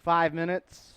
5 minutes.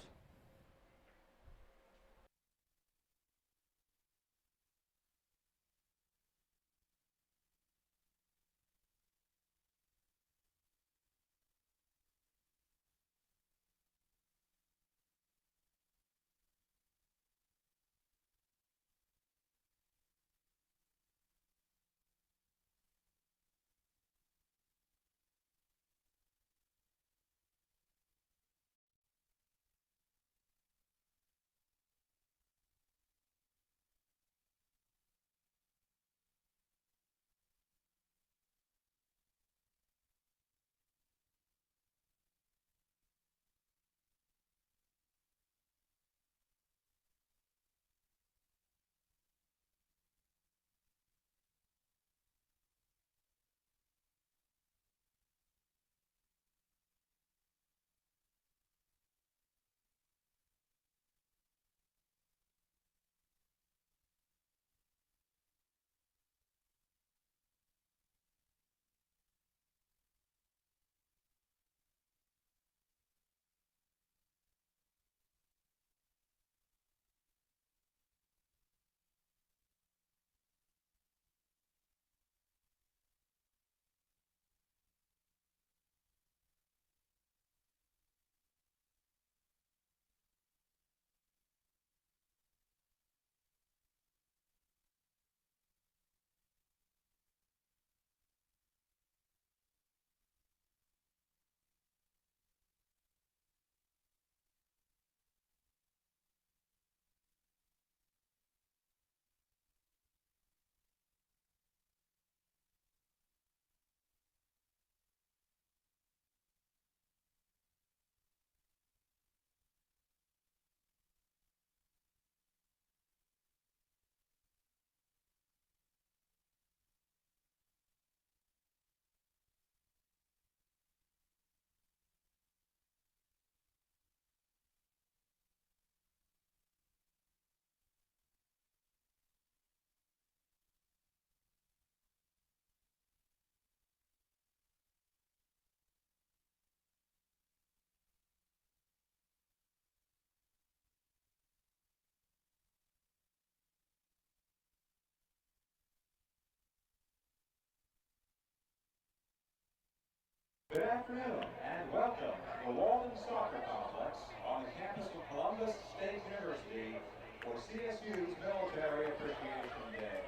Good afternoon and welcome to the Walden Soccer Complex on the campus of Columbus State University for CSU's Military Appreciation Day.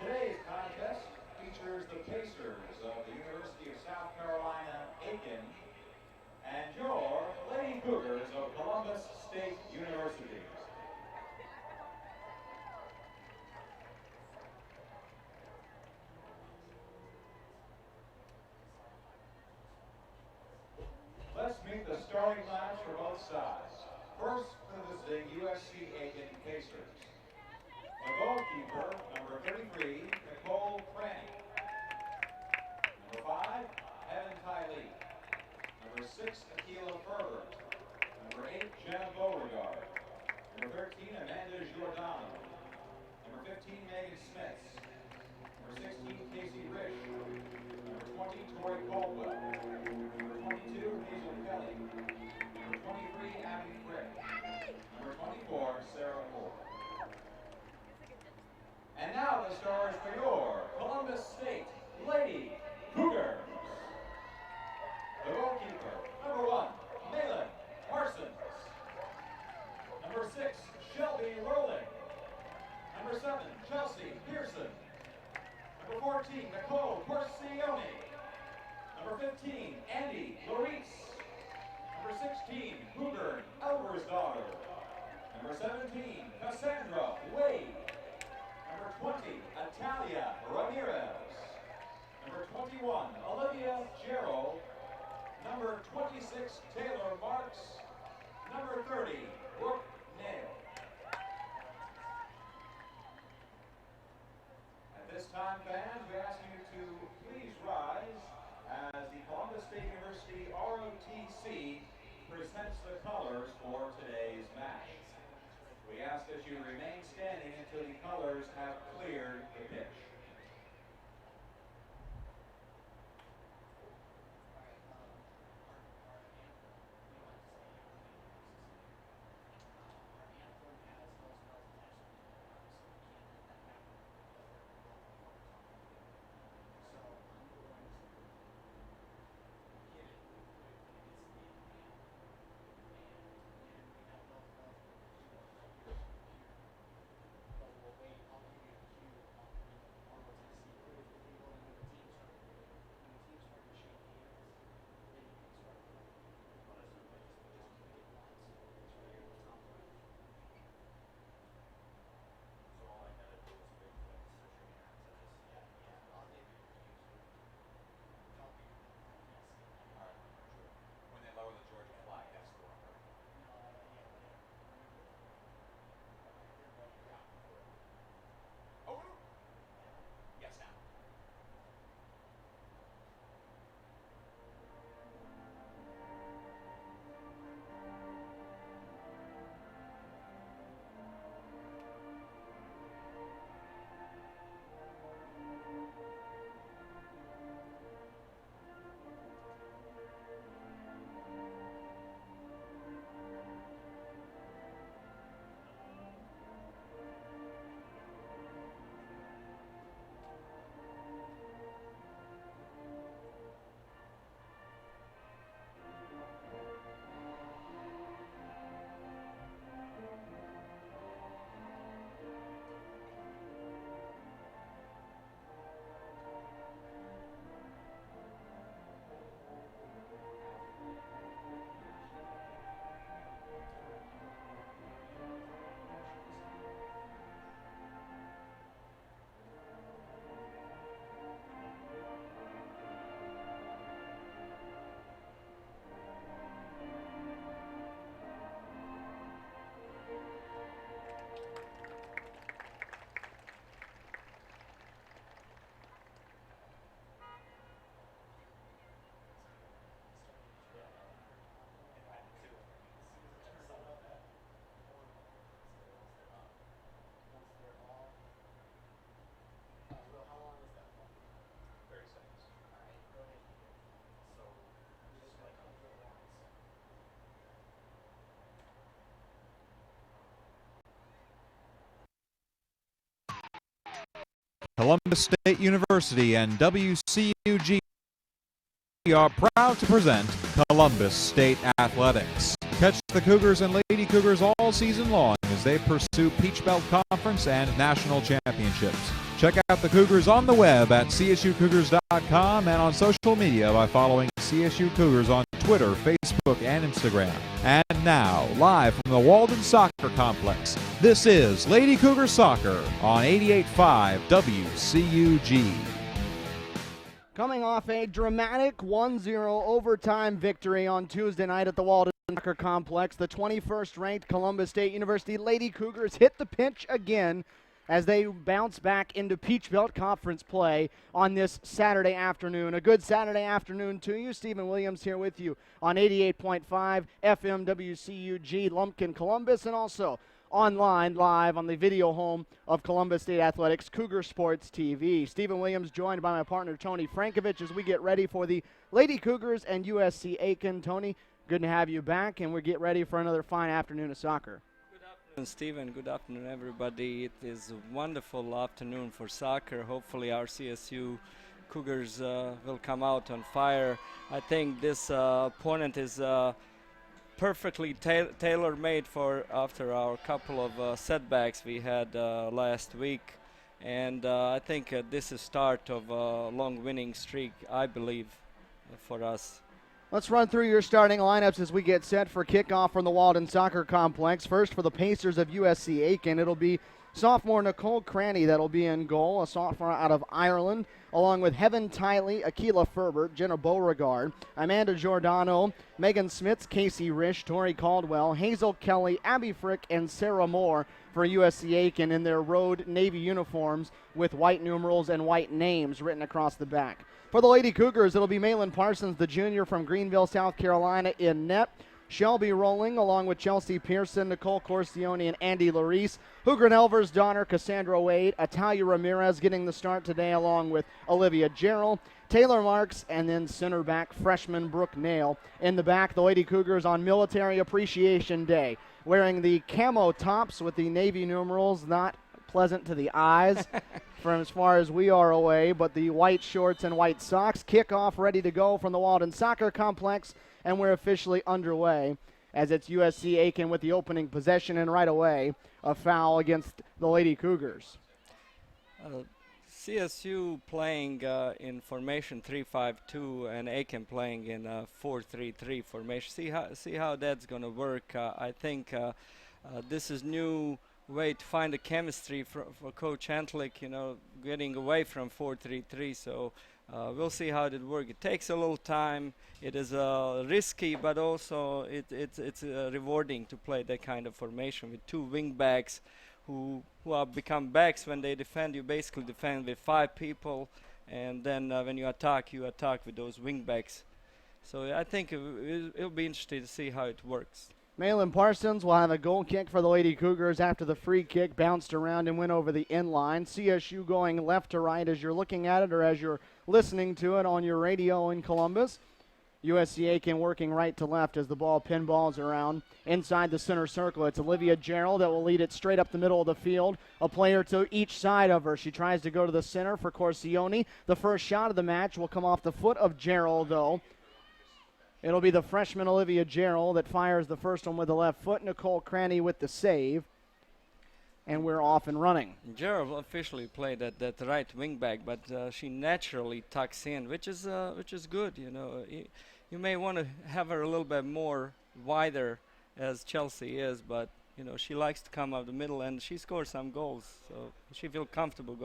Today's contest features the Pacers of the University of South Carolina, Aiken, and your Lady Cougars of Columbus State University. Let's meet the starting lineups for both sides. First, visiting USC Aiken Pacers. The goalkeeper, number 33, Nicole Cranny. Number 5, Evan Tylee. Number 6, Akila Ferber. Number 8, Jenna Beauregard. Number 13, Amanda Giordano. Number 15, Megan Smith. Number 16, Casey Rich. Number 20, Tori Caldwell. Number 22, Hazel Kelly. Number 23, Abby Frick. Number 24, Sarah Moore. And now the stars for your Columbus State Lady Cougars. The goalkeeper, number 1, Malin Parsons. Number 6, Shelby Rowling. Number 7, Chelsea Pearson. Number 14, Nicole Corsione. Number 15, Andy Larice. Number 16, Cougar Elversdaughter. Number 17, Cassandra Wade. Number 20, Italia Ramirez. Number 21, Olivia Gerald. Number 26, Taylor Marks. Number 30, Brooke Nail. At this time, fans, we ask you to please rise as the Columbus State University ROTC presents the colors for today's match. We ask that you remain standing until the colors have cleared the pitch. Columbus State University and WCUG are proud to present Columbus State Athletics. Catch the Cougars and Lady Cougars all season long as they pursue Peach Belt Conference and national championships. Check out the Cougars on the web at csucougars.com and on social media by following CSU Cougars on Twitter, Facebook, and Instagram. And now, live from the Walden Soccer Complex, this is Lady Cougar Soccer on 88.5 WCUG. Coming off a dramatic 1-0 overtime victory on Tuesday night at the Walden Soccer Complex, the 21st ranked Columbus State University Lady Cougars hit the pitch again as they bounce back into Peach Belt Conference play on this Saturday afternoon. A good Saturday afternoon to you. Stephen Williams here with you on 88.5 FM WCUG Lumpkin Columbus, and also online live on the video home of Columbus State Athletics, Cougar Sports TV. Stephen Williams joined by my partner Tony Frankovich as we get ready for the Lady Cougars and USC Aiken. Tony, good to have you back, and we get ready for another fine afternoon of soccer. Stephen, good afternoon, everybody. It is a wonderful afternoon for soccer. Hopefully our CSU Cougars will come out on fire. I think this opponent is perfectly tailor-made for after our couple of setbacks we had last week. And I think this is start of a long winning streak, I believe, for us. Let's run through your starting lineups as we get set for kickoff from the Walden Soccer Complex. First, for the Pacers of USC Aiken, it'll be sophomore Nicole Cranny that'll be in goal, a sophomore out of Ireland, along with Heaven Tiley, Akila Ferbert, Jenna Beauregard, Amanda Giordano, Megan Smits, Casey Risch, Tori Caldwell, Hazel Kelly, Abby Frick, and Sarah Moore for USC Aiken in their road Navy uniforms with white numerals and white names written across the back. For the Lady Cougars, it'll be Malin Parsons, the junior from Greenville, South Carolina, in net. Shelby Rowling, along with Chelsea Pearson, Nicole Corsione, and Andy Larice. Hugren Elver's daughter, Cassandra Wade. Atalia Ramirez getting the start today, along with Olivia Gerald. Taylor Marks, and then center back freshman Brooke Nail. In the back, the Lady Cougars on Military Appreciation Day, wearing the camo tops with the Navy numerals, not pleasant to the eyes from as far as we are away, but the white shorts and white socks. Kickoff ready to go from the Walden Soccer Complex, and we're officially underway as it's USC Aiken with the opening possession, and right away a foul against the Lady Cougars. CSU playing in formation 3-5-2 and Aiken playing in 4-3-3 formation. See how that's going to work. I think this is new way to find the chemistry for Coach Antlick, getting away from 4-3-3. So we'll see how it works. It takes a little time. It is risky, but also it's rewarding to play that kind of formation with two wing backs who have become backs. When they defend, you basically defend with 5 people, and then when you attack with those wing backs. So I think it'll be interesting to see how it works. Malin Parsons will have a goal kick for the Lady Cougars after the free kick bounced around and went over the end line. CSU going left to right as you're looking at it or as you're listening to it on your radio in Columbus. USC Aiken working right to left as the ball pinballs around inside the center circle. It's Olivia Gerald that will lead it straight up the middle of the field. A player to each side of her. She tries to go to the center for Corsione. The first shot of the match will come off the foot of Gerald, though. It'll be the freshman Olivia Gerald that fires the first one with the left foot. Nicole Cranny with the save. And we're off and running. Gerald officially played at that right wing back, but she naturally tucks in, which is good. You may want to have her a little bit more wider as Chelsea is, but she likes to come up the middle, and she scores some goals, so she feels comfortable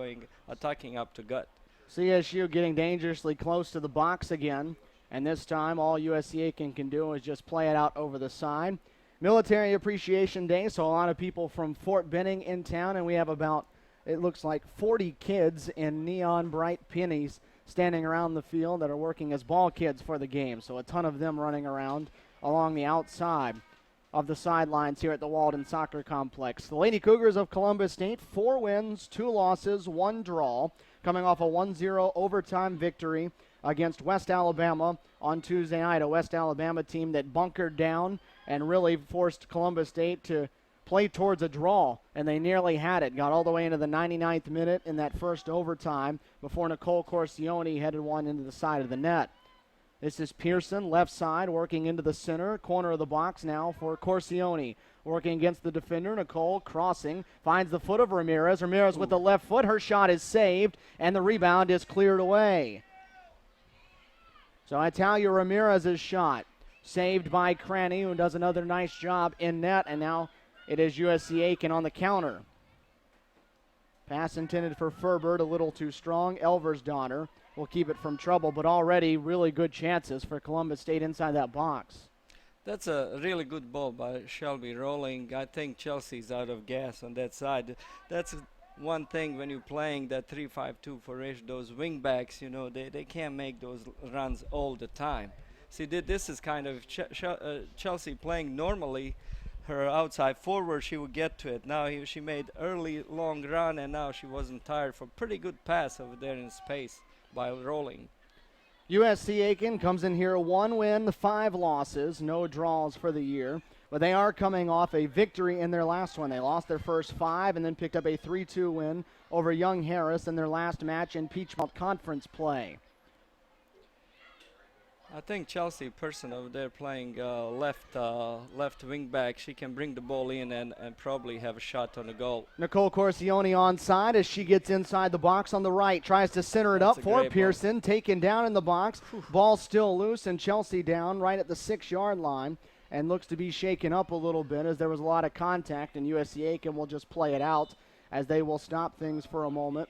attacking up to gut. CSU getting dangerously close to the box again. And this time, all USC Aiken can do is just play it out over the side. Military Appreciation Day, so a lot of people from Fort Benning in town, and we have about, it looks like 40 kids in neon bright pennies standing around the field that are working as ball kids for the game. So a ton of them running around along the outside of the sidelines here at the Walden Soccer Complex. The Lady Cougars of Columbus State, 4 wins, 2 losses, 1 draw, coming off a 1-0 overtime victory against West Alabama on Tuesday night, a West Alabama team that bunkered down and really forced Columbus State to play towards a draw, and they nearly had it. Got all the way into the 99th minute in that first overtime before Nicole Corsione headed one into the side of the net. This is Pearson, left side, working into the center, corner of the box now for Corsione. Working against the defender, Nicole crossing, finds the foot of Ramirez. Ramirez with the left foot, her shot is saved, and the rebound is cleared away. So Italia Ramirez's shot, saved by Cranny, who does another nice job in net, and now it is USC Aiken on the counter. Pass intended for Ferbert, a little too strong. Elversdottir will keep it from trouble, but already really good chances for Columbus State inside that box. That's a really good ball by Shelby Rolling. I think Chelsea's out of gas on that side. That's one thing when you're playing that 3-5-2 formation, those wing backs, you know, they can't make those runs all the time. See, this is kind of Chelsea playing normally. Her outside forward, she would get to it. Now she made early long run, and now she wasn't tired for pretty good pass over there in space by Rolling. USC Aiken comes in here 1 win, 5 losses, no draws for the year. But they are coming off a victory in their last one. They lost their first 5 and then picked up a 3-2 win over Young Harris in their last match in Peach Belt Conference play. I think Chelsea person over there playing left wing back, she can bring the ball in and probably have a shot on the goal. Nicole Corsione onside as she gets inside the box on the right. Tries to center it up for Pearson. Taken down in the box. Ball still loose and Chelsea down right at the 6-yard line. And looks to be shaken up a little bit as there was a lot of contact, and USC Aiken will just play it out as they will stop things for a moment.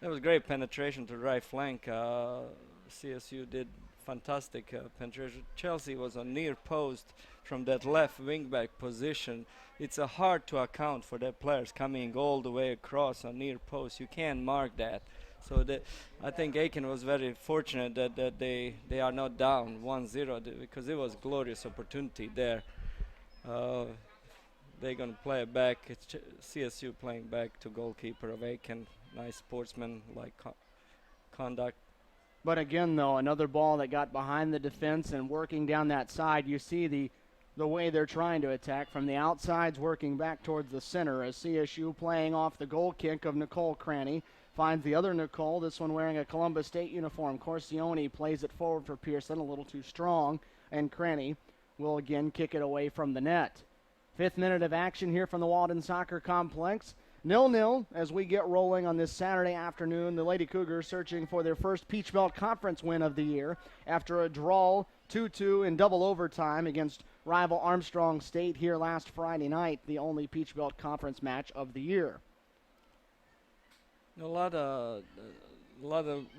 That was great penetration to the right flank. CSU did fantastic penetration. Chelsea was on near post from that left wingback position. It's hard to account for their players coming all the way across on near post. You can't mark that. So I think Aiken was very fortunate that they are not down 1-0 because it was a glorious opportunity there. They're going to play it back. It's CSU playing back to goalkeeper of Aiken. Nice sportsman-like conduct. But again, though, another ball that got behind the defense and working down that side. You see the way they're trying to attack from the outsides working back towards the center as CSU playing off the goal kick of Nicole Cranny. Finds the other Nicole, this one wearing a Columbus State uniform. Corsione plays it forward for Pearson, a little too strong, and Cranny will again kick it away from the net. 5th minute of action here from the Walden Soccer Complex. 0-0 as we get rolling on this Saturday afternoon. The Lady Cougars searching for their first Peach Belt Conference win of the year after a draw 2-2 in double overtime against rival Armstrong State here last Friday night, the only Peach Belt Conference match of the year. A lot of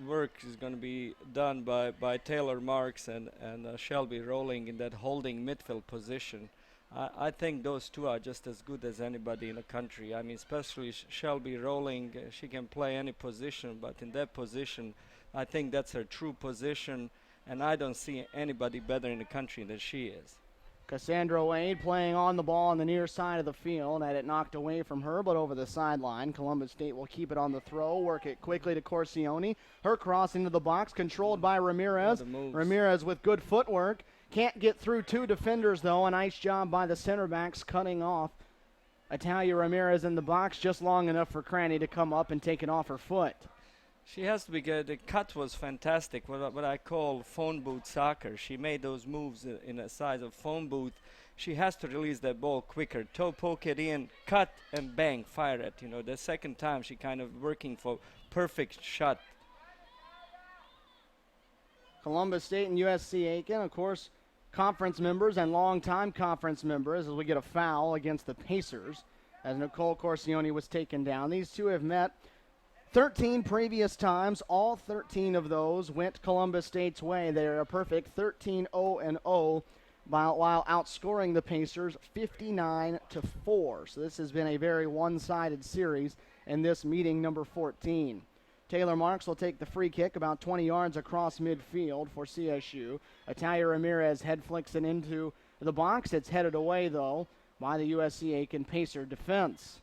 work is going to be done by Taylor Marks and Shelby Rolling in that holding midfield position. I think those two are just as good as anybody in the country. I mean, especially Shelby Rolling, she can play any position, but in that position, I think that's her true position, and I don't see anybody better in the country than she is. Cassandra Wade playing on the ball on the near side of the field. Had it knocked away from her, but over the sideline. Columbus State will keep it on the throw, work it quickly to Corsione. Her cross into the box, controlled by Ramirez. Ramirez with good footwork. Can't get through 2 defenders, though. A nice job by the center backs cutting off Italia Ramirez in the box, just long enough for Cranny to come up and take it off her foot. She has to be good. The cut was fantastic, what I call phone booth soccer. She made those moves in the size of phone booth. She has to release that ball quicker. Toe poke it in, cut, and bang, fire it. You know, the second time she kind of working for perfect shot. Columbus State and USC Aiken, of course, conference members and longtime conference members as we get a foul against the Pacers as Nicole Corsione was taken down. These two have met 13 previous times. All 13 of those went Columbus State's way. They are a perfect 13-0-0 while outscoring the Pacers 59-4. So this has been a very one-sided series in this meeting number 14. Taylor Marks will take the free kick about 20 yards across midfield for CSU. Italia Ramirez head flicks it into the box. It's headed away, though, by the USC Aiken Pacer defense.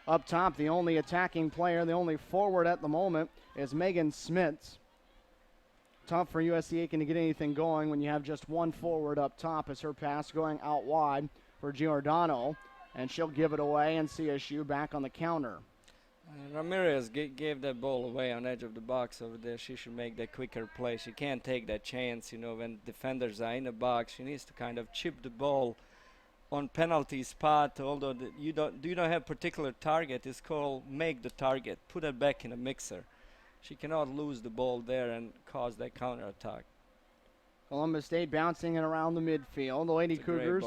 Up top, the only attacking player, the only forward at the moment, is Megan Smits. Tough for USC Aiken to get anything going when you have just one forward up top as her pass going out wide for Giordano, and she'll give it away, and CSU back on the counter. Ramirez gave that ball away on edge of the box over there. She should make that quicker play. She can't take that chance, when defenders are in the box. She needs to kind of chip the ball on penalty spot, although you don't have particular target. It's called make the target. Put it back in a mixer. She cannot lose the ball there and cause that counter attack. Columbus State bouncing it around the midfield. The Lady Cougars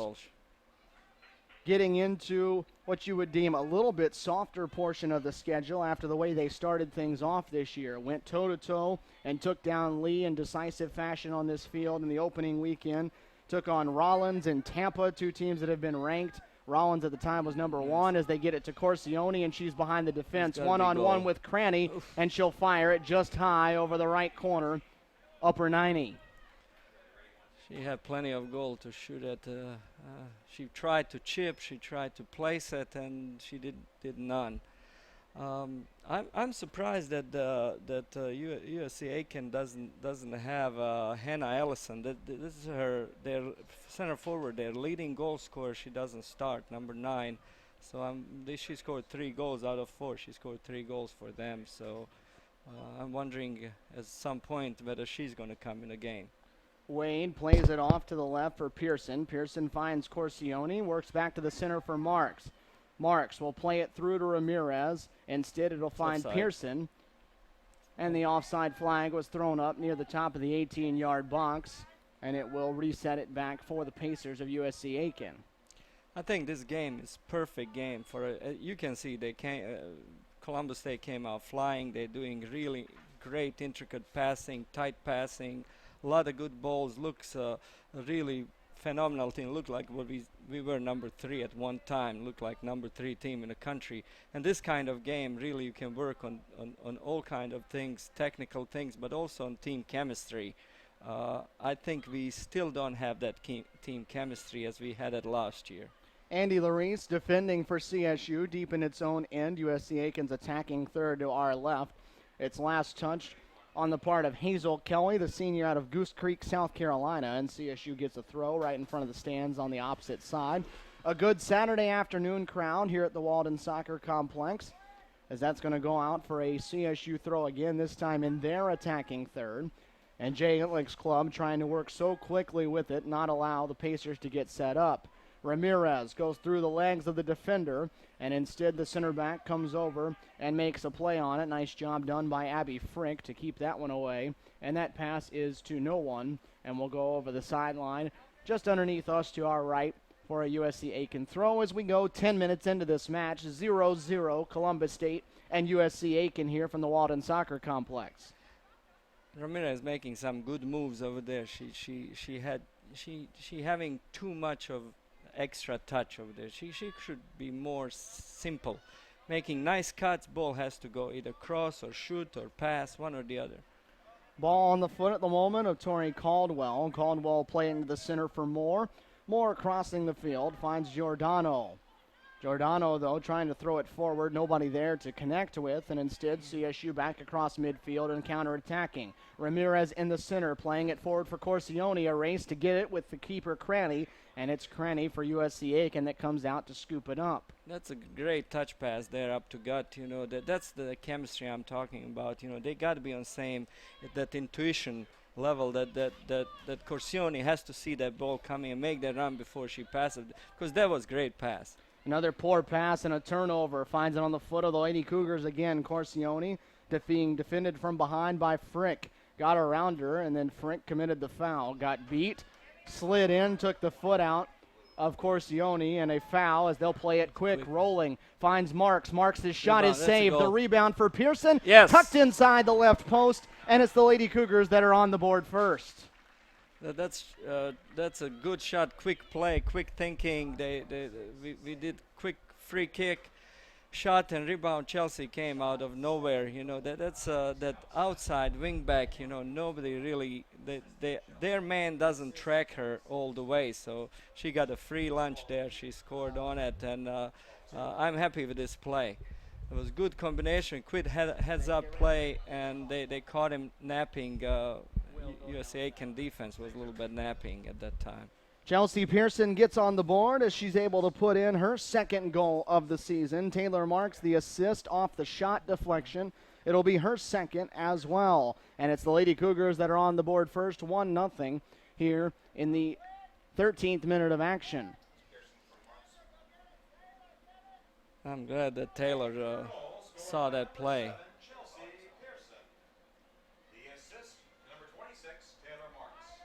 getting into what you would deem a little bit softer portion of the schedule after the way they started things off this year. Went toe-to-toe and took down Lee in decisive fashion on this field in the opening weekend. Took on Rollins and Tampa, two teams that have been ranked. Rollins at the time was number 1 as they get it to Corsione, and she's behind the defense. One-on-one with Cranny, and she'll fire it just high over the right corner, upper 90. She had plenty of goal to shoot at. She tried to chip, she tried to place it, and she did none. I'm surprised that USC Aiken doesn't have Hannah Ellison. This is their center forward, their leading goal scorer. She doesn't start, number 9. So she scored 3 goals out of 4. She scored 3 goals for them. So I'm wondering at some point whether she's going to come in the game. Wade plays it off to the left for Pearson. Pearson finds Corsione, works back to the center for Marks. Marks will play it through to Ramirez. Instead, it'll find Pearson. And the offside flag was thrown up near the top of the 18-yard box, and it will reset it back for the Pacers of USC Aiken. I think this game is perfect game for you can see Columbus State came out flying. They're doing really great intricate passing, tight passing, a lot of good balls. Looks really phenomenal team. Looked like we were number 3 at one time. Looked like number 3 team in the country. And this kind of game, really, you can work on all kind of things, technical things, but also on team chemistry. I think we still don't have that team chemistry as we had it last year. Andy Larice defending for CSU deep in its own end. USC Aiken's attacking third to our left. Its last touch on the part of Hazel Kelly, the senior out of Goose Creek, South Carolina, and CSU gets a throw right in front of the stands on the opposite side. A good Saturday afternoon crowd here at the Walden Soccer Complex, as that's going to go out for a CSU throw again, this time in their attacking third. And Jay Itlick's club trying to work so quickly with it, not allow the Pacers to get set up. Ramirez goes through the legs of the defender, and instead the center back comes over and makes a play on it. Nice job done by Abby Frink to keep that one away. And that pass is to no one, and we'll go over the sideline just underneath us to our right for a USC Aiken throw as we go 10 minutes into this match. 0-0 Columbus State and USC Aiken here from the Walden Soccer Complex. Ramirez making some good moves over there. She having too much of extra touch over there. She should be more simple, making nice cuts. Ball has to go either cross or shoot or pass, one or the other. Ball on the foot at the moment of Tori Caldwell. Caldwell playing to the center for Moore. Moore crossing the field finds Giordano. Giordano, though, trying to throw it forward. Nobody there to connect with, and instead CSU back across midfield and counterattacking. Ramirez in the center, playing it forward for Corsione. A race to get it with the keeper, Cranny, and it's Cranny for USC Aiken that comes out to scoop it up. That's a great touch pass there up to gut. That's the chemistry I'm talking about. They got to be on same, that intuition level that Corsione has to see that ball coming and make that run before she passes, because that was great pass. Another poor pass and a turnover. Finds it on the foot of the Lady Cougars again. Corsione being defended from behind by Frick. Got around her, and then Frick committed the foul. Got beat, slid in, took the foot out of Corsione, and a foul as they'll play it quick. Rolling. Finds Marks. Marks' shot is saved. The rebound for Pearson. Yes. Tucked inside the left post, and it's the Lady Cougars that are on the board first. That's a good shot, quick play, quick thinking. We did quick free kick, shot and rebound. Chelsea came out of nowhere. That's that outside wing back. Nobody really their man doesn't track her all the way. So she got a free lunch there. She scored on it, and I'm happy with this play. It was a good combination, quick heads up play, and they caught him napping. USC Aiken defense was a little bit napping at that time. Chelsea Pearson gets on the board as she's able to put in her second goal of the season. Taylor Marks the assist off the shot deflection. It'll be her second as well. And it's the Lady Cougars that are on the board first, 1-0 here in the 13th minute of action. I'm glad that Taylor saw that play.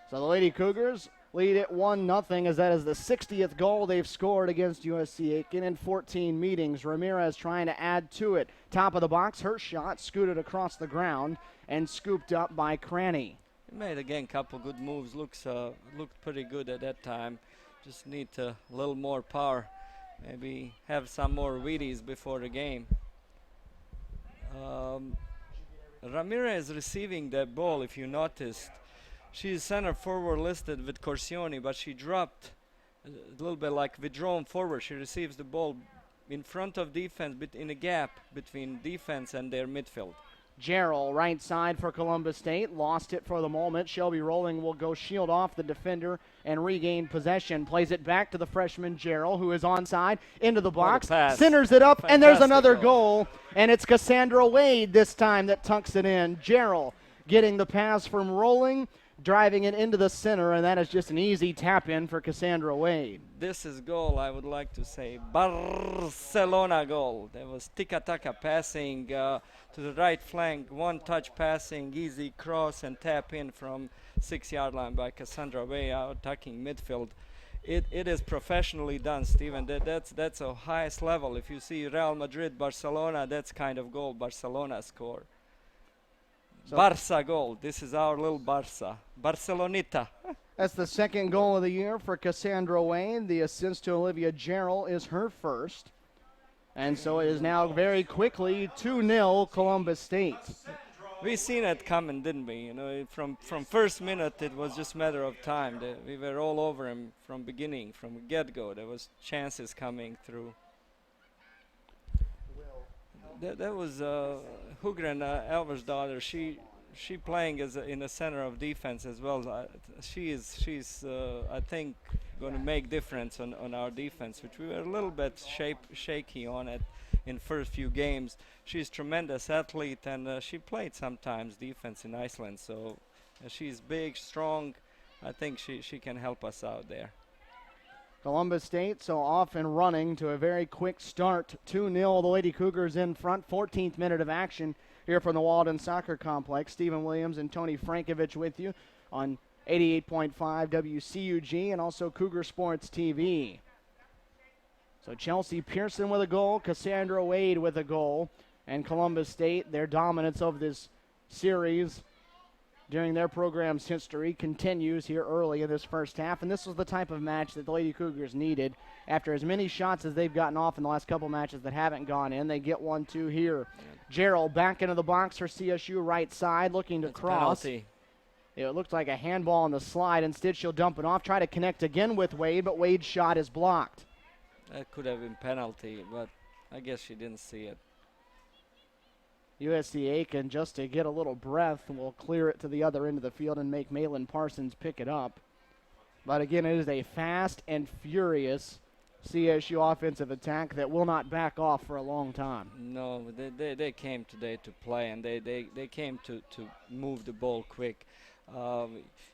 So the Lady Cougars lead it 1-0 as that is the 60th goal they've scored against USC Aiken in 14 meetings. Ramirez trying to add to it. Top of the box, her shot scooted across the ground and scooped up by Cranny. He made again a couple good moves. Looked pretty good at that time. Just need a little more power. Maybe have some more Wheaties before the game. Ramirez receiving that ball, if you noticed. She's center forward listed with Corsioni, but she dropped a little bit like withdrawn forward. She receives the ball in front of defense, in a gap between defense and their midfield. Jarrell, right side for Columbus State, lost it for the moment. Shelby Rowling will go shield off the defender and regain possession. Plays it back to the freshman Jarrell, who is onside, into the box, centers it up, and there's another goal. And it's Cassandra Wade this time that tucks it in. Jarrell getting the pass from Rowling, driving it into the center, and that is just an easy tap-in for Cassandra Wade. This is goal, I would like to say, Barcelona goal. There was tiki-taka passing to the right flank, one-touch passing, easy cross and tap in from 6-yard line by Cassandra Wade, attacking midfield. It is professionally done, Steven. That's a highest level. If you see Real Madrid, Barcelona, that's kind of goal Barcelona score. So Barca goal. This is our little Barca. Barcelonita. That's the second goal of the year for Cassandra Wade. The assist to Olivia Jarrell is her first. And so it is now very quickly 2-0 Columbus State. We seen it coming, didn't we? You know, from first minute, it was just a matter of time. We were all over him from beginning, from get-go. There was chances coming through. That was Hugren, Elver's daughter. She playing as in the center of defense as well. She's I think going to make difference on our defense, which we were a little bit shaky on it in first few games. She's tremendous athlete, and she played sometimes defense in Iceland. So she's big, strong. I think she can help us out there. Columbus State so off and running to a very quick start. 2-0, the Lady Cougars in front. 14th minute of action here from the Walden Soccer Complex. Stephen Williams and Tony Frankovich with you on 88.5 WCUG and also Cougar Sports TV. So Chelsea Pearson with a goal, Cassandra Wade with a goal, and Columbus State, their dominance of this series during their program's history continues here early in this first half, and this was the type of match that the Lady Cougars needed. After as many shots as they've gotten off in the last couple matches that haven't gone in, they get 1-2 here. Jarrell back into the box for CSU, right side, looking to cross. Penalty. It looked like a handball on the slide. Instead, she'll dump it off, try to connect again with Wade, but Wade's shot is blocked. That could have been penalty, but I guess she didn't see it. USC Aiken, just to get a little breath, will clear it to the other end of the field and make Malin Parsons pick it up. But again, it is a fast and furious CSU offensive attack that will not back off for a long time. No, they came today to play, and they came to move the ball quick.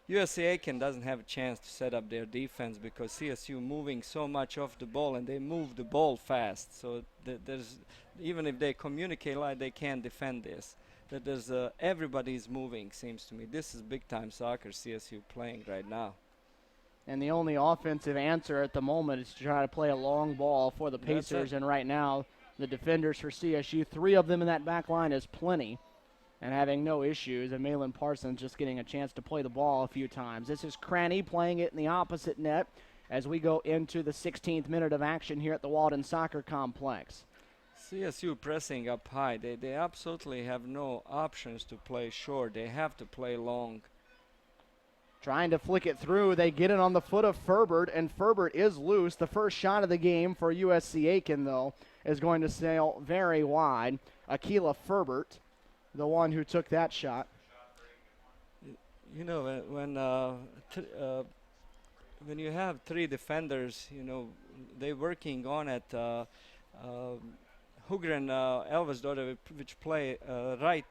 USC Aiken doesn't have a chance to set up their defense because CSU moving so much off the ball, and they move the ball fast. So there's, even if they communicate like, they can't defend this. That there's everybody's moving, seems to me. This is big time soccer CSU playing right now. And the only offensive answer at the moment is to try to play a long ball for the Pacers. And right now, the defenders for CSU, 3 of them in that back line is plenty, and having no issues, and Malin Parsons just getting a chance to play the ball a few times. This is Cranny playing it in the opposite net as we go into the 16th minute of action here at the Walden Soccer Complex. CSU pressing up high. They absolutely have no options to play short. They have to play long. Trying to flick it through. They get it on the foot of Ferbert, and Ferbert is loose. The first shot of the game for USC Aiken, though, is going to sail very wide. Akila Ferbert, the one who took that shot. You know, when when you have three defenders, you know, they working on it. Hugren Elvis daughter, which play right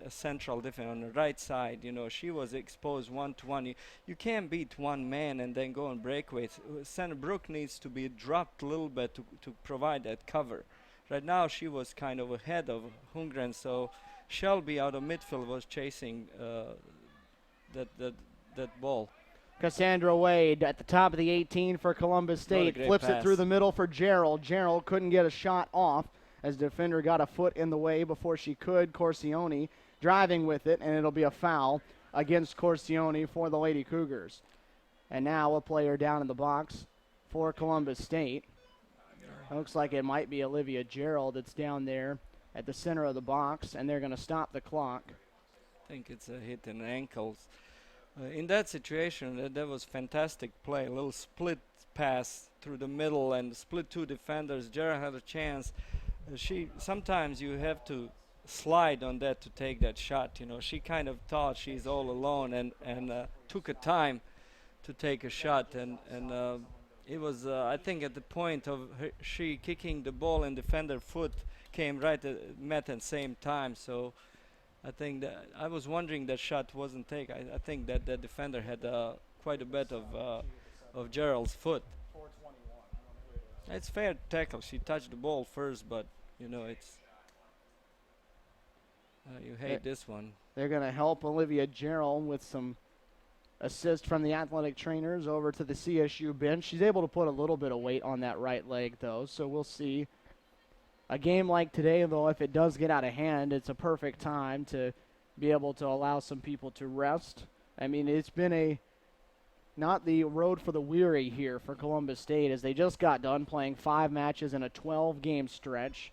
central defense on the right side, you know, she was exposed 1-to-1. You can't beat one man and then go and break with. Sandra Brook needs to be dropped a little bit to provide that cover. Right now she was kind of ahead of Hungren, so Shelby out of midfield was chasing that ball. Cassandra Wade at the top of the 18 for Columbus State. Flips pass. it through the middle for Gerald. Gerald couldn't get a shot off as defender got a foot in the way before she could. Corsione driving with it, and it'll be a foul against Corsione for the Lady Cougars. And now a player down in the box for Columbus State. Looks like it might be Olivia Gerald that's down there at the center of the box, and they're going to stop the clock. I think it's a hit in the ankles. In that situation, that was fantastic play. A little split pass through the middle and split two defenders. Gerald had a chance. Sometimes you have to slide on that to take that shot. You know, she kind of thought she's all alone and took a time to take a shot. And it was, I think, at the point of she kicking the ball and defender foot came right met at the same time. So I think that I was wondering that shot wasn't taken. I think that the defender had quite a bit of Gerald's foot. It's fair tackle. She touched the ball first, but you know it's you hate this one. They're going to help Olivia Gerald with some assist from the athletic trainers over to the CSU bench. She's able to put a little bit of weight on that right leg, though, so we'll see. A game like today, though, if it does get out of hand, it's a perfect time to be able to allow some people to rest. I mean, it's been not the road for the weary here for Columbus State, as they just got done playing 5 matches in a 12-game stretch,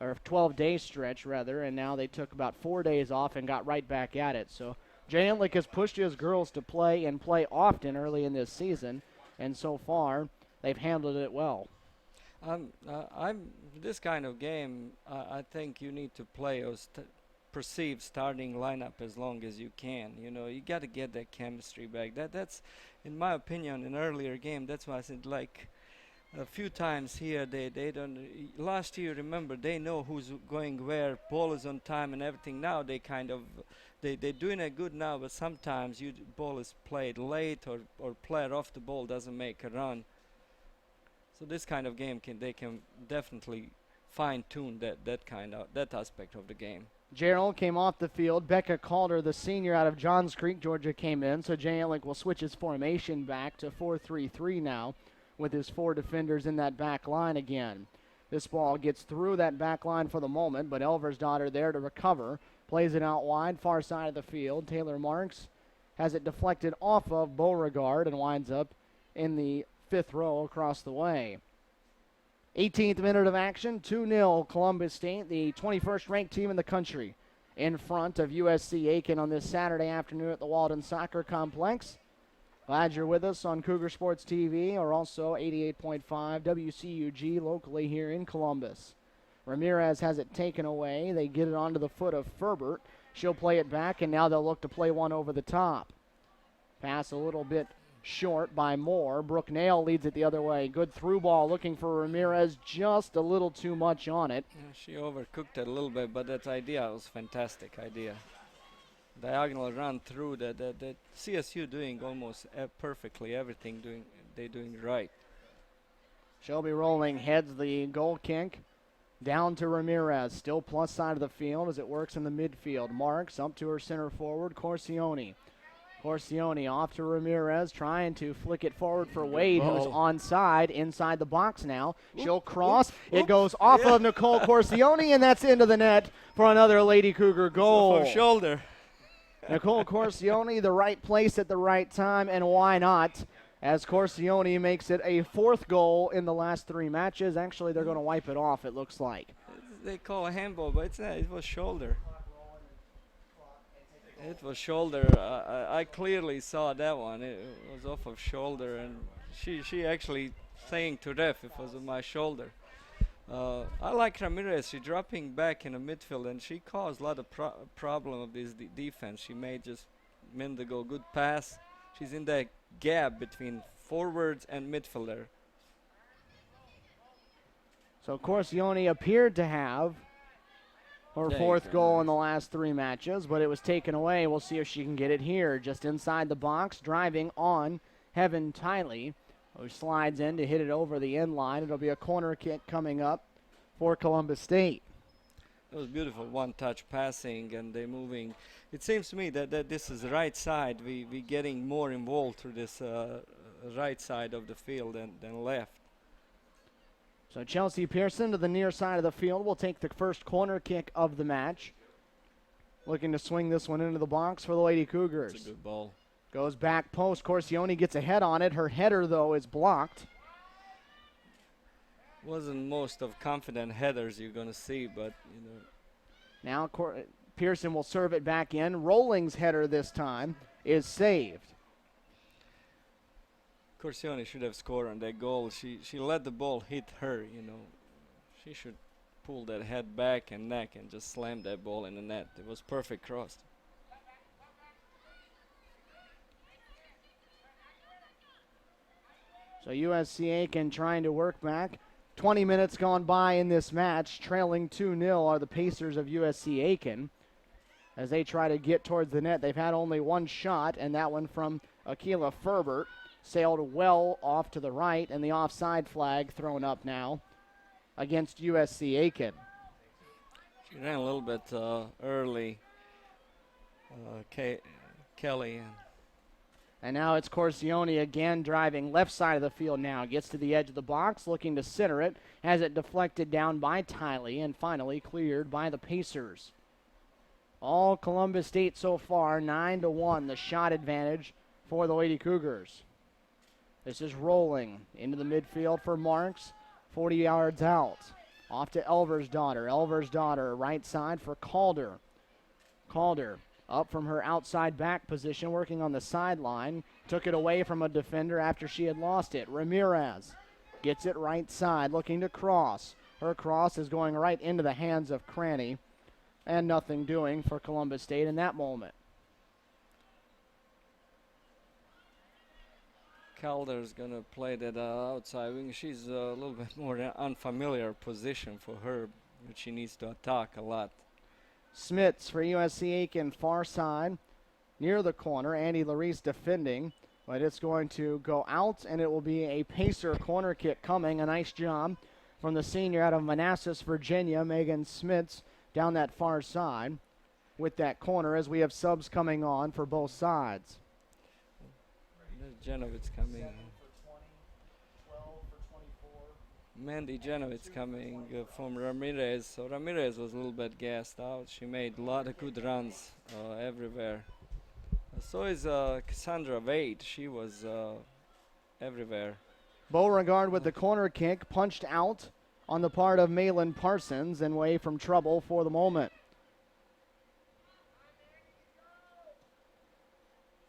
or 12-day stretch, rather, and now they took about 4 days off and got right back at it. So Jay Entlick has pushed his girls to play and play often early in this season, and so far they've handled it well. This kind of game, I think you need to play or perceive starting lineup as long as you can. You know, you got to get that chemistry back. That's, in my opinion, an earlier game. That's why I said, like, a few times here they don't. Last year, remember, they know who's going where. Ball is on time and everything. Now they kind of they're doing it good now, but sometimes ball is played late or player off the ball doesn't make a run. So this kind of game they can definitely fine-tune that aspect of the game. Gerald came off the field. Becca Calder, the senior out of Johns Creek, Georgia, came in. So Jay Entlick will switch his formation back to 4-3-3 now with his 4 defenders in that back line again. This ball gets through that back line for the moment, but Elversdottir there to recover. Plays it out wide, far side of the field. Taylor Marks has it deflected off of Beauregard and winds up in the 5th row across the way. 18th minute of action, 2-0 Columbus State, the 21st ranked team in the country, in front of USC Aiken on this Saturday afternoon at the Walden Soccer Complex. Glad you're with us on Cougar Sports TV, or also 88.5 WCUG locally here in Columbus. Ramirez has it taken away. They get it onto the foot of Ferbert. She'll play it back, and now they'll look to play one over the top. Pass a little bit short by Moore. Brooke Nail leads it the other way. Good through ball looking for Ramirez. Just a little too much on it. Yeah, she overcooked it a little bit, but that idea was a fantastic idea. Diagonal run through that CSU doing almost perfectly everything they're doing right. Shelby rolling heads the goal kick down to Ramirez. Still plus side of the field as it works in the midfield. Marks up to her center forward, Corsione. Corsione off to Ramirez, trying to flick it forward for Wade, who's onside, inside the box now. She'll cross. It goes off of Nicole Corsione, and that's into the net for another Lady Cougar goal. Off shoulder. Nicole Corsione, the right place at the right time, and why not? As Corsione makes it a 4th goal in the last 3 matches. Actually, they're going to wipe it off, it looks like. They call a handball, but it's not. It was shoulder. It was shoulder. I clearly saw that one. It was off of shoulder, and she actually saying to ref it was on my shoulder. I like Ramirez. She's dropping back in the midfield, and she caused a lot of problem of this defense. She made just a minute ago good pass, she's in that gap between forwards and midfielder. So Corsione appeared to have her There you fourth go, goal nice. in the last 3 matches, but it was taken away. We'll see if she can get it here. Just inside the box, driving on Heaven Tiley, who slides in to hit it over the end line. It'll be a corner kick coming up for Columbus State. It was beautiful one-touch passing, and they moving. It seems to me that this is the right side. We getting more involved through this right side of the field than left. So Chelsea Pearson to the near side of the field will take the first corner kick of the match. Looking to swing this one into the box for the Lady Cougars. It's a good ball. Goes back post. Corsione gets a head on it. Her header, though, is blocked. Wasn't most of confident headers you're gonna see, but you know. Now Pearson will serve it back in. Rolling's header this time is saved. Corsione should have scored on that goal. She let the ball hit her, you know. She should pull that head back and neck and just slam that ball in the net. It was perfect cross. So USC Aiken trying to work back. 20 minutes gone by in this match. Trailing 2-0 are the Pacers of USC Aiken. As they try to get towards the net, they've had only one shot, and that one from Akila Ferbert. Sailed well off to the right, and the offside flag thrown up now against USC Aiken. She ran a little bit early, Kelly. And now it's Corsione again driving left side of the field now. Gets to the edge of the box, looking to center it. Has it deflected down by Tiley and finally cleared by the Pacers. All Columbus State so far, 9-1, the shot advantage for the Lady Cougars. This is rolling into the midfield for Marks, 40 yards out. Off to Elversdottir. Elversdottir, right side for Calder. Calder up from her outside back position, working on the sideline. Took it away from a defender after she had lost it. Ramirez gets it right side, looking to cross. Her cross is going right into the hands of Cranny, and nothing doing for Columbus State in that moment. Calder's gonna play that outside wing. She's a little bit more unfamiliar position for her, but she needs to attack a lot. Smits for USC Aiken, far side, near the corner. Andy Larice defending, but it's going to go out, and it will be a Pacer corner kick coming. A nice job from the senior out of Manassas, Virginia, Megan Smits, down that far side with that corner as we have subs coming on for both sides. Genovitz coming. Mandy Genovitz coming from Ramirez. So Ramirez was a little bit gassed out. She made a lot of good runs everywhere. So is Cassandra Wade. She was everywhere. Beauregard with the corner kick, punched out on the part of Malin Parsons and away from trouble for the moment.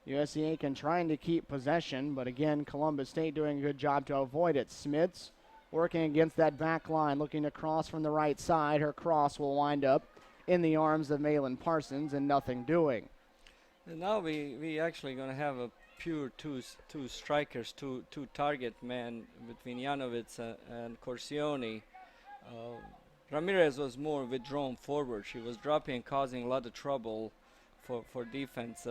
USC Aiken trying to keep possession, but again, Columbus State doing a good job to avoid it. Smits working against that back line, looking to cross from the right side. Her cross will wind up in the arms of Malin Parsons and nothing doing. And now we actually going to have a pure two strikers, two target man between Janovitz and Corsione. Ramirez was more withdrawn forward. She was dropping and causing a lot of trouble for defense.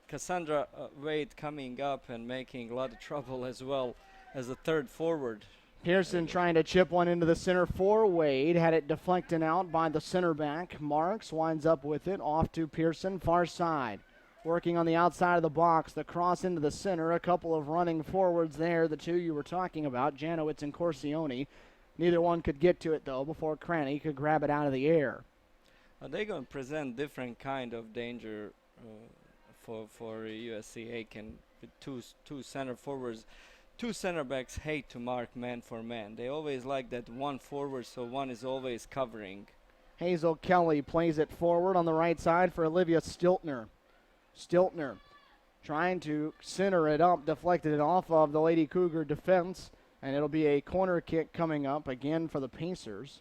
Cassandra Wade coming up and making a lot of trouble as well as a third forward. Pearson trying to chip one into the center for Wade. Had it deflected out by the center back. Marks winds up with it. Off to Pearson, far side. Working on the outside of the box. The cross into the center. A couple of running forwards there. The two you were talking about, Janowitz and Corsione. Neither one could get to it, though, before Cranny could grab it out of the air. They're going to present different kind of danger for USC Aiken with two center forwards. Two center backs hate to mark man for man. They always like that one forward, so one is always covering. Hazel Kelly plays it forward on the right side for Olivia Stiltner. Stiltner trying to center it up, deflected it off of the Lady Cougar defense, and it'll be a corner kick coming up again for the Pacers.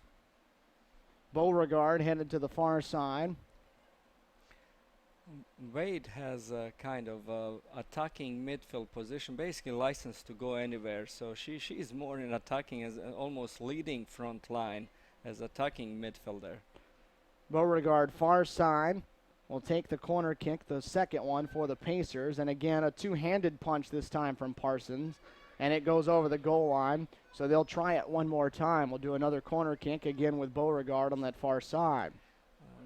Beauregard headed to the far side. Wade has a kind of attacking midfield position, basically licensed to go anywhere. So she's more in attacking, as almost leading front line as attacking midfielder. Beauregard far side will take the corner kick, the second one for the Pacers. And again, a two-handed punch this time from Parsons. And it goes over the goal line. So they'll try it one more time. We'll do another corner kick again with Beauregard on that far side.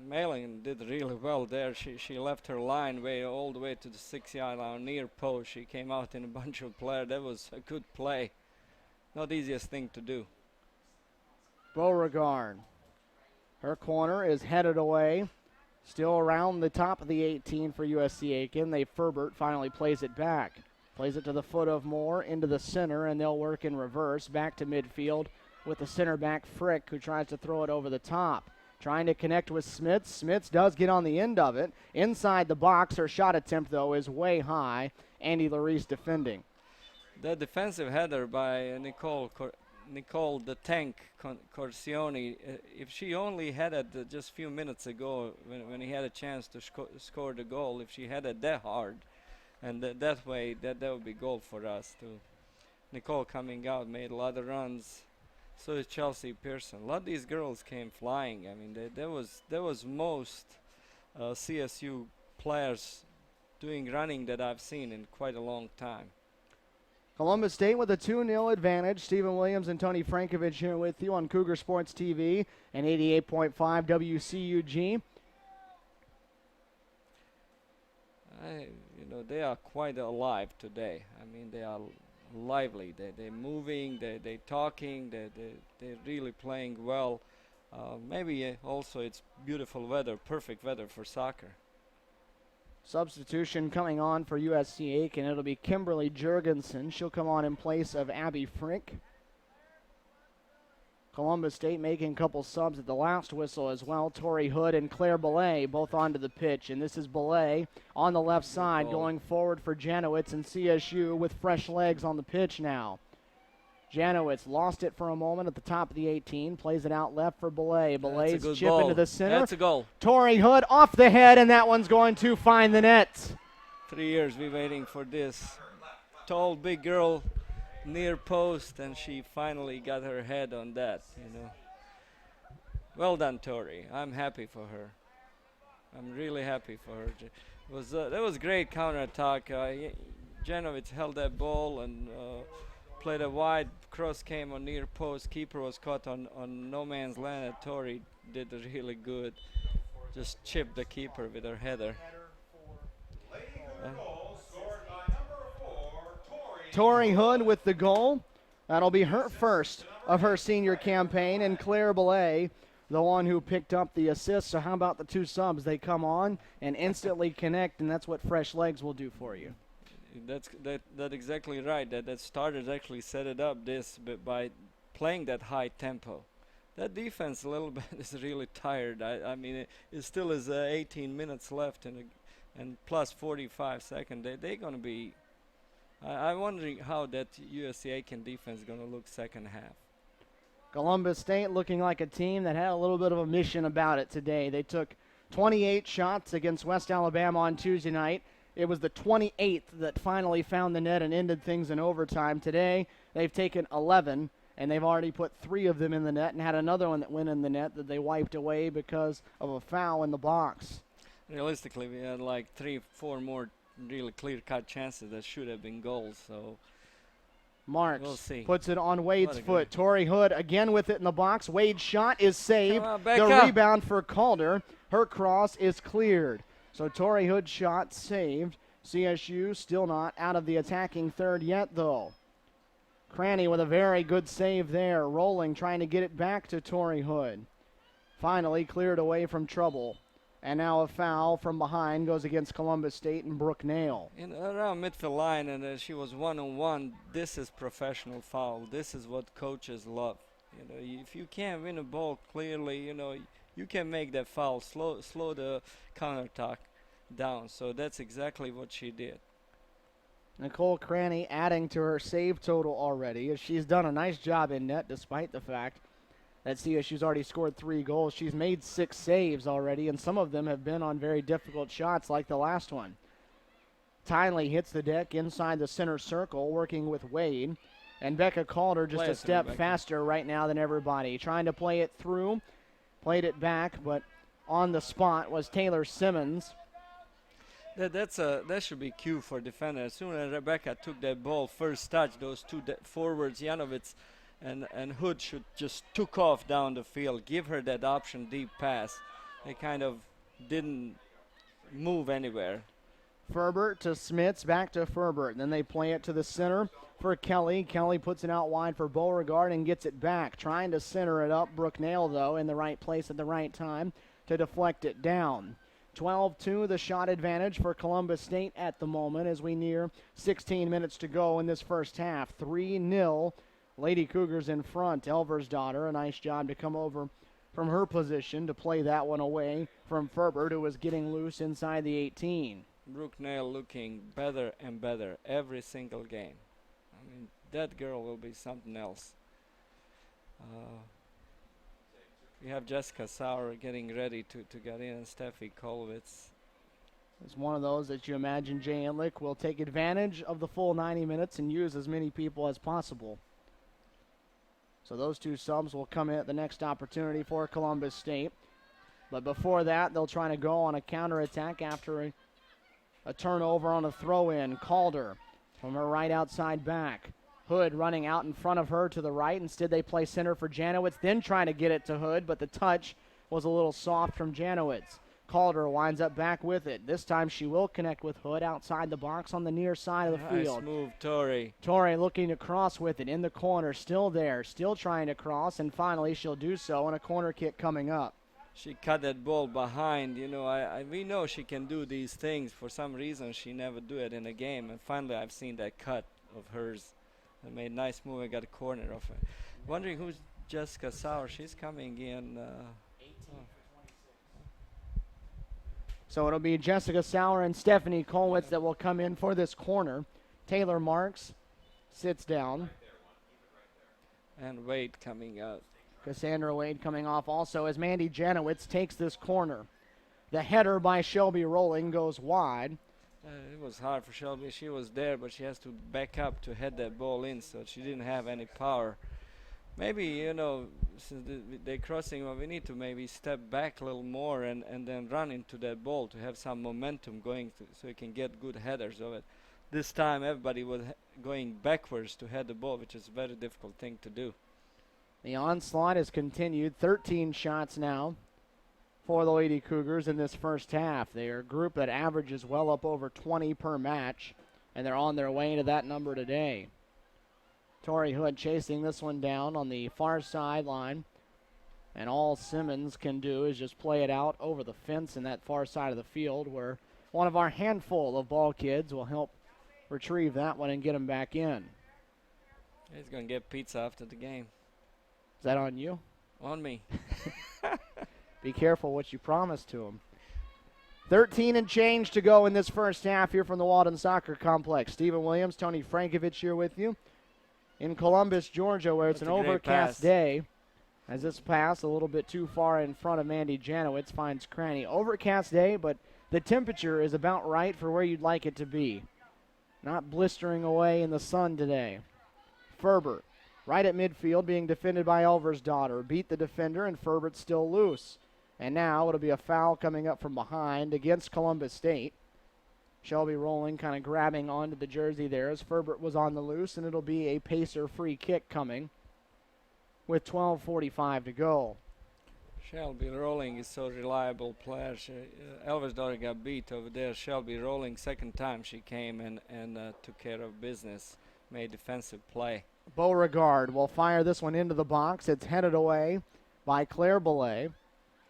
Malin did really well there. She left her line all the way to the 6-yard line near post. She came out in a bunch of players. That was a good play. Not the easiest thing to do. Beauregard. Her corner is headed away. Still around the top of the 18 for USC Aiken. Furbert finally plays it back. Plays it to the foot of Moore into the center, and they'll work in reverse. Back to midfield with the center back Frick, who tries to throw it over the top. Trying to connect with Smits. Smits does get on the end of it. Inside the box, her shot attempt, though, is way high. Andy Larice defending. The defensive header by Nicole the Tank Corsioni, if she only had it just a few minutes ago when he had a chance to score the goal, if she had it that hard, and that way, that would be goal for us too. Nicole coming out, made a lot of runs. So is Chelsea Pearson. A lot of these girls came flying. I mean, there was most CSU players doing running that I've seen in quite a long time. Columbus State with a 2-0 advantage. Stephen Williams and Tony Frankovich here with you on Cougar Sports TV and 88.5 WCUG. They are quite alive today. I mean, they are lively. They're moving. They're talking. They're really playing well. Maybe also it's beautiful weather, perfect weather for soccer. Substitution coming on for USC Aiken. It'll be Kimberly Jurgensen. She'll come on in place of Abby Frick. Columbus State making a couple subs at the last whistle as well. Tori Hood and Claire Belay both onto the pitch. And this is Belay on the left side going forward for Janowitz and CSU with fresh legs on the pitch now. Janowitz lost it for a moment at the top of the 18. Plays it out left for Belay. Belay's chip into the center. That's a goal. Tori Hood off the head, and that one's going to find the net. 3 years we're waiting for this. Tall, big girl near post, and she finally got her head on that, Well done, Tori. I'm happy for her. I'm really happy for her. That was great counterattack. Janowitz held that ball and played a wide cross, came on near post. Keeper was caught on no man's land, and Tori did really good. Just chipped the keeper with her header. Tori Hood with the goal. That'll be her first of her senior campaign, and Claire Belay, the one who picked up the assist. So how about the two subs? They come on and instantly connect, and that's what fresh legs will do for you. That's exactly right. That starters actually set it up by playing that high tempo. That defense a little bit is really tired. I mean, it still is 18 minutes left and plus 45 seconds. They're going to be. I'm wondering how that USC Aiken defense is going to look second half. Columbus State looking like a team that had a little bit of a mission about it today. They took 28 shots against West Alabama on Tuesday night. It was the 28th that finally found the net and ended things in overtime. Today, they've taken 11, and they've already put 3 of them in the net and had another one that went in the net that they wiped away because of a foul in the box. Realistically, we had like 3-4 more really clear-cut chances that should have been goals. So Marks we'll see. Puts it on Wade's foot. Tori Hood again with it in the box. Wade's shot is saved. The rebound for Calder. Her cross is cleared. So Tori Hood's shot saved. CSU still not out of the attacking third yet, though. Cranny with a very good save there. Rolling, trying to get it back to Tori Hood. Finally cleared away from trouble. And now a foul from behind goes against Columbus State and Brooke Nail. Around midfield line, and she was one-on-one. This is professional foul. This is what coaches love. If you can't win a ball clearly, you can make that foul. Slow the counterattack down. So that's exactly what she did. Nicole Cranny adding to her save total already, as she's done a nice job in net despite the fact that CSU's already scored 3 goals. She's made 6 saves already, and some of them have been on very difficult shots like the last one. Tinley hits the deck inside the center circle, working with Wade. And Becca Calder just a step faster right now than everybody. Trying to play it through, played it back, but on the spot was Taylor Simmons. That should be cue for defender. As soon as Rebecca took that ball, first touch, those two forwards, Janovitz and Hood, should just took off down the field. Give her that option, deep pass. They kind of didn't move anywhere. Ferbert to Smits, back to Ferbert. Then they play it to the center for Kelly. Kelly puts it out wide for Beauregard and gets it back. Trying to center it up. Brooke Nail, though, in the right place at the right time to deflect it down. 12-2, the shot advantage for Columbus State at the moment as we near 16 minutes to go in this first half. 3-0, Lady Cougars in front. Elversdottir, a nice job to come over from her position to play that one away from Ferbert, who was getting loose inside the 18. Brooke Nail looking better and better every single game. I mean, that girl will be something else. We have Jessica Sauer getting ready to get in, and Steffi Kolwitz. It's one of those that you imagine Jay Enlick will take advantage of the full 90 minutes and use as many people as possible. So those two subs will come in at the next opportunity for Columbus State. But before that, they'll try to go on a counterattack after a turnover on a throw-in. Calder from her right outside back. Hood running out in front of her to the right. Instead, they play center for Janowitz, then trying to get it to Hood, but the touch was a little soft from Janowitz. Calder winds up back with it. This time she will connect with Hood outside the box on the near side of the field. Nice move, Tori. Tori looking to cross with it in the corner, still there, still trying to cross, and finally she'll do so on a corner kick coming up. She cut that ball behind. You know, we know she can do these things. For some reason, she never do it in a game. And finally, I've seen that cut of hers. That made a nice move and got a corner of it. Wondering who's Jessica Sauer. She's coming in. So it'll be Jessica Sauer and Stephanie Kolwitz that will come in for this corner. Taylor Marks sits down. And Wade coming out. Cassandra Wade coming off also as Mandy Janowitz takes this corner. The header by Shelby Rowling goes wide. It was hard for Shelby. She was there, but she has to back up to head that ball in, so she didn't have any power. Maybe, you know, since they're crossing, well, we need to maybe step back a little more and then run into that ball to have some momentum going so you can get good headers of it. This time everybody was going backwards to head the ball, which is a very difficult thing to do. The onslaught has continued. 13 shots now for the Lady Cougars in this first half. They are a group that averages well up over 20 per match, and they're on their way to that number today. Tori Hood chasing this one down on the far sideline, and all Simmons can do is just play it out over the fence in that far side of the field, where one of our handful of ball kids will help retrieve that one and get him back in. He's going to get pizza after the game. Is that on you? On me. Be careful what you promise to him. 13 and change to go in this first half here from the Walden Soccer Complex. Stephen Williams, Tony Frankovich here with you in Columbus, Georgia, where it's an overcast day. As this pass a little bit too far in front of Mandy Janowitz finds Cranny. Overcast day, but the temperature is about right for where you'd like it to be. Not blistering away in the sun today. Ferbert, right at midfield, being defended by Elversdottir. Beat the defender, and Ferbert's still loose. And now it'll be a foul coming up from behind against Columbus State. Shelby Rowling kind of grabbing onto the jersey there as Ferbert was on the loose, and it'll be a Pacer free kick coming with 12:45 to go. Shelby Rowling is so reliable player. Elversdottir got beat over there. Shelby Rowling, second time she came and took care of business, made defensive play. Beauregard will fire this one into the box. It's headed away by Claire Belay.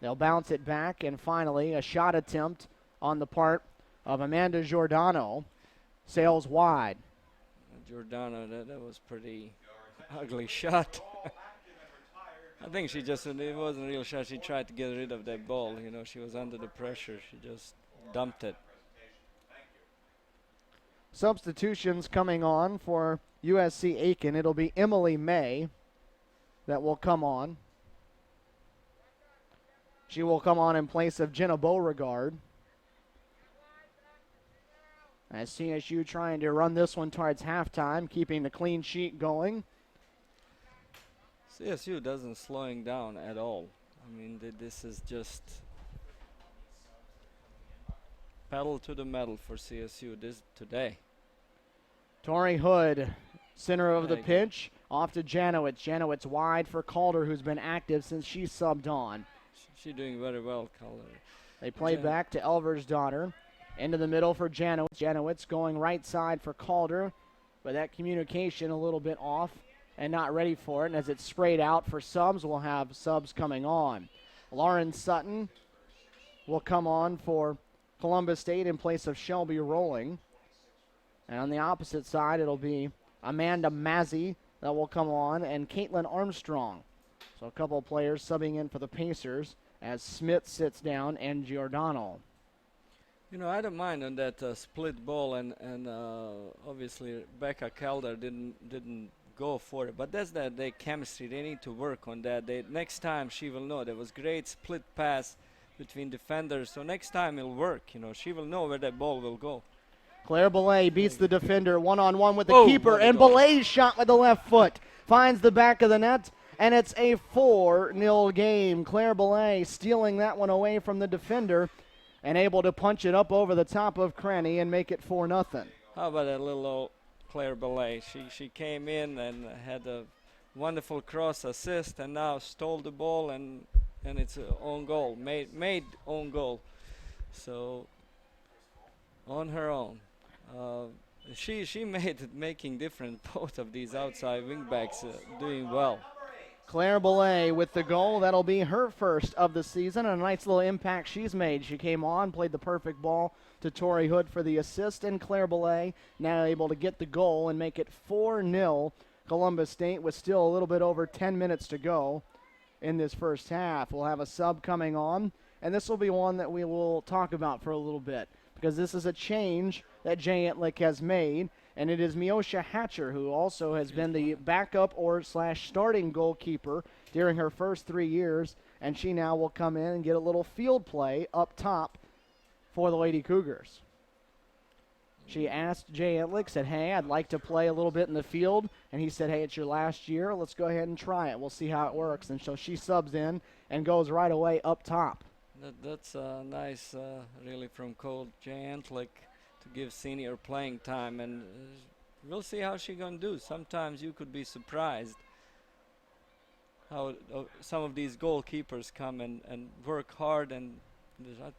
They'll bounce it back, and finally a shot attempt on the part of Amanda Giordano. Sails wide. Giordano, that was pretty ugly shot. I think she just, it wasn't a real shot. She tried to get rid of that ball. You know, she was under the pressure. She just dumped it. Substitutions coming on for USC Aiken. It'll be Emily May that will come on. She will come on in place of Jenna Beauregard. As CSU trying to run this one towards halftime, keeping the clean sheet going. CSU doesn't slowing down at all. I mean, this is just pedal to the metal for CSU today. Tori Hood, center of the There you go. pitch, off to Janowitz. Janowitz wide for Calder, who's been active since she subbed on. She's doing very well, Calder. They play back to Elversdottir. Into the middle for Janowitz. Janowitz going right side for Calder, but that communication a little bit off and not ready for it. And as it's sprayed out for subs, we'll have subs coming on. Lauren Sutton will come on for Columbus State in place of Shelby Rolling. And on the opposite side, it'll be Amanda Mazzy that will come on and Caitlin Armstrong. So a couple of players subbing in for the Pacers as Smith sits down and Giordano. You know, I don't mind on that split ball, and obviously Becca Calder didn't go for it, but that's their chemistry. They need to work on that. Next time she will know there was great split pass between defenders, so next time it'll work. You know, she will know where that ball will go. Claire Belay beats the defender one-on-one with the Oh, keeper, what a and goal. Belay's shot with the left foot finds the back of the net, and it's a 4-0 game. Claire Belay stealing that one away from the defender and able to punch it up over the top of Cranny and make it 4-0. How about that little old Claire Belay? She came in and had a wonderful cross assist, and now stole the ball, and it's an own goal, made own goal. So on her own, she made it, making different. Both of these outside wingbacks doing well. Claire Belay with the goal. That'll be her first of the season. A nice little impact she's made. She came on, played the perfect ball to Tori Hood for the assist, and Claire Belay now able to get the goal and make it 4-0 Columbus State with still a little bit over 10 minutes to go in this first half. We'll have a sub coming on, and this will be one that we will talk about for a little bit because this is a change that Jay Entlick has made. And it is Miosha Hatcher, who also has been the backup or starting goalkeeper during her first 3 years. And she now will come in and get a little field play up top for the Lady Cougars. She asked Jay Entlick, said, hey, I'd like to play a little bit in the field. And he said, hey, it's your last year. Let's go ahead and try it. We'll see how it works. And so she subs in and goes right away up top. That's nice, really, from Coach Jay Entlick, to give senior playing time, and we'll see how she's going to do. Sometimes you could be surprised how some of these goalkeepers come and work hard, and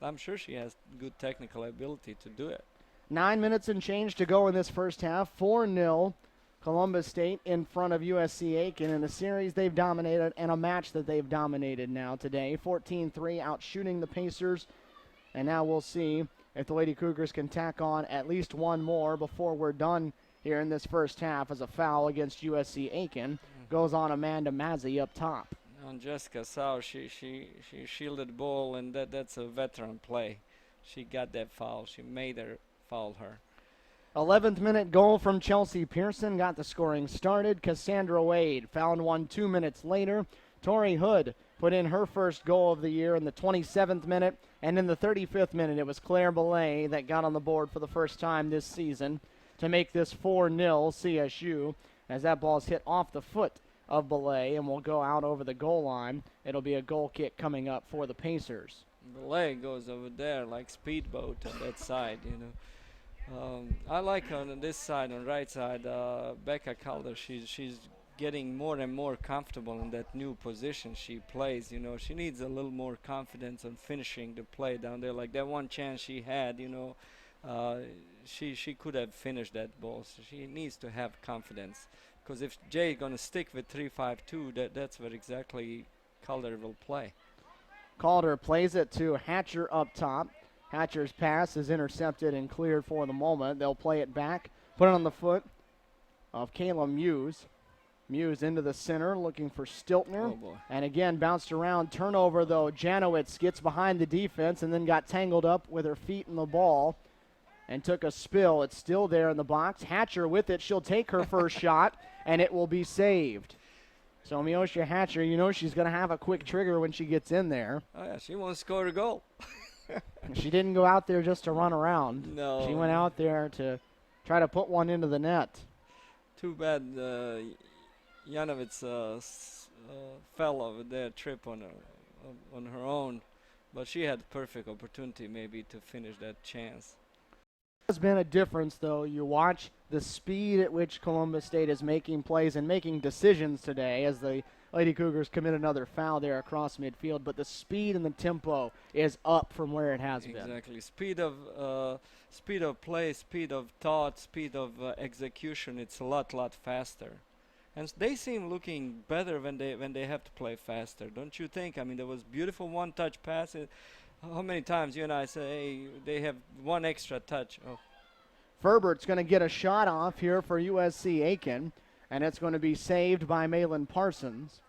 I'm sure she has good technical ability to do it. 9 minutes and change to go in this first half. 4-0 Columbus State in front of USC Aiken in a series they've dominated and a match that they've dominated now today. 14-3 out shooting the Pacers, and now we'll see if the Lady Cougars can tack on at least one more before we're done here in this first half, as a foul against USC Aiken goes on Amanda Mazzy up top. On Jessica Sau, she shielded the ball, and that's a veteran play. She got that foul. She made her foul her. 11th minute goal from Chelsea Pearson got the scoring started. Cassandra Wade found one 2 minutes later. Tori Hood put in her first goal of the year in the 27th minute, and in the 35th minute it was Claire Belay that got on the board for the first time this season to make this 4-0 CSU, as that ball's hit off the foot of Belay and will go out over the goal line. It'll be a goal kick coming up for the Pacers. Belay goes over there like speedboat on that side, you know. I like on this side, on right side, Becca Calder. She's getting more and more comfortable in that new position she plays. You know, she needs a little more confidence on finishing the play down there. Like that one chance she had, you know, she could have finished that ball. So she needs to have confidence, because if Jay gonna stick with 3-5-2, that's what exactly Calder will play. Calder plays it to Hatcher up top. Hatcher's pass is intercepted and cleared for the moment. They'll play it back, put it on the foot of Kayla Muse. Muse into the center, looking for Stiltner. Oh boy. And again, bounced around. Turnover, though. Janowitz gets behind the defense and then got tangled up with her feet in the ball and took a spill. It's still there in the box. Hatcher with it. She'll take her first shot, and it will be saved. So Miosha Hatcher, you know she's going to have a quick trigger when she gets in there. Oh yeah, she wants to score a goal. She didn't go out there just to run around. No. She went out there to try to put one into the net. Too bad Janovitz fell over there, trip on her own, but she had perfect opportunity maybe to finish that chance. There's been a difference, though. You watch the speed at which Columbus State is making plays and making decisions today as the Lady Cougars commit another foul there across midfield, but the speed and the tempo is up from where it has been. Exactly. Speed of play, speed of thought, speed of execution, it's a lot faster. And they seem looking better when they have to play faster, don't you think? I mean, there was beautiful one-touch passes. How many times you and I say, hey, they have one extra touch? Oh. Ferbert's going to get a shot off here for USC Aiken, and it's going to be saved by Malin Parsons.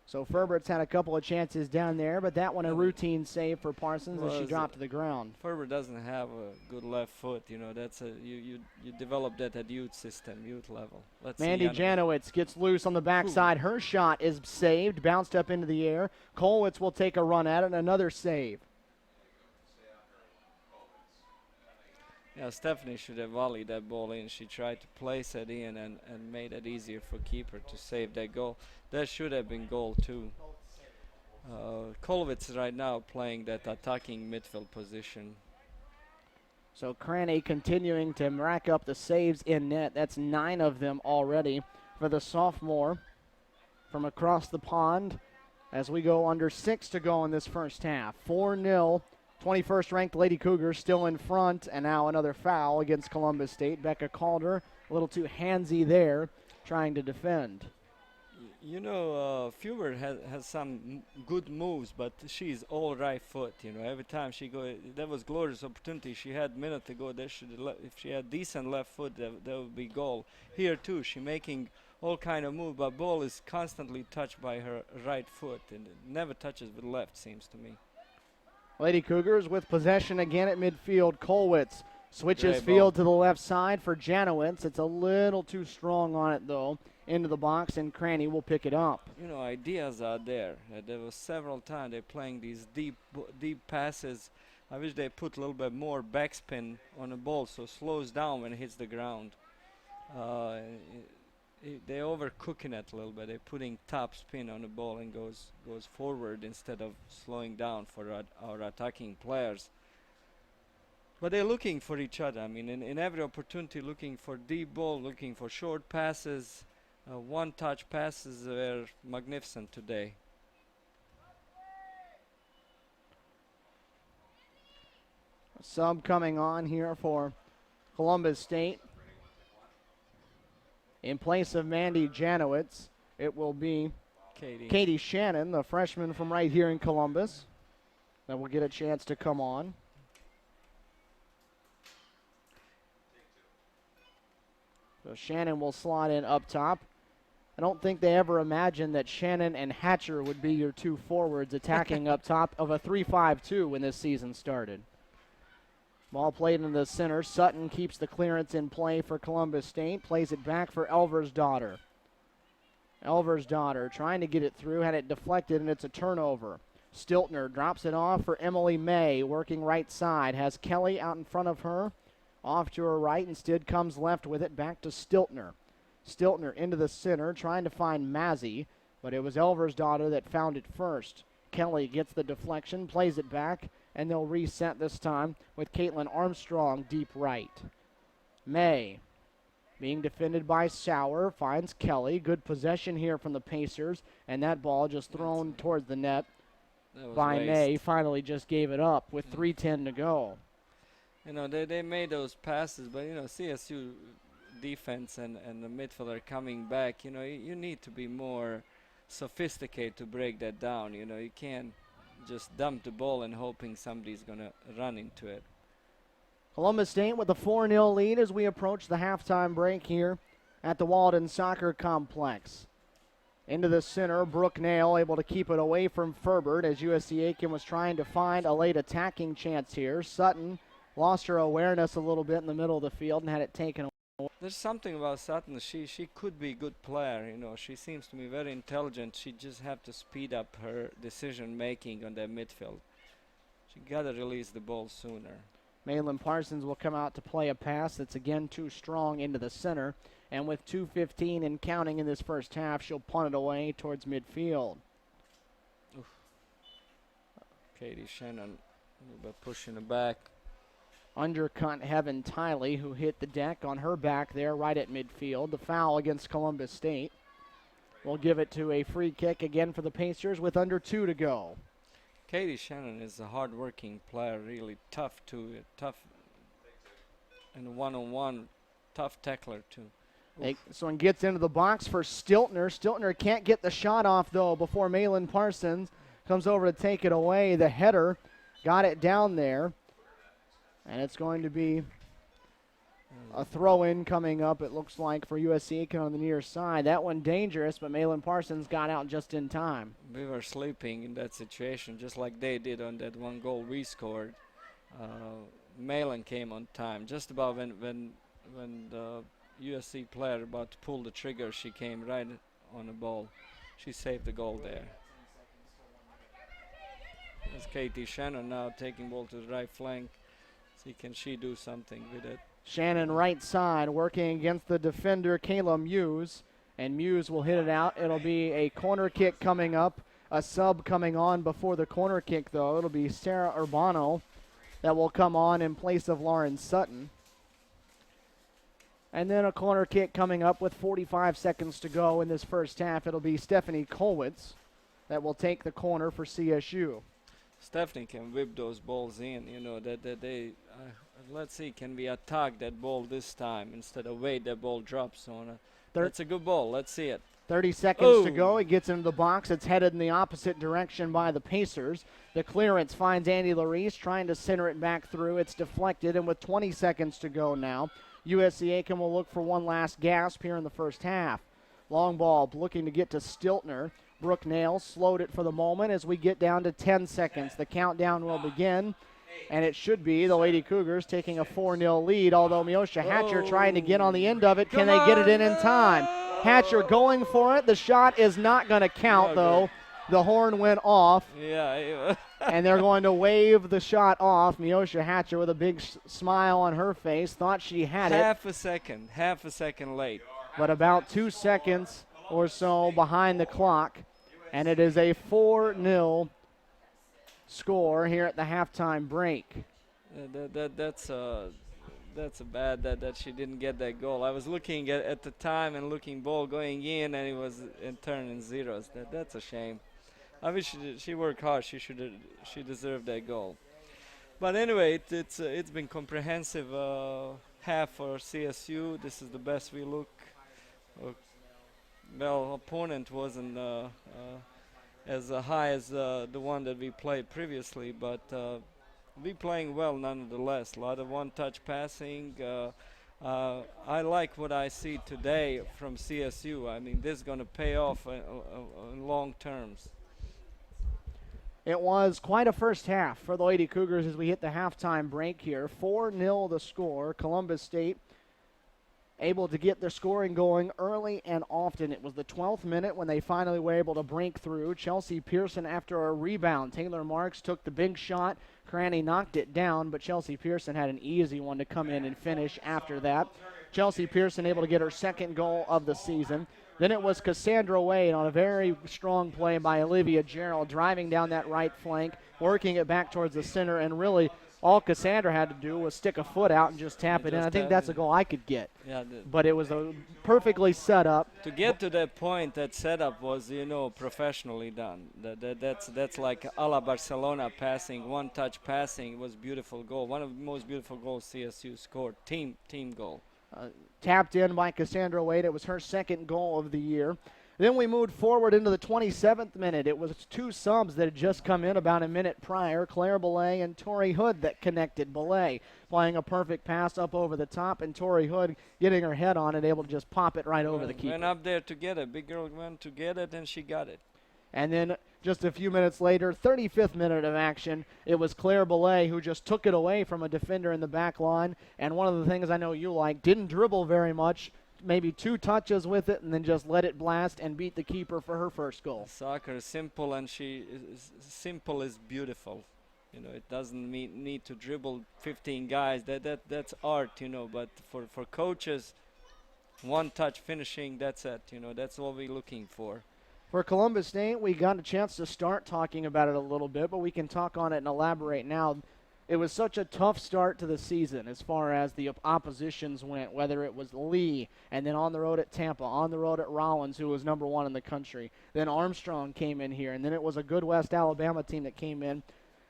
So Ferbert's had a couple of chances down there, but that one a routine save for Parsons as she dropped to the ground. Ferber doesn't have a good left foot, you know. That's you develop that at youth level. Mandy Janowitz gets loose on the backside. Her shot is saved, bounced up into the air. Kolwitz will take a run at it, and another save. Yeah, Stephanie should have volleyed that ball in. She tried to place it in and made it easier for keeper to save that goal. That should have been goal too. Kolwitz right now playing that attacking midfield position. So Cranny continuing to rack up the saves in net. That's 9 of them already for the sophomore from across the pond as we go under 6 to go in this first half. 4-0. 21st ranked Lady Cougars still in front, and now another foul against Columbus State. Becca Calder a little too handsy there trying to defend. You know, Fubert has some good moves, but she's all right foot. You know, every time she go, that was glorious opportunity. She had a minute to go. If she had decent left foot, that would be goal. Here too, she making all kind of move, but ball is constantly touched by her right foot, and it never touches with left, seems to me. Lady Cougars with possession again at midfield. Kolwitz switches field to the left side for Janowitz. It's a little too strong on it, though. Into the box, and Cranny will pick it up. You know, ideas are there. There was several times they're playing these deep passes. I wish they put a little bit more backspin on the ball so it slows down when it hits the ground. They're overcooking it a little bit. They're putting top spin on the ball and goes forward instead of slowing down for our attacking players. But they're looking for each other. I mean, in every opportunity, looking for deep ball, looking for short passes. One-touch passes were magnificent today. A sub coming on here for Columbus State. In place of Mandy Janowitz, it will be Katie Shannon, the freshman from right here in Columbus, that will get a chance to come on. So Shannon will slot in up top. I don't think they ever imagined that Shannon and Hatcher would be your two forwards attacking up top of a 3-5-2 when this season started. Ball played in the center. Sutton keeps the clearance in play for Columbus State. Plays it back for Elversdottir. Elversdottir trying to get it through. Had it deflected, and it's a turnover. Stiltner drops it off for Emily May. Working right side. Has Kelly out in front of her. Off to her right. Instead comes left with it. Back to Stiltner. Stiltner into the center. Trying to find Mazzy. But it was Elversdottir that found it first. Kelly gets the deflection. Plays it back. And they'll reset this time with Caitlin Armstrong deep right. May being defended by Sauer, finds Kelly. Good possession here from the Pacers, and that ball just thrown towards the net by waste. May. Finally just gave it up with 3:10 to go. You know, they made those passes, but, you know, CSU defense and the midfielder coming back, you know, you need to be more sophisticated to break that down. You know, you can't just dump the ball and hoping somebody's going to run into it. Columbus State with a 4-0 lead as we approach the halftime break here at the Walden Soccer Complex. Into the center, Brooke Nail able to keep it away from Ferbert as USC Aiken was trying to find a late attacking chance here. Sutton lost her awareness a little bit in the middle of the field and had it taken away. There's something about Sutton. She could be a good player. You know, she seems to me very intelligent. She just have to speed up her decision making on that midfield. She gotta release the ball sooner. Malin Parsons will come out to play a pass that's again too strong into the center. And with 2:15 and counting in this first half, she'll punt it away towards midfield. Oof. Katie Shannon a little bit pushing it back. Undercut Heaven Tiley, who hit the deck on her back there right at midfield. The foul against Columbus State. We'll give it to a free kick again for the Pacers with under 2 to go. Katie Shannon is a hard-working player, really tough and one-on-one, tough tackler too. So one gets into the box for Stiltner. Stiltner can't get the shot off though before Malin Parsons comes over to take it away. The header got it down there. And it's going to be a throw-in coming up, it looks like, for USC Aiken on the near side. That one dangerous, but Malin Parsons got out just in time. We were sleeping in that situation, just like they did on that one goal we scored. Malin came on time. Just about when the USC player about to pull the trigger, she came right on the ball. She saved the goal there. There's Katie Shannon now taking ball to the right flank. See, can she do something with it? Shannon right side working against the defender Kayla Muse, and Muse will hit it out. It'll be a corner kick coming up, a sub coming on before the corner kick though. It'll be Sarah Urbano that will come on in place of Lauren Sutton. And then a corner kick coming up with 45 seconds to go in this first half. It'll be Stephanie Kolwitz that will take the corner for CSU. Stephanie can whip those balls in, you know, that they, let's see, can we attack that ball this time instead of wait that ball drops on it. That's a good ball. Let's see it. 30 seconds to go. It gets into the box. It's headed in the opposite direction by the Pacers. The clearance finds Andy Larice trying to center it back through. It's deflected, and with 20 seconds to go now, USC Aiken will look for one last gasp here in the first half. Long ball looking to get to Stiltner. Brooke Nails slowed it for the moment as we get down to 10 seconds. The countdown will begin, and it should be the Lady Cougars taking a 4-0 lead, although Miosha Hatcher trying to get on the end of it. Can they get it in time? Hatcher going for it. The shot is not going to count, though. The horn went off. Yeah. And they're going to wave the shot off. Miosha Hatcher with a big smile on her face. Thought she had it. Half a second late. But about 2 seconds or so behind the clock. And it is a 4-0 score here at the halftime break. That's a bad that she didn't get that goal. I was looking at the time and looking ball going in, and it was turning zeros. That's a shame. I wish she worked hard. She deserved that goal. But anyway, it's been comprehensive half for CSU. This is the best we look. Well, opponent wasn't as high as the one that we played previously, but we playing well nonetheless. A lot of one-touch passing. I like what I see today from CSU. I mean, this is going to pay off in long terms. It was quite a first half for the Lady Cougars as we hit the halftime break here. 4-0 the score. Columbus State able to get their scoring going early and often. It was the 12th minute when they finally were able to break through. Chelsea Pearson after a rebound. Taylor Marks took the big shot. Cranny knocked it down, but Chelsea Pearson had an easy one to come in and finish after that. Chelsea Pearson able to get her second goal of the season. Then it was Cassandra Wade on a very strong play by Olivia Gerald, driving down that right flank, working it back towards the center, and really all Cassandra had to do was stick a foot out and just tap it in. I think that's a goal I could get. Yeah, but it was a perfectly set up. To get to that point, that setup was, professionally done. That's like a la Barcelona passing, one-touch passing. It was a beautiful goal. One of the most beautiful goals CSU scored. Team goal. Tapped in by Cassandra Wade. It was her second goal of the year. Then we moved forward into the 27th minute. It was two subs that had just come in about a minute prior. Claire Belay and Tori Hood that connected. Belay playing a perfect pass up over the top, and Tori Hood getting her head on it, able to just pop it right over the keeper. Went up there to get it. Big girl went to get it, and she got it. And then just a few minutes later, 35th minute of action, it was Claire Belay who just took it away from a defender in the back line. And one of the things I know you like, didn't dribble very much, maybe 2 touches with it, and then just let it blast and beat the keeper for her first goal. Soccer is simple, and simple is beautiful. You know, it doesn't need to dribble 15 guys. That's art, you know. But for coaches, one touch finishing, that's it. You know, that's what we're looking for. For Columbus State, we got a chance to start talking about it a little bit, but we can talk on it and elaborate now. It was such a tough start to the season as far as the oppositions went, whether it was Lee, and then on the road at Tampa, on the road at Rollins, who was number 1 in the country. Then Armstrong came in here, and then it was a good West Alabama team that came in.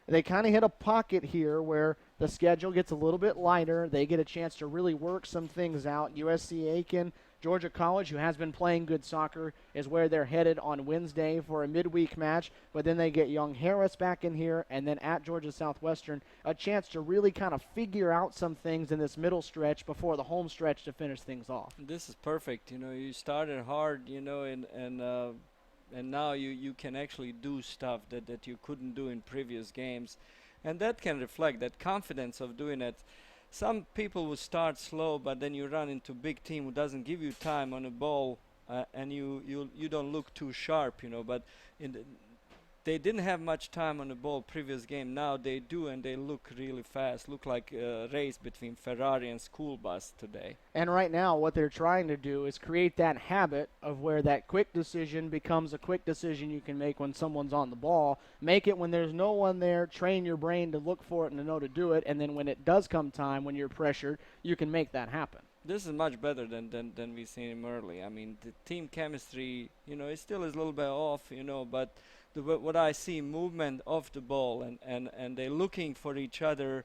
They kind of hit a pocket here where the schedule gets a little bit lighter. They get a chance to really work some things out. USC Aiken, Georgia College, who has been playing good soccer, is where they're headed on Wednesday for a midweek match. But then they get Young Harris back in here, and then at Georgia Southwestern, a chance to really kind of figure out some things in this middle stretch before the home stretch to finish things off. This is perfect. You know, you started hard, you know, and now you can actually do stuff that you couldn't do in previous games. And that can reflect that confidence of doing it. Some people will start slow, but then you run into big team who doesn't give you time on a ball, and you don't look too sharp, you know. But they didn't have much time on the ball previous game. Now they do, and they look really fast. Look like a race between Ferrari and school bus today. And right now what they're trying to do is create that habit of where that quick decision becomes a quick decision you can make when someone's on the ball. Make it when there's no one there. Train your brain to look for it and to know to do it. And then when it does come time, when you're pressured, you can make that happen. This is much better than we seen him early. I mean, the team chemistry, you know, it still is a little bit off, you know, but what I see, movement off the ball, and they're looking for each other,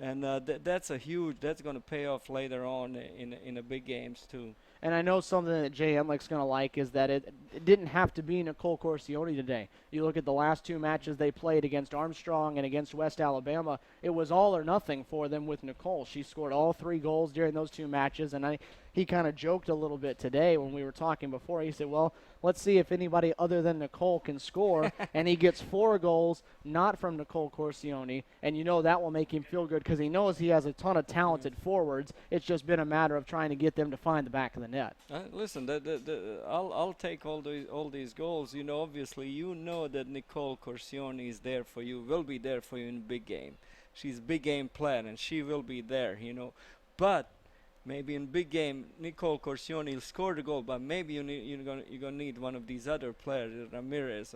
and that's going to pay off later on in a big games too. And I know something that Jay Entlich's going to like is that it didn't have to be Nicole Corsione today. You look at the last 2 matches they played against Armstrong and against West Alabama, it was all or nothing for them with Nicole. She scored all 3 goals during those 2 matches, and he kind of joked a little bit today when we were talking before. He said, well, let's see if anybody other than Nicole can score, and he gets 4 goals, not from Nicole Corsione, and you know that will make him feel good because he knows he has a ton of talented forwards. It's just been a matter of trying to get them to find the back of the net. Listen, I'll take all these goals. You know, obviously, you know that Nicole Corsione is there for you, will be there for you in big game. She's a big game player, and she will be there, you know. But maybe in big game, Nicole Corsione will score the goal, but maybe you're gonna need one of these other players, Ramirez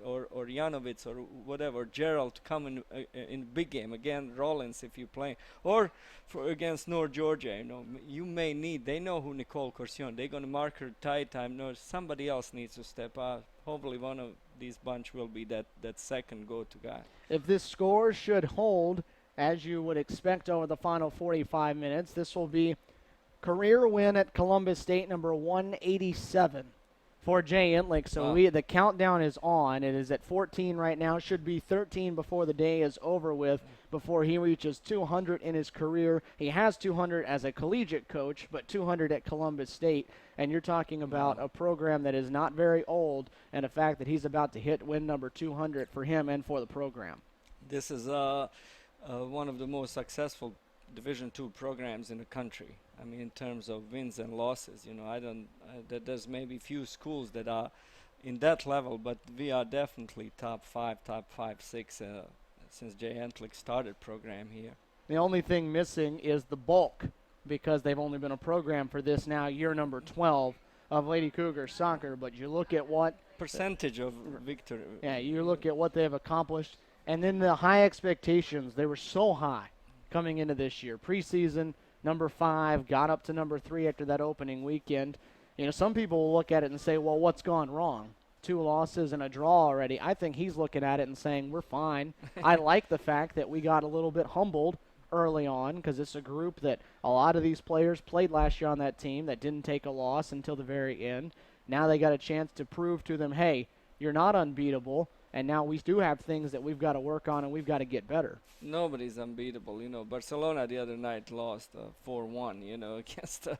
or Janovic or whatever, Gerald, to come in big game again. Rollins, if you play, or against North Georgia, you know, you may need. They know who Nicole Corsione. They're gonna mark her tight time. No, somebody else needs to step out. Hopefully, one of these bunch will be that second go-to guy. If this score should hold, as you would expect over the final 45 minutes, this will be career win at Columbus State number 187 for Jay Entlich. So Wow. the countdown is on. It is at 14 right now. Should be 13 before the day is over with, before he reaches 200 in his career. He has 200 as a collegiate coach, but 200 at Columbus State. And you're talking about a program that is not very old, and the fact that he's about to hit win number 200 for him and for the program. This is one of the most successful Division II programs in the country. I mean, in terms of wins and losses, you know, there's maybe few schools that are in that level, but we are definitely top 5, 6 since Jay Entlich started program here. The only thing missing is the bulk, because they've only been a program for this now year number 12 of Lady Cougar soccer. But you look at what Percentage of victory. Yeah, you look at what they've accomplished, and then the high expectations. They were so high coming into this year. Preseason, number 5, got up to number 3 after that opening weekend. You know, some people will look at it and say, well, what's gone wrong? 2 losses and a draw already. I think he's looking at it and saying, we're fine. I like the fact that we got a little bit humbled early on, because it's a group that a lot of these players played last year on that team that didn't take a loss until the very end. Now they got a chance to prove to them, hey, you're not unbeatable, and now we do have things that we've got to work on and we've got to get better. Nobody's unbeatable, you know. Barcelona the other night lost 4-1, you know, against an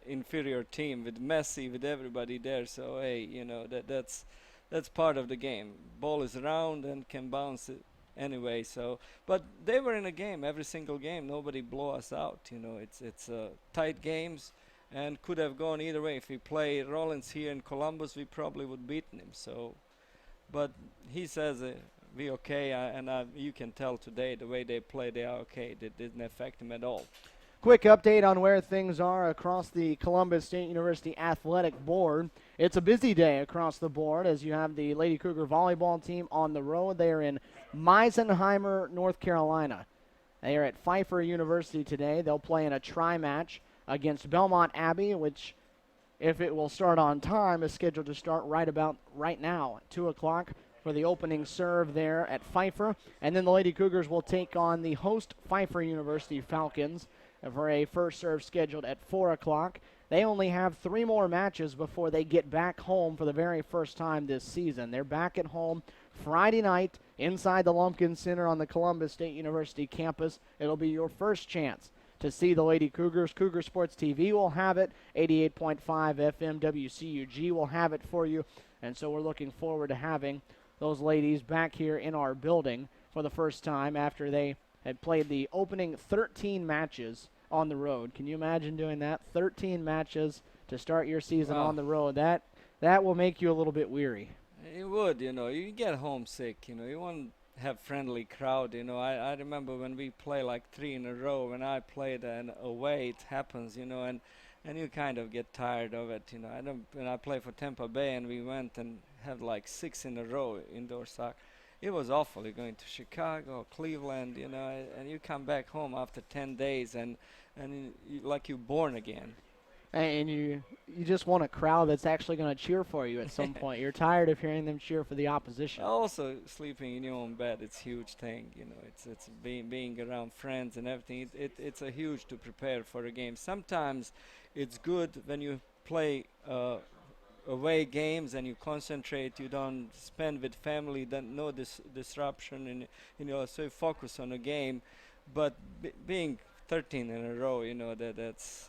inferior team with Messi, with everybody there. So hey, you know, that's that's part of the game. Ball is round and can bounce it anyway. So, but they were in a game every single game. Nobody blow us out. It's tight games, and could have gone either way. If we play Rollins here in Columbus, we probably would beaten him. So, but he says we okay, you can tell today the way they play, they are okay. It didn't affect him at all. Quick update on where things are across the Columbus State University Athletic Board. It's a busy day across the board as you have the Lady Cougar volleyball team on the road. They are in Meisenheimer, North Carolina. They are at Pfeiffer University today. They'll play in a tri-match against Belmont Abbey, which, if it will start on time, is scheduled to start right now at 2 o'clock for the opening serve there at Pfeiffer. And then the Lady Cougars will take on the host Pfeiffer University Falcons for a first serve scheduled at 4 o'clock. They only have 3 more matches before they get back home for the very first time this season. They're back at home Friday night inside the Lumpkin Center on the Columbus State University campus. It'll be your first chance to see the Lady Cougars. Cougar Sports TV will have it. 88.5 FM WCUG will have it for you. And so we're looking forward to having those ladies back here in our building for the first time after they had played the opening 13 matches on the road. Can you imagine doing that? 13 matches to start your season on the road. That will make you a little bit weary. It would, you get homesick, you want to have friendly crowd, I remember when we play like 3 in a row, when I played away, it happens, and you kind of get tired of it, when I played for Tampa Bay and we went and had like 6 in a row indoor soccer, it was awful. You're going to Chicago, Cleveland, and you come back home after 10 days and like you're born again. And you just want a crowd that's actually going to cheer for you at some point. You're tired of hearing them cheer for the opposition. Also, sleeping in your own bed, it's a huge thing. It's being around friends and everything. It's a huge to prepare for a game. Sometimes it's good when you play away games and you concentrate. You don't spend with family. No disruption, and so you focus on a game. But being 13 in a row, that's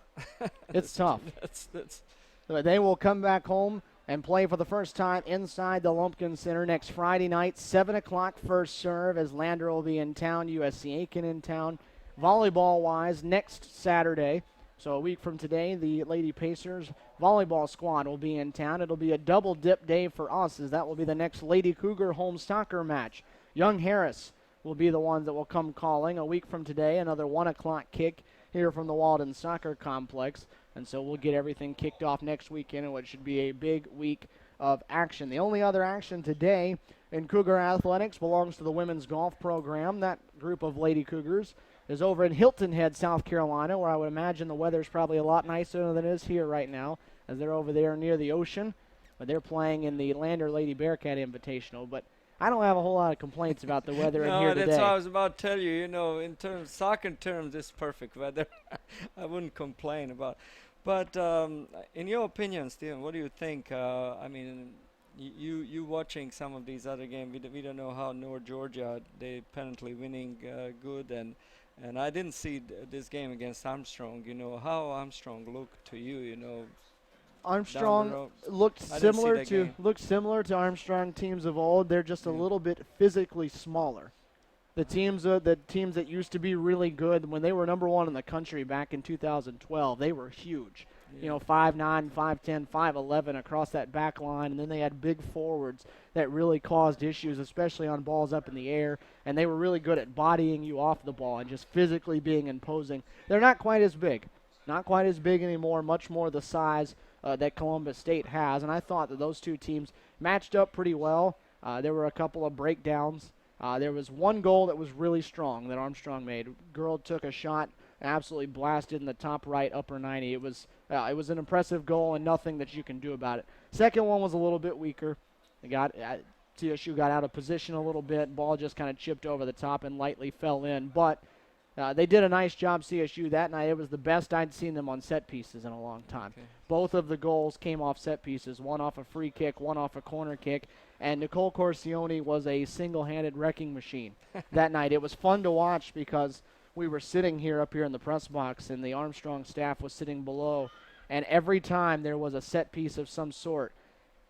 it's tough. That's They will come back home and play for the first time inside the Lumpkin Center next Friday night, 7 o'clock first serve as Lander will be in town, USC Aiken in town. Volleyball-wise, next Saturday, so a week from today, the Lady Pacers volleyball squad will be in town. It'll be a double-dip day for us as that will be the next Lady Cougar home soccer match. Young Harris will be the ones that will come calling. A week from today, another 1 o'clock kick here from the Walden Soccer Complex. And so we'll get everything kicked off next weekend in what should be a big week of action. The only other action today in Cougar Athletics belongs to the women's golf program. That group of Lady Cougars is over in Hilton Head, South Carolina, where I would imagine the weather's probably a lot nicer than it is here right now, as they're over there near the ocean. But they're playing in the Lander Lady Bearcat Invitational. But I don't have a whole lot of complaints about the weather in here today. No, that's what I was about to tell you. In soccer terms, it's perfect weather. I wouldn't complain about. But in your opinion, Steven, what do you think? You watching some of these other games. We don't know how North Georgia, they apparently winning good, and I didn't see this game against Armstrong. How Armstrong looked to you. Armstrong looked similar to Armstrong teams of old. They're just a little bit physically smaller. The teams that used to be really good when they were number 1 in the country back in 2012, they were huge. Yeah. 5'9", 5'10", 5'11" across that back line, and then they had big forwards that really caused issues, especially on balls up in the air, and they were really good at bodying you off the ball and just physically being imposing. They're not quite as big anymore, much more the size that Columbus State has, and I thought that those two teams matched up pretty well. There were a couple of breakdowns. There was one goal that was really strong that Armstrong made. Girl took a shot, absolutely blasted in the top right upper 90. It was an impressive goal and nothing that you can do about it. Second one was a little bit weaker. TSU got out of position a little bit. Ball just kind of chipped over the top and lightly fell in, but they did a nice job, CSU, that night. It was the best I'd seen them on set pieces in a long time. Okay. Both of the goals came off set pieces, one off a free kick, one off a corner kick, and Nicole Corsione was a single-handed wrecking machine that night. It was fun to watch because we were sitting here up here in the press box, and the Armstrong staff was sitting below, and every time there was a set piece of some sort,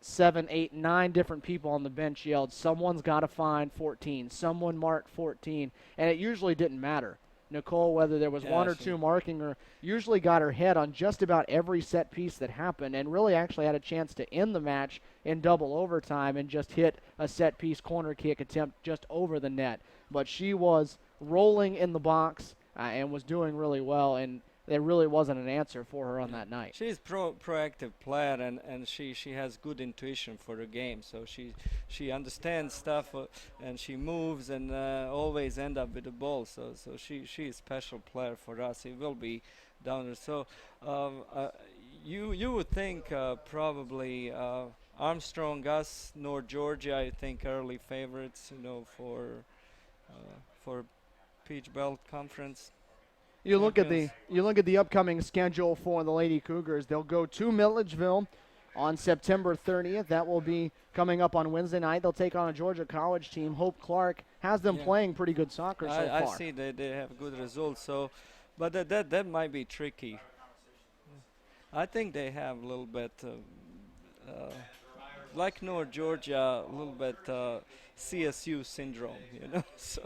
7, 8, 9 different people on the bench yelled, someone's got to find 14, someone mark 14, and it usually didn't matter. Nicole, whether there was one or two marking her, usually got her head on just about every set piece that happened and really actually had a chance to end the match in double overtime and just hit a set piece corner kick attempt just over the net. But she was rolling in the box and was doing really well, and there really wasn't an answer for her on that night. She's proactive player, and she has good intuition for the game. So she understands stuff, and she moves and always end up with the ball. So she is a special player for us. It will be down there. So you would think probably Armstrong, us, North Georgia. I think early favorites, for Peach Belt Conference. You look at the upcoming schedule for the Lady Cougars. They'll go to Milledgeville on September 30th. That will be coming up on Wednesday night. They'll take on a Georgia College team. Hope Clark has them playing pretty good soccer so far. I see they have good results. So, but that might be tricky. I think they have a little bit, like North Georgia, a little bit CSU syndrome, So.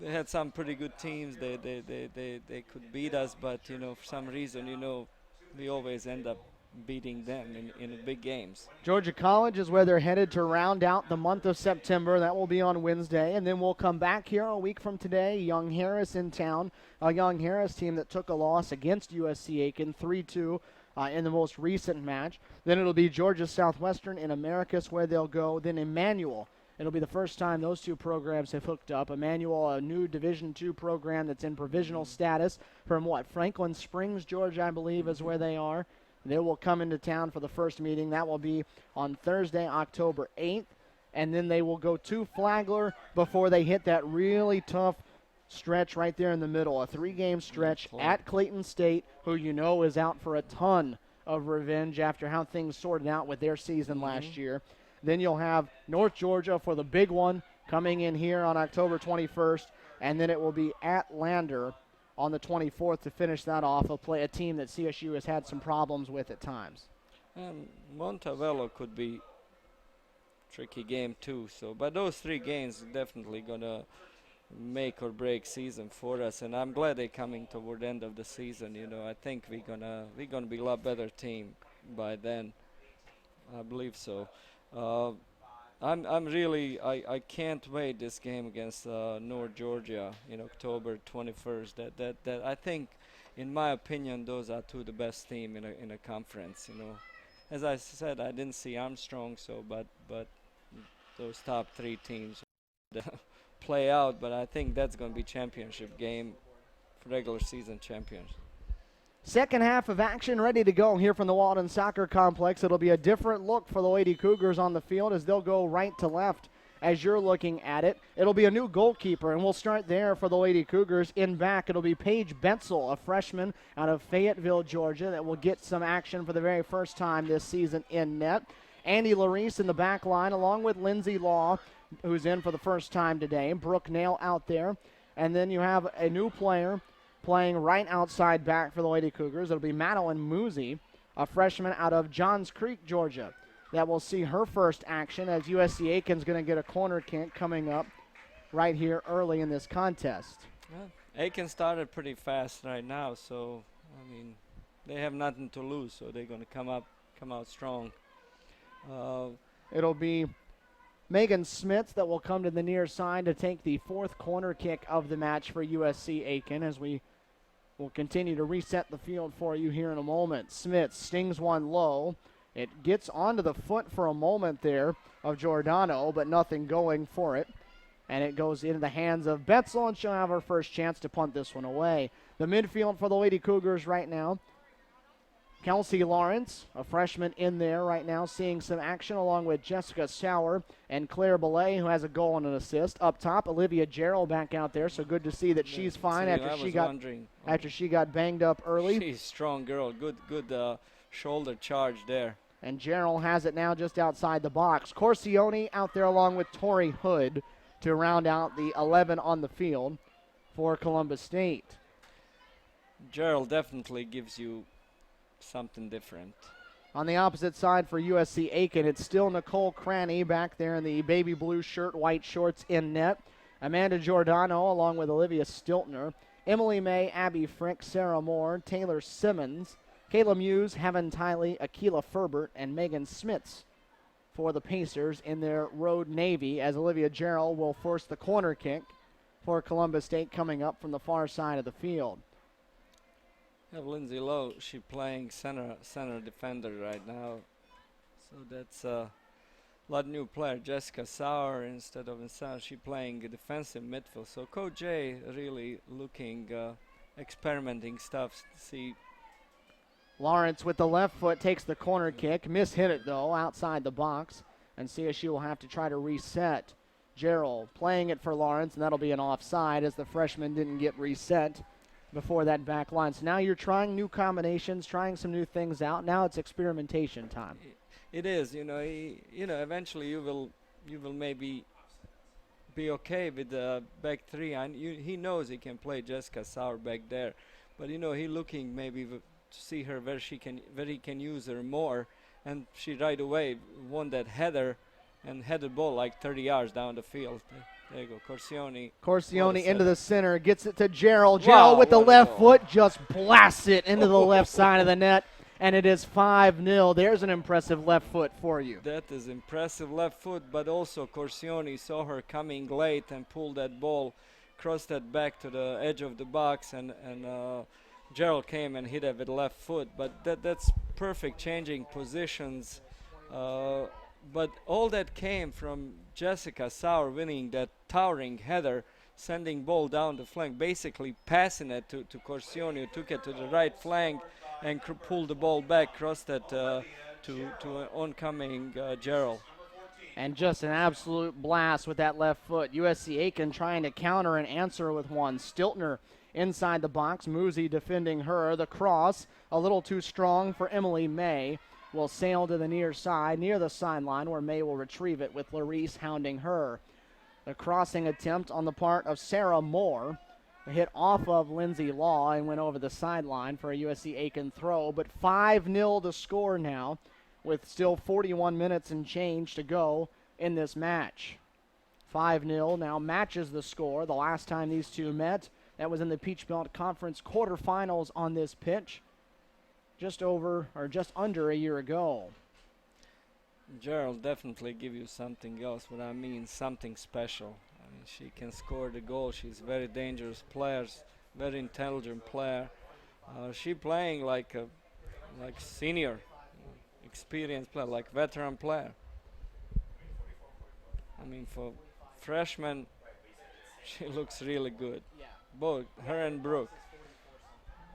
They had some pretty good teams. They could beat us, but for some reason, we always end up beating them in the big games. Georgia College is where they're headed to round out the month of September. That will be on Wednesday, and then we'll come back here a week from today. Young Harris in town, a Young Harris team that took a loss against USC Aiken 3-2 in the most recent match. Then it'll be Georgia Southwestern in Americus where they'll go. Then Emmanuel. It'll be the first time those two programs have hooked up. Emmanuel, a new Division II program that's in provisional status from Franklin Springs, Georgia, I believe, is where they are. They will come into town for the first meeting. That will be on Thursday, October 8th. And then they will go to Flagler before they hit that really tough stretch right there in the middle, a 3-game stretch at Clayton State, who is out for a ton of revenge after how things sorted out with their season last year. Then you'll have North Georgia for the big one coming in here on October 21st, and then it will be at Lander on the 24th to finish that off. They'll play a team that CSU has had some problems with at times. Montevallo could be a tricky game too. So, but those 3 games are definitely gonna make or break season for us, and I'm glad they're coming toward the end of the season. I think we're gonna be a lot better team by then. I believe so. I'm really I can't wait this game against North Georgia in October 21st. That I think, in my opinion, those are 2 the best team in a conference. As I said, I didn't see Armstrong, but those top 3 teams play out. But I think that's going to be championship game, regular season champions. Second half of action ready to go here from the Walden Soccer Complex. It'll be a different look for the Lady Cougars on the field as they'll go right to left as you're looking at it. It'll be a new goalkeeper, and we'll start there for the Lady Cougars. In back, it'll be Paige Betzel, a freshman out of Fayetteville, Georgia, that will get some action for the very first time this season in net. Andy Larice in the back line, along with Lindsay Law, who's in for the first time today. Brooke Nail out there. And then you have a new player playing right outside back for the Lady Cougars. It'll be Madeline Moosey, a freshman out of Johns Creek, Georgia, that will see her first action as USC Aiken's going to get a corner kick coming up right here early in this contest. Yeah. Aiken started pretty fast right now, so, they have nothing to lose, so they're going to come out strong. It'll be Megan Smith that will come to the near side to take the 4th corner kick of the match for USC Aiken as we will continue to reset the field for you here in a moment. Smith stings one low. It gets onto the foot for a moment there of Giordano, but nothing going for it. And it goes into the hands of Betzel, and she'll have her first chance to punt this one away. The midfield for the Lady Cougars right now, Kelsey Lawrence, a freshman in there right now, seeing some action along with Jessica Sauer and Claire Belay, who has a goal and an assist. Up top, Olivia Gerald back out there, so good to see that she's fine after she got banged up early. She's a strong girl, good shoulder charge there. And Gerald has it now just outside the box. Corsione out there along with Tori Hood to round out the 11 on the field for Columbus State. Gerald definitely gives you something different. On the opposite side for USC Aiken, it's still Nicole Cranny back there in the baby blue shirt, white shorts in net. Amanda Giordano along with Olivia Stiltner. Emily May, Abby Frick, Sarah Moore, Taylor Simmons, Kayla Muse, Heaven Tiley, Akila Ferbert, and Megan Smits for the Pacers in their road navy, as Olivia Gerald will force the corner kick for Columbus State coming up from the far side of the field. Have Lindsay Lowe, she playing center defender right now. So that's a lot new player. Jessica Sauer instead of Insana, she playing defensive midfield. So Coach J really looking, experimenting stuff. See, Lawrence with the left foot takes the corner kick. Hit it though outside the box, and CSU will have to try to reset. Gerald playing it for Lawrence, and that'll be an offside as the freshman didn't get reset before that back line. So now you're trying new combinations, trying some new things out. Now it's experimentation time. it is, eventually you will maybe be okay with the back three. And he knows he can play Jessica Sauer back there, but he looking maybe to see her where he can use her more, and she right away won that header and headed ball like 30 yards down the field. There you go, Corsione into the center, gets it to Gerald. Gerald with the left foot just blasts it into the left side of the net, and it is 5-0. There's an impressive left foot for you. That is impressive left foot, but also Corsione saw her coming late and pulled that ball, crossed that back to the edge of the box, and Gerald came and hit it with left foot. But that's perfect changing positions. But all that came from Jessica Sauer winning that towering header, sending ball down the flank, basically passing it to Corsione, who took it to the right flank and pulled the ball back, crossed it to oncoming Gerald. And just an absolute blast with that left foot. USC Aiken trying to counter and answer with one. Stiltner inside the box, Musi defending her. The cross, a little too strong for Emily May, will sail to the near side, near the sideline, where May will retrieve it with Larice hounding her. The crossing attempt on the part of Sarah Moore, hit off of Lindsay Law and went over the sideline for a USC Aiken throw. But 5-0 to score now, with still 41 minutes and change to go in this match. 5-0 now matches the score. The last time these two met, that was in the Peach Belt Conference quarterfinals on this pitch, just under a year ago. Gerald definitely give you something else, what I mean, something special. I mean, she can score the goal. She's a very dangerous player, very intelligent player. She playing like senior, experienced player, like veteran player. I mean, for freshman, she looks really good. Both her and Brooke.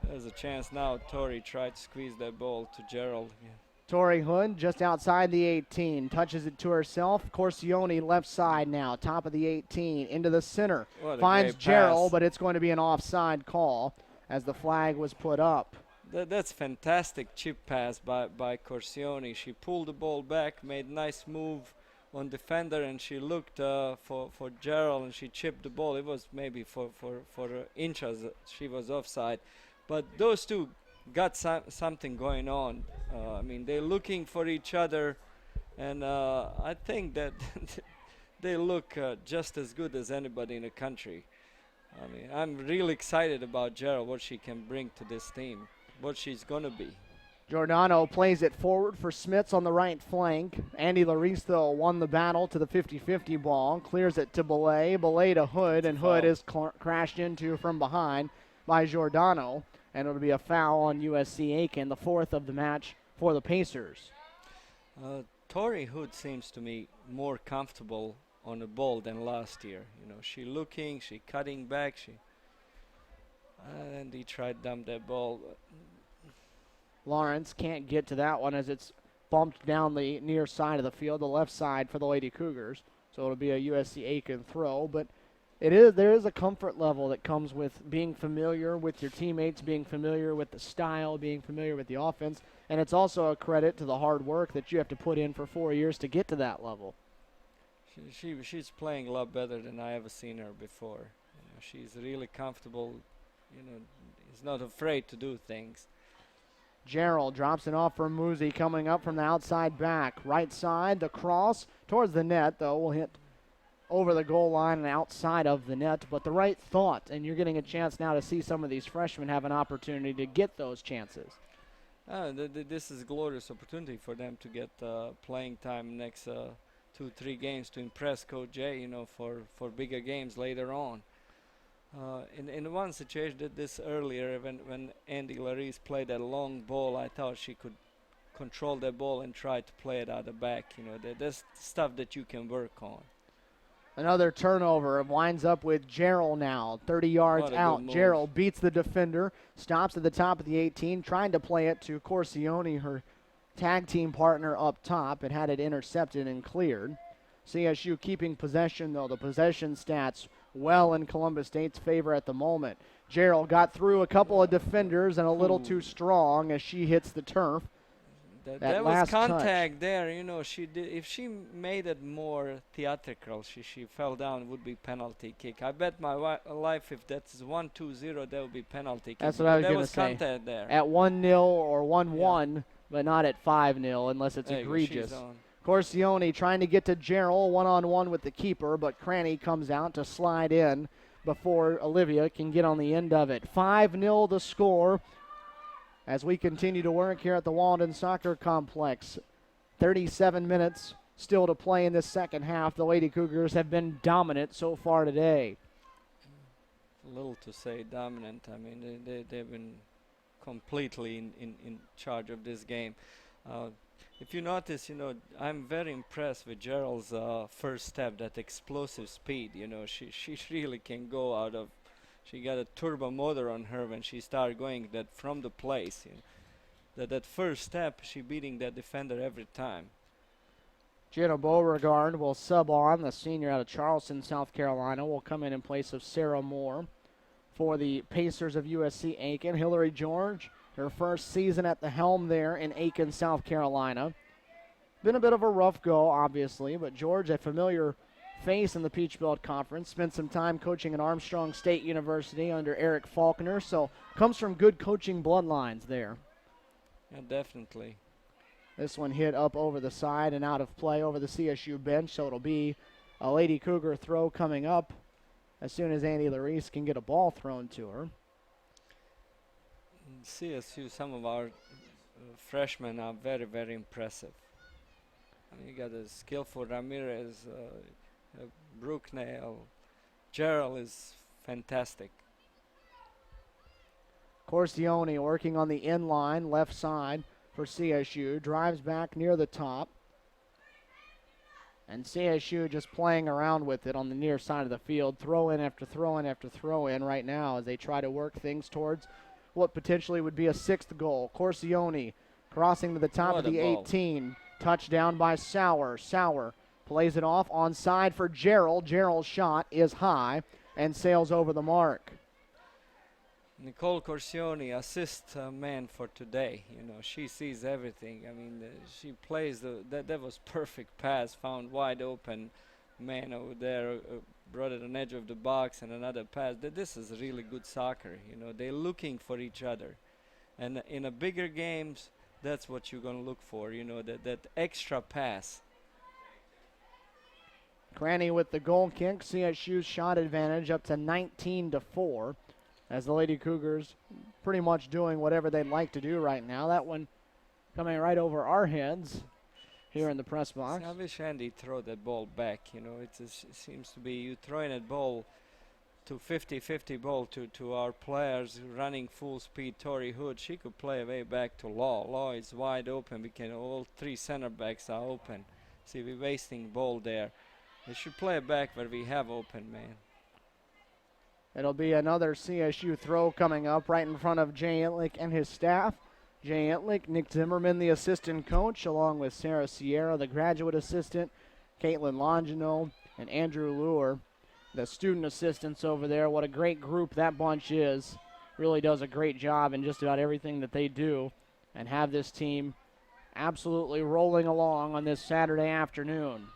There's a chance now. Tori tried to squeeze that ball to Gerald. Yeah. Tori Hood just outside the 18, touches it to herself. Corsione left side now, top of the 18, into the center. Finds Gerald, but it's going to be an offside call as the flag was put up. That's fantastic chip pass by Corsione. She pulled the ball back, made nice move on defender, and she looked for Gerald, and she chipped the ball. It was maybe for inches. She was offside. But those two got something going on. I mean, they're looking for each other, and I think that they look just as good as anybody in the country. I mean, I'm really excited about Gerald, what she can bring to this team, what she's going to be. Giordano plays it forward for Smits on the right flank. Andy Larice, though, won the battle to the 50-50 ball, clears it to Belay. Belay to Hood, and Hood is crashed into from behind by Giordano. And it'll be a foul on USC Aiken, the fourth of the match for the Pacers. Tori Hood seems to me more comfortable on the ball than last year. She looking, she cutting back, and he tried to dump that ball. Lawrence can't get to that one as it's bumped down the near side of the field, the left side for the Lady Cougars. So it'll be a USC Aiken throw, but there is a comfort level that comes with being familiar with your teammates, being familiar with the style, being familiar with the offense, and it's also a credit to the hard work that you have to put in for 4 years to get to that level. She's playing a lot better than I ever seen her before. She's really comfortable. Is not afraid to do things. Gerald drops it off for Muzi coming up from the outside back. Right side, the cross towards the net, though, will hit over the goal line and outside of the net. But the right thought, and you're getting a chance now to see some of these freshmen have an opportunity to get those chances. This is a glorious opportunity for them to get playing time next 2-3 games to impress Coach Jay, you know, for bigger games later on. In one situation, did this earlier when Andy Larice played that long ball, I thought she could control that ball and try to play it out the back. You know, that's stuff that you can work on. Another turnover. It winds up with Gerald now. 30 yards out. Gerald beats the defender, stops at the top of the 18, trying to play it to Corsione, her tag team partner up top, and had it intercepted and cleared. CSU keeping possession, though. The possession stats well in Columbus State's favor at the moment. Gerald got through a couple of defenders and a little too strong as she hits the turf. That was contact touch there, you know. She did. If she made it more theatrical, she fell down, it would be penalty kick. I bet my life if that's 1-2-0, that would be penalty kick. That's what I was going to say. Contact there. At 1-0 or 1-1, but not at 5-0 unless it's egregious. Corsione trying to get to Gerald one-on-one with the keeper, but Cranny comes out to slide in before Olivia can get on the end of it. 5-0 the score as we continue to work here at the Walden Soccer Complex. 37 minutes still to play in this second half. The Lady Cougars have been dominant so far today. A little to say dominant. I mean, they've been completely in charge of this game. If you notice, you know, I'm very impressed with Gerald's first step, that explosive speed. You know, she really can go out of. She got a turbo motor on her when she started going that from the place. You know, that first step, she beating that defender every time. Jenna Beauregard will sub on. The senior out of Charleston, South Carolina, will come in place of Sarah Moore for the Pacers of USC Aiken. Hillary George, her first season at the helm there in Aiken, South Carolina. Been a bit of a rough go, obviously, but George, a familiar face in the Peach Belt Conference, spent some time coaching at Armstrong State University under Eric Faulkner, so comes from good coaching bloodlines there. Yeah, definitely. This one hit up over the side and out of play over the CSU bench, so it'll be a Lady Cougar throw coming up as soon as Andy Larice can get a ball thrown to her. CSU, some of our freshmen are very, very impressive. I mean, you got a skillful Ramirez, Brooknail. Gerald is fantastic. Corsione working on the end line, left side for CSU. Drives back near the top. And CSU just playing around with it on the near side of the field. Throw in after throw in after throw in right now as they try to work things towards what potentially would be a sixth goal. Corsione crossing to the top of the 18. Touchdown by Sauer. Sauer plays it off onside for Gerald. Gerald's shot is high and sails over the mark. Nicole Corsione, assist man for today. You know, she sees everything. I mean, she plays that was perfect pass, found wide open man over there, brought it on edge of the box, and another pass. This is really good soccer. You know, they're looking for each other, and in a bigger games, that's what you're gonna look for. You know, that extra pass. Cranny with the goal kick. CSU's shot advantage up to 19-4. As the Lady Cougars pretty much doing whatever they'd like to do right now. That one coming right over our heads here in the press box. I wish Andy throw that ball back. You know, it seems to be you throwing that ball to 50-50 ball to our players running full speed. Tori Hood, she could play way back to Law. Law is wide open. We can all three center backs are open. See, we're wasting ball there. They should play it back where we have open, man. It'll be another CSU throw coming up right in front of Jay Entlick and his staff. Jay Entlick, Nick Zimmerman, the assistant coach, along with Sarah Sierra, the graduate assistant, Caitlin Longino, and Andrew Luer, the student assistants over there. What a great group that bunch is. Really does a great job in just about everything that they do and have this team absolutely rolling along on this Saturday afternoon.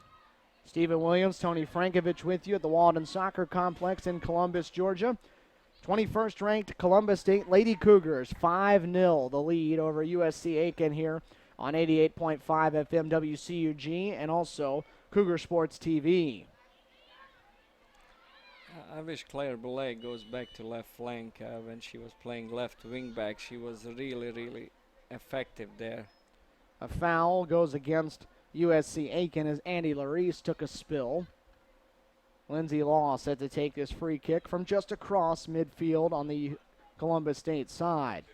Stephen Williams, Tony Frankovich with you at the Walden Soccer Complex in Columbus, Georgia. 21st ranked Columbus State Lady Cougars, 5-0 the lead over USC Aiken here on 88.5 FM WCUG and also Cougar Sports TV. I wish Claire Belay goes back to left flank. When she was playing left wing back, she was really, really effective there. A foul goes against USC Aiken as Andy Larice took a spill. Lindsay Law set to take this free kick from just across midfield on the Columbus State side.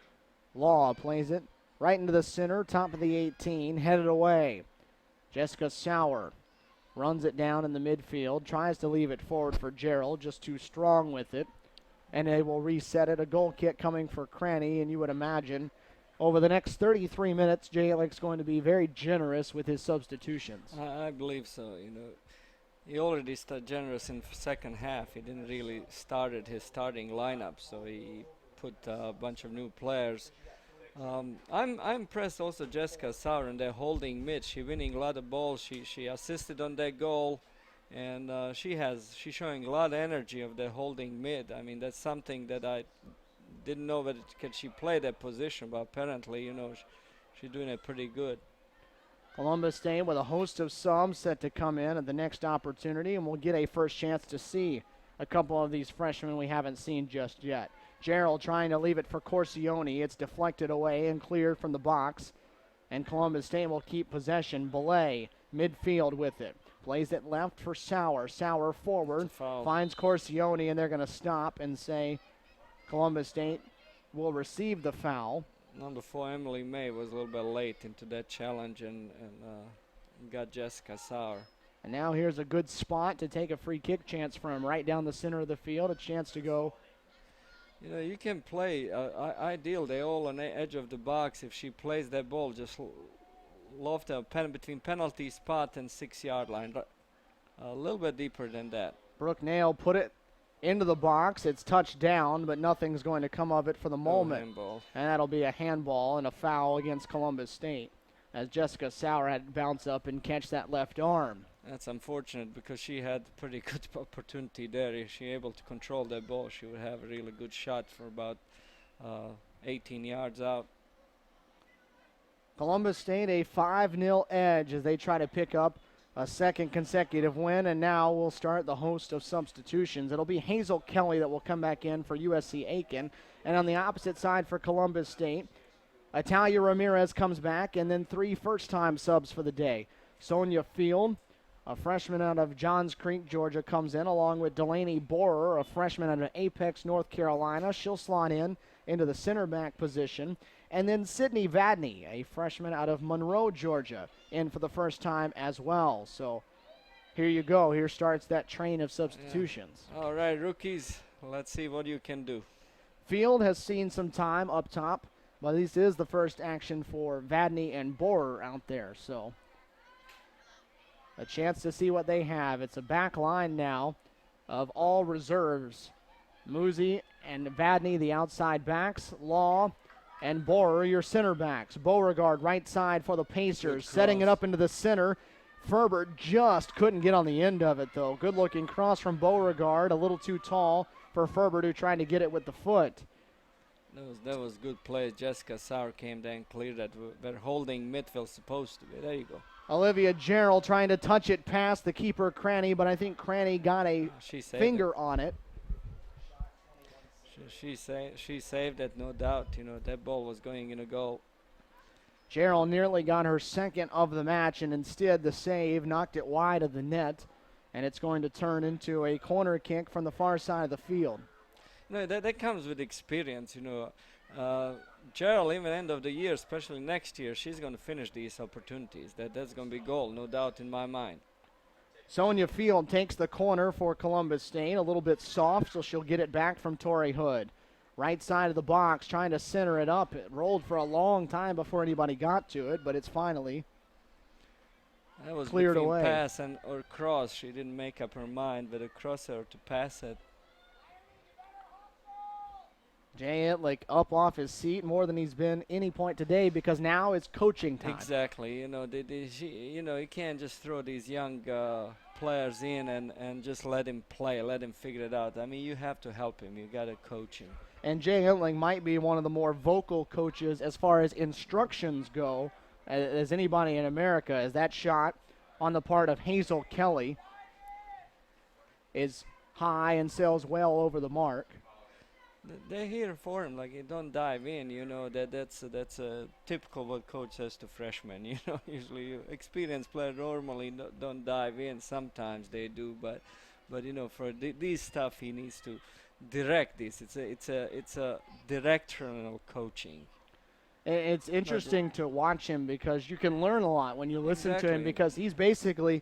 Law plays it right into the center, top of the 18, headed away. Jessica Sauer runs it down in the midfield, tries to leave it forward for Gerald, just too strong with it. And they will reset it. A goal kick coming for Cranny, and you would imagine over the next 33 minutes, Jay Alex going to be very generous with his substitutions. I believe so. He already started generous in second half. He didn't really started his starting lineup, so he put a bunch of new players. I'm impressed also Jessica Sauer in their holding mid. She winning a lot of balls. She assisted on that goal, and she's showing a lot of energy of the holding mid. I mean, that's something that I didn't know whether can she play that position, but apparently she's doing it pretty good. Columbus State with a host of subs set to come in at the next opportunity, and we'll get a first chance to see a couple of these freshmen we haven't seen just yet. Gerald trying to leave it for Corsione. It's deflected away and cleared from the box, and Columbus State will keep possession. Belay midfield with it. Plays it left for Sauer. Sauer forward, finds Corsione, and they're going to stop and say Columbus State will receive the foul. Number 4, Emily May, was a little bit late into that challenge and got Jessica Sauer. And now here's a good spot to take a free kick chance from right down the center of the field. A chance to go. You can play. Ideal, they all on the edge of the box. If she plays that ball, just loft a between penalty spot and 6-yard line. A little bit deeper than that. Brooke Nail put it into the box. It's touched down, but nothing's going to come of it for the moment. Handball. And that'll be a handball and a foul against Columbus State as Jessica Sauer had to bounce up and catch that left arm. That's unfortunate because she had pretty good opportunity there. If she able to control that ball, she would have a really good shot for about 18 yards out. Columbus State a 5-0 edge as they try to pick up a second consecutive win, and now we'll start the host of substitutions. It'll be Hazel Kelly that will come back in for USC Aiken, and on the opposite side for Columbus State, Italia Ramirez comes back, and then 3 first-time subs for the day. Sonia Field, a freshman out of Johns Creek, Georgia, comes in, along with Delaney Borer, a freshman out of Apex, North Carolina. She'll slot in into the center back position. And then Sydney Vadney, a freshman out of Monroe, Georgia, in for the first time as well. So here you go. Here starts that train of substitutions. Yeah. All right, rookies, let's see what you can do. Field has seen some time up top, but this is the first action for Vadney and Borer out there. So a chance to see what they have. It's a back line now of all reserves. Muzi and Vadney, the outside backs. Law and Borer, your center backs. Beauregard, right side for the Pacers, setting it up into the center. Ferber just couldn't get on the end of it, though. Good-looking cross from Beauregard, a little too tall for Ferber to try to get it with the foot. That was good play. Jessica Sauer came down, cleared that. They're holding midfield supposed to be. There you go. Olivia Gerald trying to touch it past the keeper, Cranny, but I think Cranny got a finger on it. She saved it, no doubt. That ball was going in a goal. Gerald nearly got her second of the match, and instead the save knocked it wide of the net, and it's going to turn into a corner kick from the far side of the field. No, that comes with experience, Gerald, even end of the year, especially next year, she's going to finish these opportunities. That's going to be goal, no doubt in my mind. Sonia Field takes the corner for Columbus State, a little bit soft, so she'll get it back from Tori Hood. Right side of the box, trying to center it up. It rolled for a long time before anybody got to it, but it's finally that was cleared between away. Pass or cross. She didn't make up her mind, but a crosser to pass it. Jay Itlick up off his seat more than he's been any point today because now it's coaching time. Exactly. You can't just throw these young players in and just let him play, let him figure it out. I mean, you have to help him. You got to coach him. And Jay Entling might be one of the more vocal coaches as far as instructions go as anybody in America, as that shot on the part of Hazel Kelly is high and sails well over the mark. They're here for him. Like, you don't dive in. You know that's a typical what coach says to freshmen. You know, usually experienced players normally don't dive in. Sometimes they do, but you know, for these stuff he needs to direct this. It's a directional coaching. It's interesting to watch him because you can learn a lot when you listen to him, because he's basically,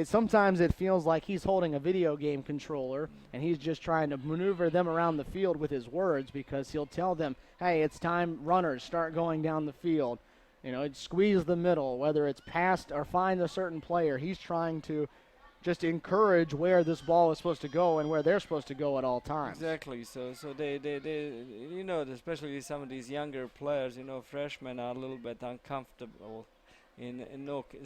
sometimes it feels like he's holding a video game controller and he's just trying to maneuver them around the field with his words, because he'll tell them, hey, it's time, runners, start going down the field. You know, squeeze the middle, whether it's past or find a certain player. He's trying to just encourage where this ball is supposed to go and where they're supposed to go at all times. Exactly. So they you know, especially some of these younger players, you know, freshmen are a little bit uncomfortable in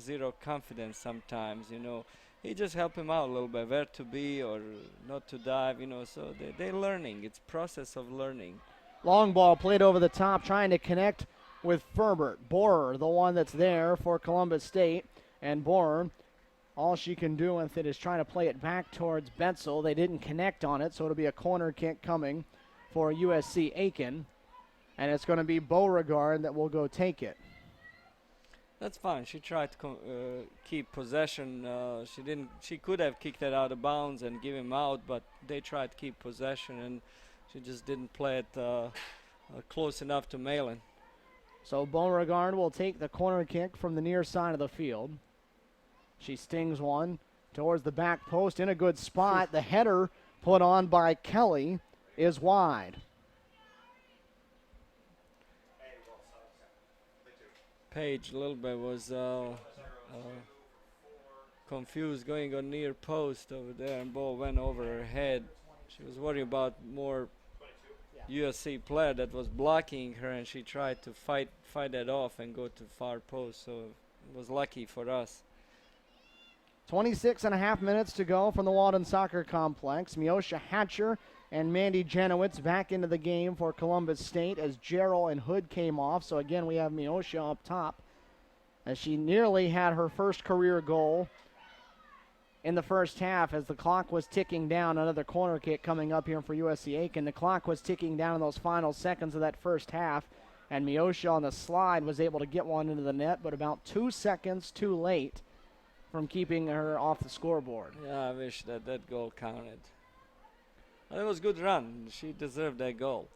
zero confidence sometimes, you know. He just help him out a little bit, where to be or not to dive, you know. So they're learning. It's process of learning. Long ball played over the top, trying to connect with Ferbert. Borer, the one that's there for Columbus State, and Borer, all she can do with it is trying to play it back towards Betzel. They didn't connect on it, so it'll be a corner kick coming for USC Aiken. And it's going to be Beauregard that will go take it. That's fine. She tried to keep possession. She could have kicked it out of bounds and give him out, but they tried to keep possession, and she just didn't play it close enough to Malin. So Beauregard will take the corner kick from the near side of the field. She stings one towards the back post in a good spot. The header put on by Kelly is wide. Page a little bit was confused going on near post over there, and ball went over her head. She was worried about more USC player that was blocking her, and she tried to fight that off and go to far post, so it was lucky for us. 26 and a half minutes to go from the Walden Soccer Complex. Miosha Hatcher and Mandy Janowitz back into the game for Columbus State as Jarrell and Hood came off. So again, we have Miosha up top as she nearly had her first career goal in the first half as the clock was ticking down. Another corner kick coming up here for USC Aiken. The clock was ticking down in those final seconds of that first half, and Miosha on the slide was able to get one into the net, but about 2 seconds too late from keeping her off the scoreboard. Yeah, I wish that goal counted. It was a good run. She deserved that goal.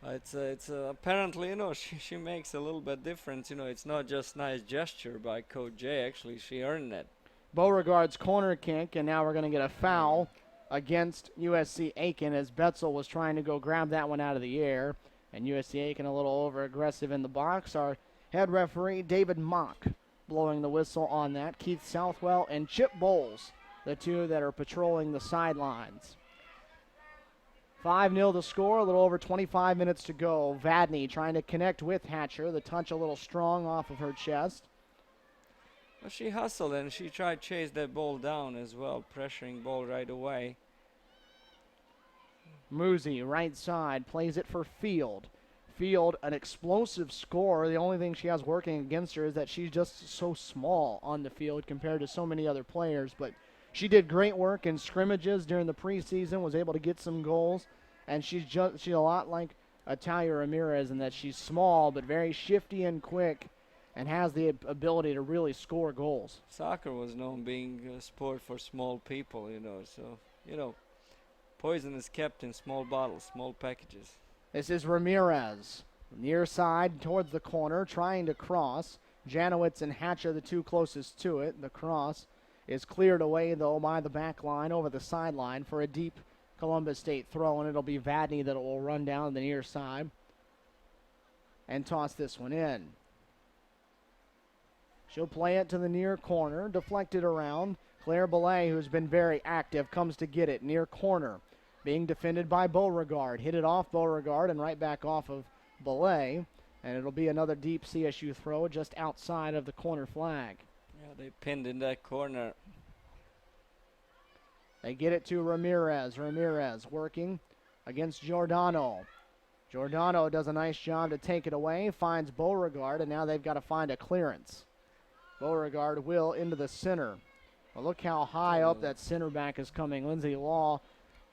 It's apparently, you know, she makes a little bit difference. You know, it's not just nice gesture by Coach Jay. Actually, she earned it. Beauregard's corner kick, and now we're going to get a foul against USC Aiken as Betzel was trying to go grab that one out of the air. And USC Aiken a little over-aggressive in the box. Our head referee, David Mock, blowing the whistle on that. Keith Southwell and Chip Bowles, the two that are patrolling the sidelines. 5-0 to score, a little over 25 minutes to go. Vadney trying to connect with Hatcher. The touch a little strong off of her chest. Well, she hustled and she tried to chase that ball down as well, pressuring ball right away. Musi, right side, plays it for Field. Field, an explosive scorer. The only thing she has working against her is that she's just so small on the field compared to so many other players. But she did great work in scrimmages during the preseason, was able to get some goals. And she's a lot like Atalia Ramirez in that she's small but very shifty and quick and has the ability to really score goals. Soccer was known being a sport for small people, you know. So, you know, poison is kept in small bottles, small packages. This is Ramirez, near side towards the corner, trying to cross. Janowitz and Hatcher, the two closest to it. The cross is cleared away, though, by the back line over the sideline for a deep Columbus State throw, and it'll be Vadney that will run down the near side and toss this one in. She'll play it to the near corner, deflected around. Claire Belay, who's been very active, comes to get it near corner. Being defended by Beauregard. Hit it off Beauregard and right back off of Belay. And it'll be another deep CSU throw just outside of the corner flag. Yeah, they pinned in that corner. They get it to Ramirez. Ramirez working against Giordano. Giordano does a nice job to take it away, finds Beauregard, and now they've got to find a clearance. Beauregard will into the center. Well, look how high up that center back is coming. Lindsay Law.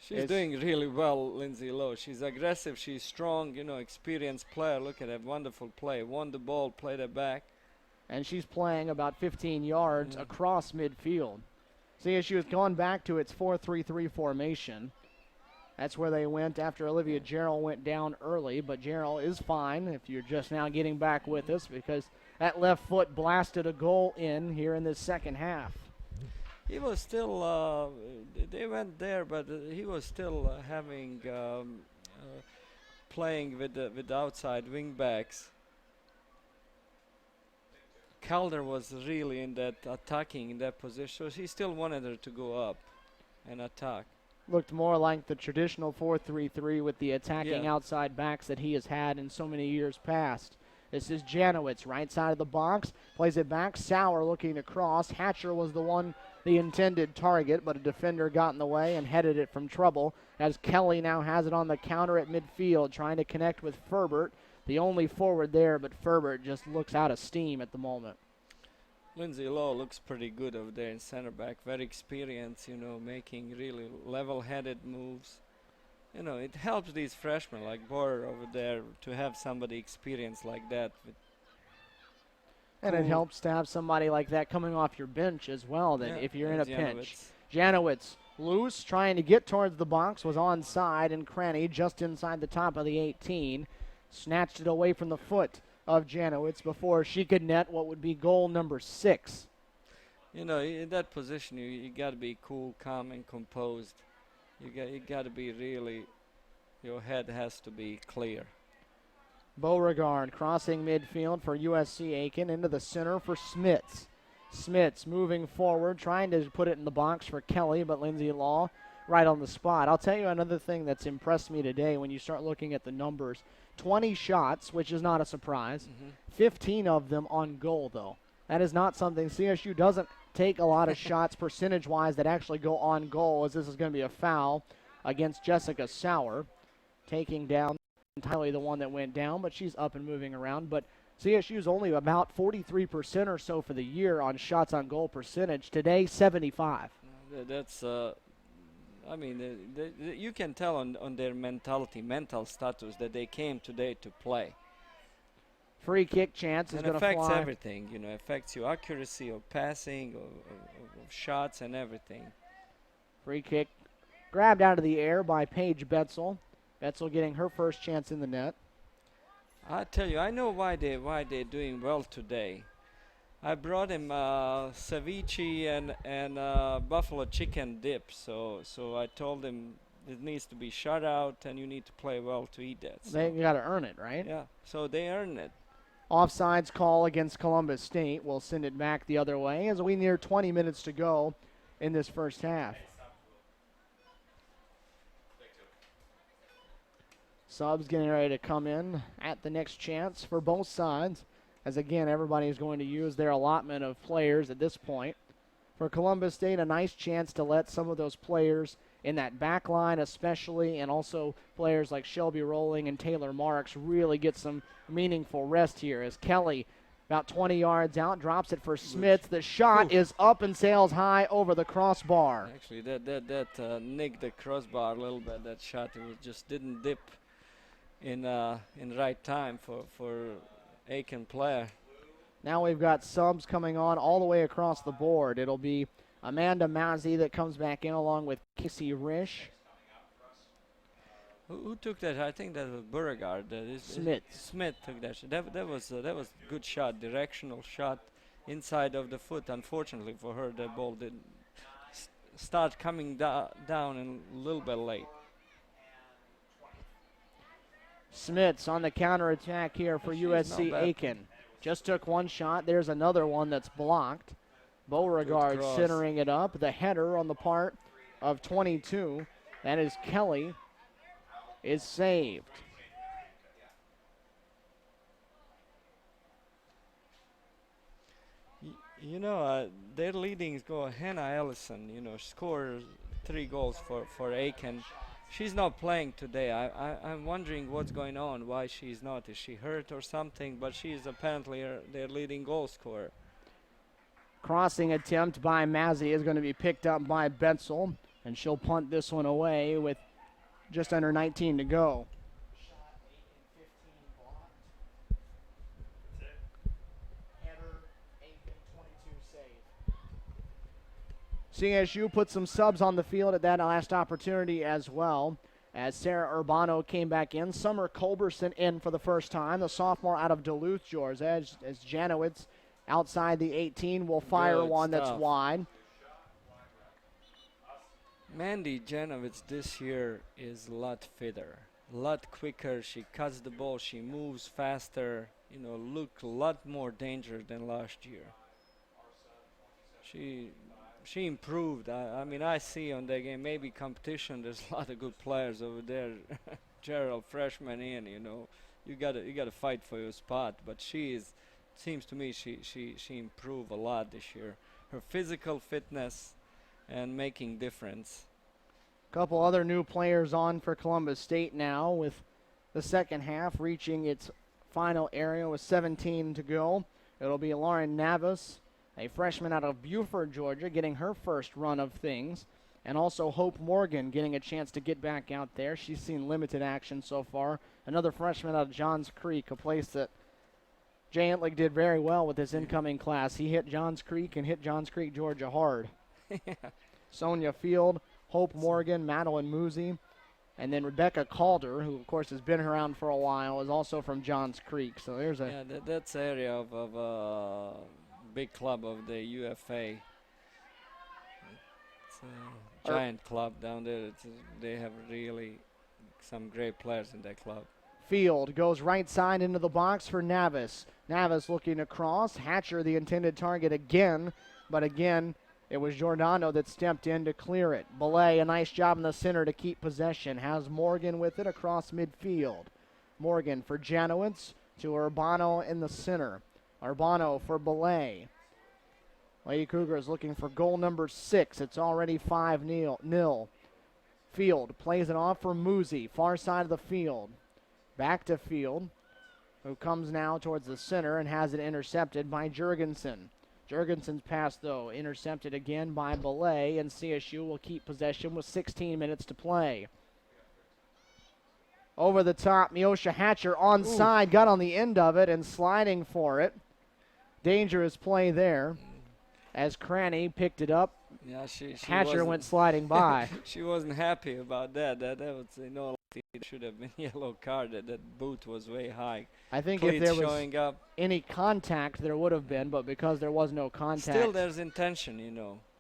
She's doing really well, Lindsay Lowe. She's aggressive, she's strong, you know, experienced player. Look at that wonderful play. Won the ball, played it back. And she's playing about 15 yards across midfield. CSU has gone back to its 4-3-3 formation. That's where they went after Olivia Jarrell went down early, but Jarrell is fine if you're just now getting back with us because that left foot blasted a goal in here in this second half. He was still, they went there, but he was still playing with the outside wing backs. Calder was really in that attacking in that position, so he still wanted her to go up and attack. Looked more like the traditional 4-3-3 with the attacking outside backs that he has had in so many years past. This is Janowitz, right side of the box, plays it back. Sauer looking to cross. Hatcher was the intended target, but a defender got in the way and headed it from trouble as Kelly now has it on the counter at midfield, trying to connect with Ferbert, the only forward there, but Ferbert just looks out of steam at the moment. Lindsay Lowe looks pretty good over there in center back, very experienced, you know, making really level-headed moves. You know, it helps these freshmen like Borer over there to have somebody experienced like that. And it helps to have somebody like that coming off your bench as well, that if you're in a pinch. Janowitz loose, trying to get towards the box, was onside, and Cranny just inside the top of the 18. Snatched it away from the foot of Janowitz before she could net what would be goal number 6. You know, in that position, you got to be cool, calm, and composed. You got to be really, your head has to be clear. Beauregard crossing midfield for USC Aiken into the center for Smits. Smits moving forward, trying to put it in the box for Kelly, but Lindsay Law right on the spot. I'll tell you another thing that's impressed me today when you start looking at the numbers. 20 shots, which is not a surprise. 15 of them on goal, though. That is not something CSU doesn't take a lot of shots percentage-wise that actually go on goal, as this is going to be a foul against Jessica Sauer, taking down entirely the one that went down, but she's up and moving around. But CSU's only about 43% or so for the year on shots on goal percentage. Today, 75. That's, I mean, you can tell on their mental status that they came today to play. Free kick chance is going to fly. It affects everything, you know, affects your accuracy of passing, of shots and everything. Free kick grabbed out of the air by Paige Betzel. Betzel getting her first chance in the net. I tell you, I know why they're doing well today. I brought him ceviche and buffalo chicken dip, so I told him it needs to be shut out and you need to play well to eat that. So they got to earn it, right? Yeah, so they earn it. Offsides call against Columbus State. We'll send it back the other way as we near 20 minutes to go in this first half. Subs getting ready to come in at the next chance for both sides, as again everybody is going to use their allotment of players at this point. For Columbus State, a nice chance to let some of those players in that back line especially, and also players like Shelby Rowling and Taylor Marks really get some meaningful rest here, as Kelly about 20 yards out drops it for Smith. The shot is up and sails high over the crossbar. Actually, that nicked the crossbar a little bit. That shot, it just didn't dip in right time for Aiken player. Now we've got subs coming on all the way across the board. It'll be Amanda Mazzi that comes back in along with Casey Risch. Who took that? I think that was Beauregard. Smith. Smith took that shot. That was a good shot, directional shot inside of the foot. Unfortunately for her, the ball did start coming down and a little bit late. Smith's on the counterattack here for USC Aiken. Just took one shot. There's another one that's blocked. Beauregard centering it up. The header on the part of 22. That is Kelly. Is saved. You know, their leadings go Hannah Ellison, you know, scores 3 goals for Aiken. She's not playing today. I'm wondering what's going on, why she's not. Is she hurt or something? But she's apparently their leading goal scorer. Crossing attempt by Mazzy is going to be picked up by Betzel, and she'll punt this one away with just under 19 to go. CSU put some subs on the field at that last opportunity as well, as Sarah Urbano came back in. Summer Culberson in for the first time, the sophomore out of Duluth, Georgia, as Janowitz outside the 18 will fire Good one stuff. that's wide. Mandy Janowitz this year is a lot fitter, a lot quicker. She cuts the ball, she moves faster, look a lot more dangerous than last year. She improved. I mean, I see on that game, maybe competition, there's a lot of good players over there. Gerald, freshman in, you gotta fight for your spot. But seems to me she improved a lot this year. Her physical fitness and making difference. Couple other new players on for Columbus State now, with the second half reaching its final area with 17 to go. It'll be Lauren Navas, a freshman out of Buford, Georgia, getting her first run of things. And also Hope Morgan getting a chance to get back out there. She's seen limited action so far. Another freshman out of Johns Creek, a place that Jay Entlich did very well with this incoming class. He hit Johns Creek and hit Johns Creek, Georgia hard. Sonia Field, Hope Morgan, Madeline Musi, and then Rebecca Calder, who of course has been around for a while, is also from Johns Creek. So there's a that's area of big club of the UFA. It's a giant club down there. They have really some great players in that club. Field goes right side into the box for Navas. Navas looking across. Hatcher the intended target again, but again it was Giordano that stepped in to clear it. Belay, a nice job in the center to keep possession. Has Morgan with it across midfield. Morgan for Janowitz to Urbano in the center. Urbano for Belay. Lady Cougars looking for goal number 6. It's already 5-0. Field plays it off for Musi, far side of the field. Back to Field, who comes now towards the center and has it intercepted by Jurgensen. Jurgensen's pass, though, intercepted again by Belay, and CSU will keep possession with 16 minutes to play. Over the top, Miosha Hatcher onside, got on the end of it and sliding for it. Dangerous play there as Cranny picked it up. Yeah, she Hatcher went sliding by. She wasn't happy about that. That was, it should have been yellow card. That boot was way high. I think Cleats if there was showing up. any contact, there would have been, but because there was no contact. Still, there's intention,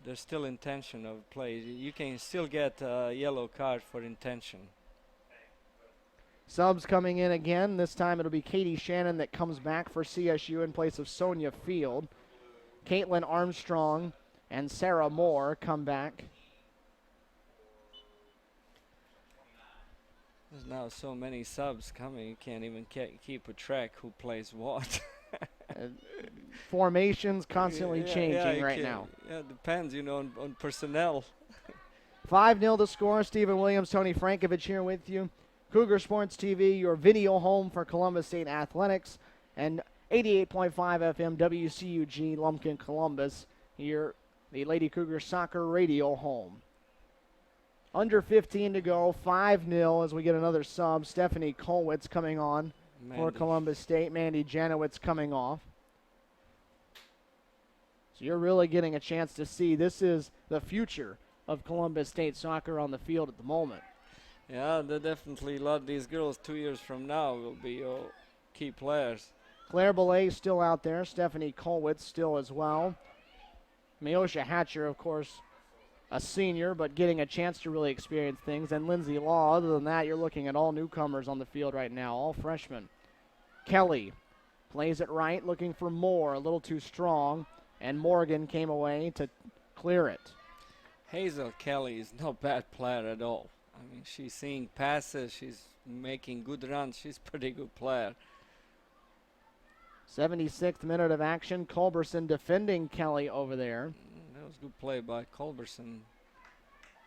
There's still intention of play. You can still get a yellow card for intention. Subs coming in again. This time it'll be Katie Shannon that comes back for CSU in place of Sonia Field. Caitlin Armstrong and Sarah Moore come back. There's now so many subs coming, you can't even keep a track who plays what. Formations constantly changing right now. Yeah, it depends, on personnel. 5-0 to score. Stephen Williams, Tony Frankovich here with you. Cougar Sports TV, your video home for Columbus State Athletics, and 88.5 FM WCUG Lumpkin Columbus, here the Lady Cougar Soccer radio home. Under 15 to go, 5-0 as we get another sub. Stephanie Kolwitz coming on for Columbus State. Mandy Janowitz coming off. So you're really getting a chance to see this is the future of Columbus State soccer on the field at the moment. Yeah, they definitely, a lot of these girls 2 years from now will be key players. Claire Belay still out there. Stephanie Kolwitz still as well. Miosha Hatcher, of course, a senior, but getting a chance to really experience things. And Lindsay Law. Other than that, you're looking at all newcomers on the field right now, all freshmen. Kelly plays it right, looking for Moore, a little too strong. And Morgan came away to clear it. Hazel Kelly is no bad player at all. I mean, she's seeing passes, she's making good runs, she's a pretty good player. 76th minute of action. Culberson defending Kelly over there. That was good play by Culberson.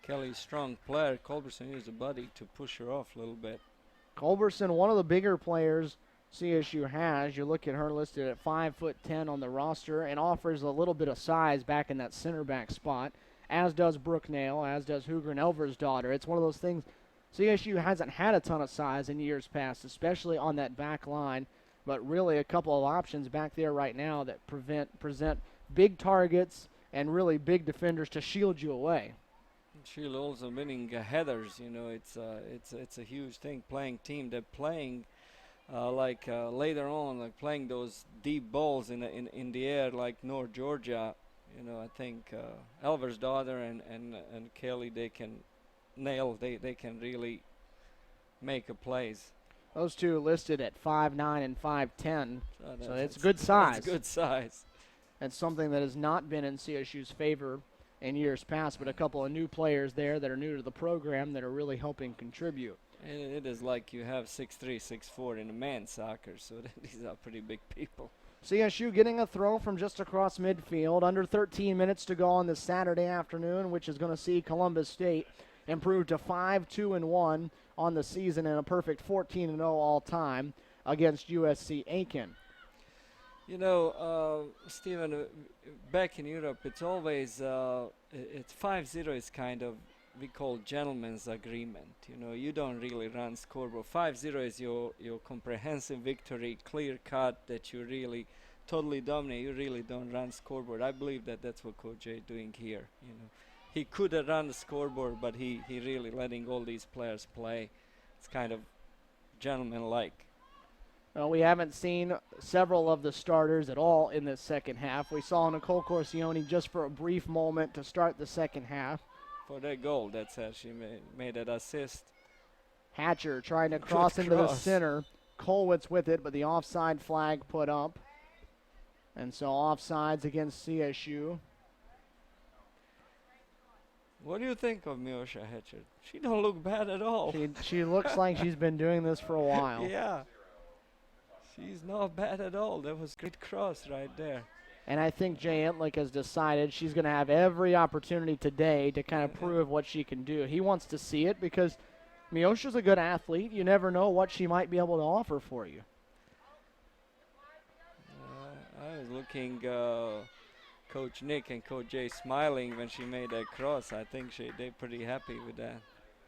Kelly's strong player. Culberson used a body to push her off a little bit. Culberson, one of the bigger players CSU has. You look at her listed at 5'10" on the roster and offers a little bit of size back in that center back spot, as does Brooke Nail, as does Hugren Elver's daughter. It's one of those things. CSU hasn't had a ton of size in years past, especially on that back line, but really a couple of options back there right now that present big targets and really big defenders to shield you away. She'll also winning headers. You know, it's a huge thing. Playing team, they're playing later on, like playing those deep balls in the air, like North Georgia. You know, I think Elver's daughter and Kelly, they can nail. They can really make a plays. Those two listed at 5'9" and 5'10", so it's good size. That's good size. That's something that has not been in CSU's favor in years past, but a couple of new players there that are new to the program that are really helping contribute. And it is like you have 6'3", 6'4" in a men's soccer, so these are pretty big people. CSU getting a throw from just across midfield. Under 13 minutes to go on this Saturday afternoon, which is going to see Columbus State improve to 5-2-1 on the season and a perfect 14-0 all time against USC Aiken. You know, Stephen, back in Europe, it's always it's 5-0 is kind of, we call gentleman's agreement. You know, you don't really run scoreboard. 5-0 is your comprehensive victory, clear cut, that you really totally dominate. You really don't run scoreboard. I believe that that's what Coach Jay doing here. You know, he could have run the scoreboard, but he really letting all these players play. It's kind of gentleman-like. Well, we haven't seen several of the starters at all in this second half. We saw Nicole Corsione just for a brief moment to start the second half. For that goal, that's how she made that assist. Hatcher trying to cross into the center. Kolwitz with it, but the offside flag put up. And so offsides against CSU. What do you think of Miosha Hatcher? She don't look bad at all. She looks like she's been doing this for a while. Yeah. She's not bad at all. That was great cross right there. And I think Jay Entlick has decided she's going to have every opportunity today to kind of prove what she can do. He wants to see it because Miosha's a good athlete. You never know what she might be able to offer for you. I was looking, Coach Nick and Coach Jay smiling when she made that cross. I think they're pretty happy with that.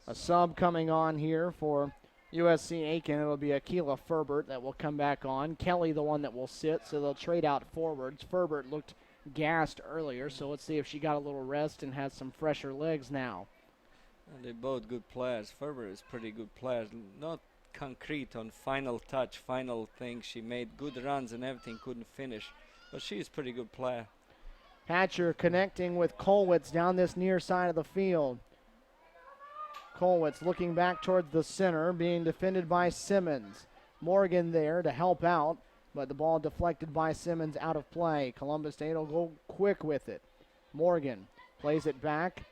A sub coming on here for USC Aiken. It'll be Akila Ferbert that will come back on. Kelly the one that will sit, so they'll trade out forwards. Ferbert looked gassed earlier, so let's see if she got a little rest and has some fresher legs now. And they're both good players. Ferbert is pretty good player. Not concrete on final touch, final thing. She made good runs and everything, couldn't finish. But she's pretty good player. Hatcher connecting with Kolwitz down this near side of the field. Kolwitz looking back towards the center, being defended by Simmons. Morgan there to help out, but the ball deflected by Simmons out of play. Columbus State will go quick with it. Morgan plays it back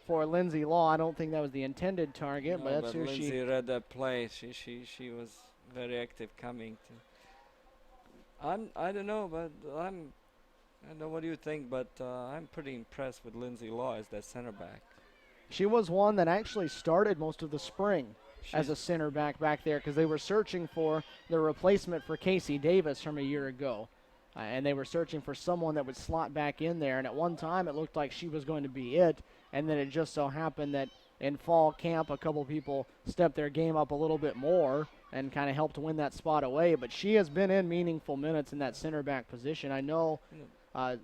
for Lindsay Law. I don't think that was the intended target, No, but that's who Lindsay she read that play. She was very active coming to. I don't know, but I don't know what you think, but I'm pretty impressed with Lindsay Law as that center back. She was one that actually started most of the spring as a center back there because they were searching for the replacement for Casey Davis from a year ago. And they were searching for someone that would slot back in there. And at one time it looked like she was going to be it. And then it just so happened that in fall camp a couple people stepped their game up a little bit more and kind of helped win that spot away. But she has been in meaningful minutes in that center back position. I know when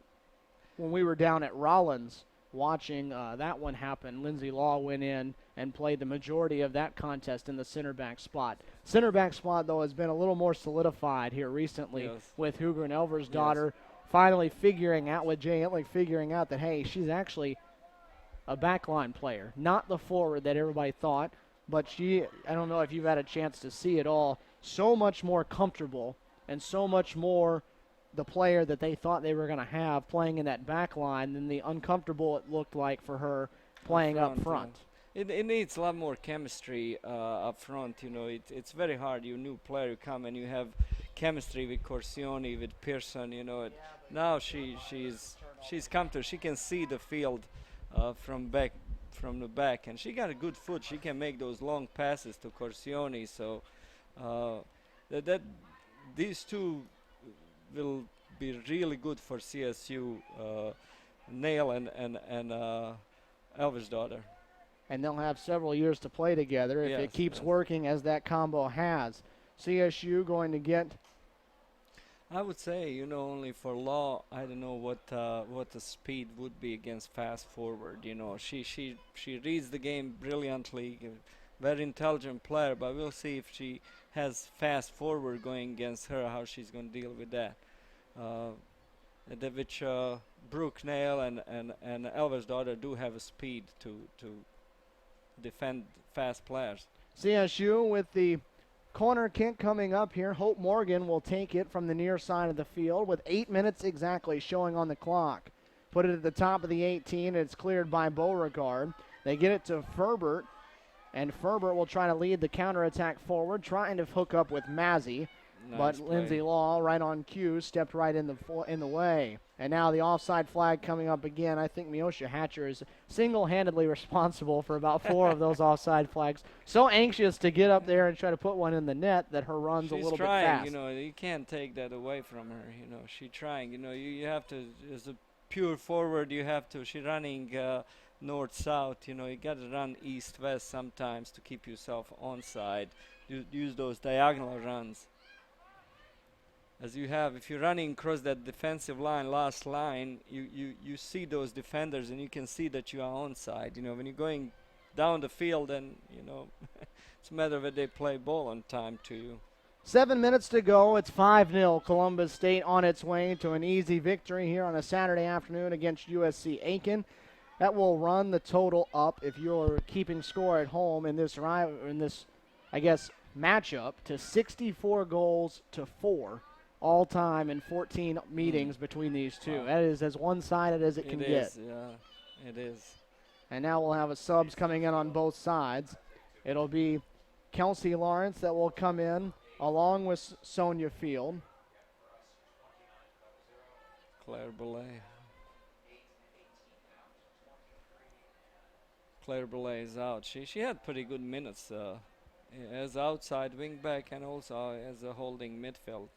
we were down at Rollins watching that one happen, Lindsay Law went in and played the majority of that contest in the center back spot. Center back spot, though, has been a little more solidified here recently with Hugren Elver's daughter finally figuring out, with Jay Entlick figuring out that, hey, she's actually a backline player, not the forward that everybody thought, but she, I don't know if you've had a chance to see it all, so much more comfortable and so much more the player that they thought they were going to have playing in that back line than the uncomfortable it looked like for her playing up front. It needs a lot more chemistry up front. You know, it's very hard. You new player, you come and you have chemistry with Corsione, with Pearson. You know, now she's come to. She can see the field from from the back, and she got a good foot. She can make those long passes to Corsioni. So that these two will be really good for CSU, Nail and Elvis' daughter. And they'll have several years to play together if it keeps working as that combo has. CSU going to get, I would say, only for Law, I don't know what the speed would be against fast forward. She reads the game brilliantly, very intelligent player, but we'll see if she has fast forward going against her, how she's going to deal with that. Which Brooke Nail and Elvis' daughter do have a speed to defend fast players. CSU with the corner kick coming up here. Hope Morgan will take it from the near side of the field with 8 minutes exactly showing on the clock. Put it at the top of the 18. It's cleared by Beauregard. They get it to Ferbert, and Ferbert will try to lead the counterattack forward, trying to hook up with Mazzy. Nice But play. Lindsay Law, right on cue, stepped right in the way. And now the offside flag coming up again. I think Miosha Hatcher is single-handedly responsible for about 4 of those offside flags. So anxious to get up there and try to put one in the net that her run's a little bit fast. She's trying, you can't take that away from her. She's trying. You have to, as a pure forward, she's running north-south. You got to run east-west sometimes to keep yourself onside. Use those diagonal runs. As if you're running across that defensive line, last line, you see those defenders and you can see that you are onside. When you're going down the field, then, it's a matter of whether they play ball on time to you. 7 minutes to go. It's 5-0. Columbus State on its way to an easy victory here on a Saturday afternoon against USC Aiken. That will run the total up, if you're keeping score at home in this, I guess, matchup, to 64 goals to 4. All time in 14 meetings between these two. Wow. That is as one-sided as it can get. It is, yeah, it is. And now we'll have a subs coming in on both sides. It'll be Kelsey Lawrence that will come in along with Sonia Field. Claire Belay. Claire Belay is out. She had pretty good minutes as outside wingback and also as a holding midfield.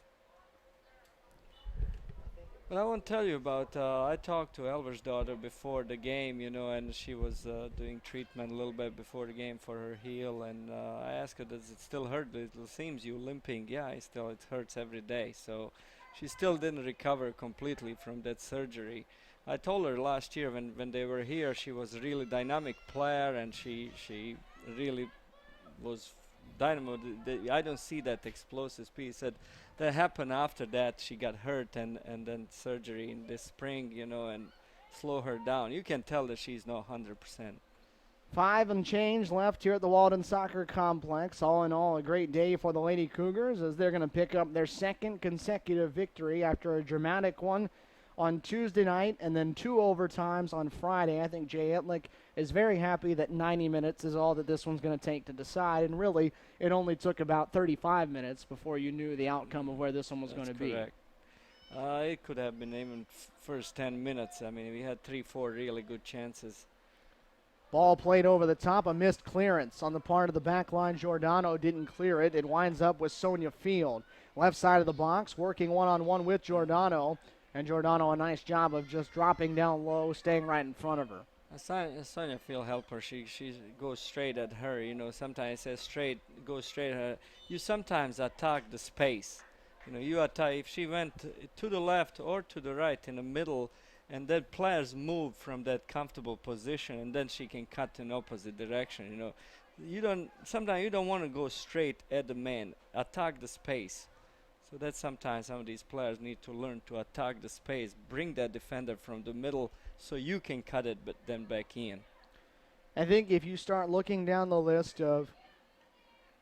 But I want to tell you about, I talked to Elver's daughter before the game, and she was doing treatment a little bit before the game for her heel, and I asked her, does it still hurt? It seems you limping. Yeah, it hurts every day. So she still didn't recover completely from that surgery. I told her last year when they were here, she was a really dynamic player, and she really was dynamo. I don't see that explosive speed. Said that happened after that. She got hurt and then surgery in this spring, and slow her down. You can tell that she's not 100%. 5 and change left here at the Walden Soccer Complex. All in all, a great day for the Lady Cougars as they're going to pick up their second consecutive victory after a dramatic one on Tuesday night and then 2 overtimes on Friday. I think Jay Etlick is very happy that 90 minutes is all that this one's going to take to decide, and really it only took about 35 minutes before you knew the outcome of where this one was going to be. Correct. It could have been even first 10 minutes. I mean, we had 3-4 really good chances. Ball played over the top, a missed clearance on the part of the back line. Giordano didn't clear it. It winds up with Sonia Field. Left side of the box, working one-on-one with Giordano. And Giordano, a nice job of just dropping down low, staying right in front of her. Sonia Field help her. She goes straight at her. Sometimes it says go straight at her. You sometimes attack the space. You attack if she went to the left or to the right in the middle, and then players move from that comfortable position, and then she can cut in opposite direction. Sometimes you don't want to go straight at the man. Attack the space. So that's sometimes some of these players need to learn to attack the space, bring that defender from the middle so you can cut it but then back in. I think if you start looking down the list of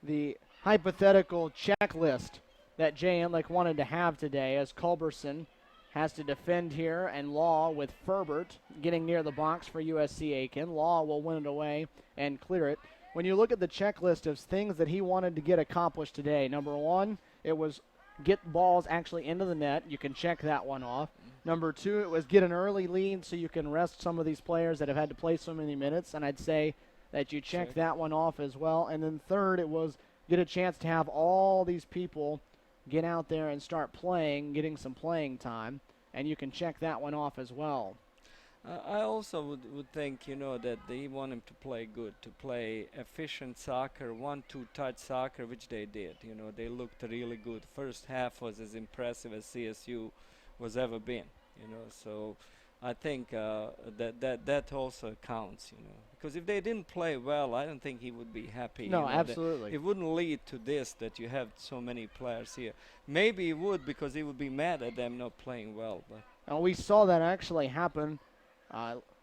the hypothetical checklist that Jay Entlick wanted to have today, as Culberson has to defend here and Law with Ferbert getting near the box for USC Aiken. Law will win it away and clear it. When you look at the checklist of things that he wanted to get accomplished today, number 1, it was get balls actually into the net. You can check that one off. Number 2, it was get an early lead so you can rest some of these players that have had to play so many minutes, and I'd say that you check that one off as well. And then third, it was get a chance to have all these people get out there and start playing, getting some playing time, and you can check that one off as well. I also would think, that they want him to play good, to play efficient soccer, 1-2 touch soccer, which they did. They looked really good. First half was as impressive as CSU was ever been. So I think that also counts. Because if they didn't play well, I don't think he would be happy. No, absolutely. It wouldn't lead to this, that you have so many players here. Maybe he would, because he would be mad at them not playing well. But we saw that actually happen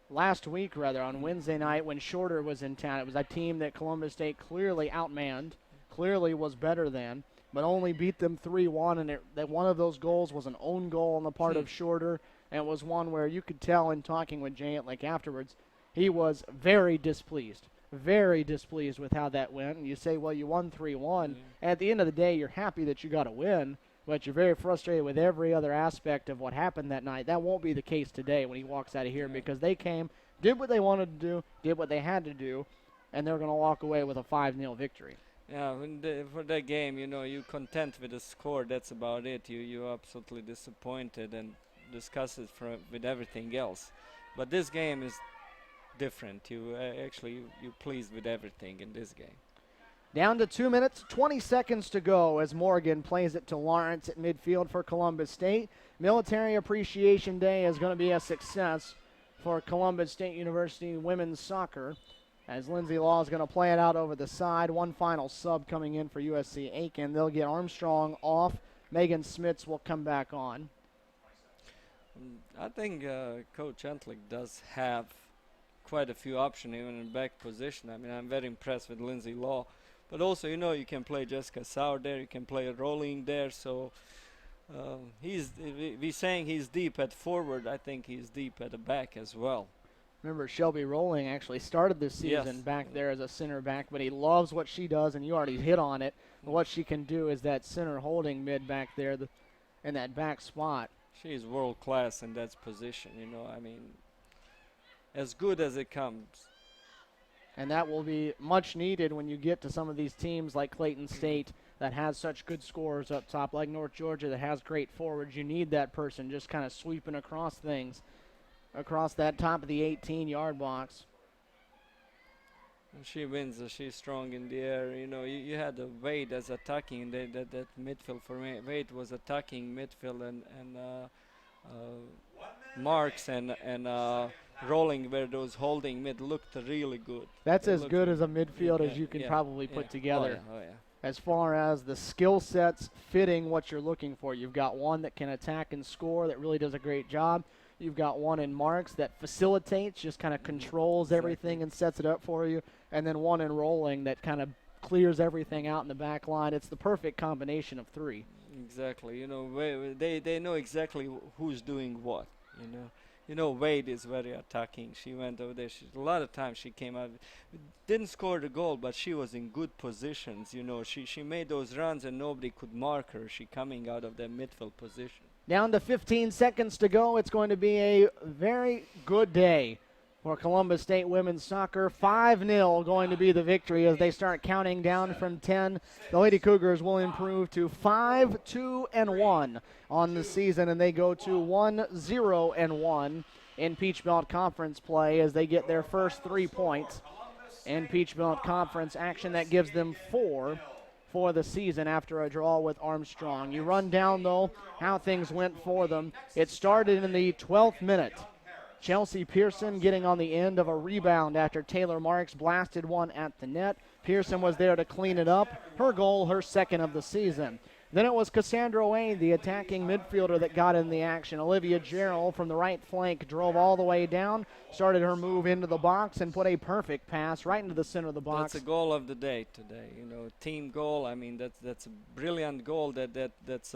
last week, on Wednesday night when Shorter was in town. It was a team that Columbus State clearly outmanned, clearly was better than, but only beat them 3-1, and that one of those goals was an own goal on the part of Shorter, and it was one where you could tell in talking with Jay Etlick afterwards, he was very displeased with how that went. And you say, well, you won 3-1, and at the end of the day, you're happy that you got a win, but you're very frustrated with every other aspect of what happened that night. That won't be the case today when he walks out of here, because they came, did what they wanted to do, did what they had to do, and they're going to walk away with a 5-0 victory. Yeah, for that game, you're content with the score. That's about it. You're absolutely disappointed and discuss it with everything else. But this game is different. You're pleased with everything in this game. Down to 2 minutes, 20 seconds to go as Morgan plays it to Lawrence at midfield for Columbus State. Military Appreciation Day is going to be a success for Columbus State University women's soccer, as Lindsay Law is going to play it out over the side. One final sub coming in for USC Aiken. They'll get Armstrong off. Megan Smits will come back on. I think Coach Entlick does have quite a few options even in back position. I mean, I'm very impressed with Lindsay Law. But also, you can play Jessica Sauer there, you can play Rolling there. So we're saying he's deep at forward. I think he's deep at the back as well. Remember, Shelby Rolling actually started this season back there as a center back, but he loves what she does, and you already hit on it. What she can do is that center holding mid back there in that back spot. She's world class in that position, I mean, as good as it comes. And that will be much needed when you get to some of these teams like Clayton State that has such good scorers up top, like North Georgia that has great forwards. You need that person just kind of sweeping across things, across that top of the 18-yard box. She wins. She's strong in the air. You had Wade as attacking. That midfield for me. Wade was attacking midfield, and Marks and Rolling where those holding mid looked really good. That's as good as a midfield as you can probably put together. Oh yeah. As far as the skill sets fitting what you're looking for, you've got one that can attack and score that really does a great job. You've got one in Marks that facilitates, just kind of controls everything and sets it up for you. And then one in Rolling that kind of clears everything out in the back line. It's the perfect combination of three. Exactly. They know exactly who's doing what, Wade is very attacking. She went over there. A lot of times she came out, didn't score the goal, but she was in good positions. She made those runs and nobody could mark her. She coming out of that midfield position. Down to 15 seconds to go. It's going to be a very good day for Columbus State women's soccer. 5-0 going to be the victory as they start counting down from 10. The Lady Cougars will improve to 5-2-1 on the season, and they go to 1-0-1 in Peach Belt Conference play as they get their first 3 points in Peach Belt Conference action. That gives them 4 for the season after a draw with Armstrong. You run down, though, how things went for them. It started in the 12th minute. Chelsea Pearson getting on the end of a rebound after Taylor Marks blasted one at the net. Pearson was there to clean it up. Her goal, her second of the season. Then it was Cassandra Wade, the attacking midfielder, that got in the action. Olivia Gerald from the right flank drove all the way down, started her move into the box, and put a perfect pass right into the center of the box. That's a goal of the day today. Team goal. I mean, that's a brilliant goal. That's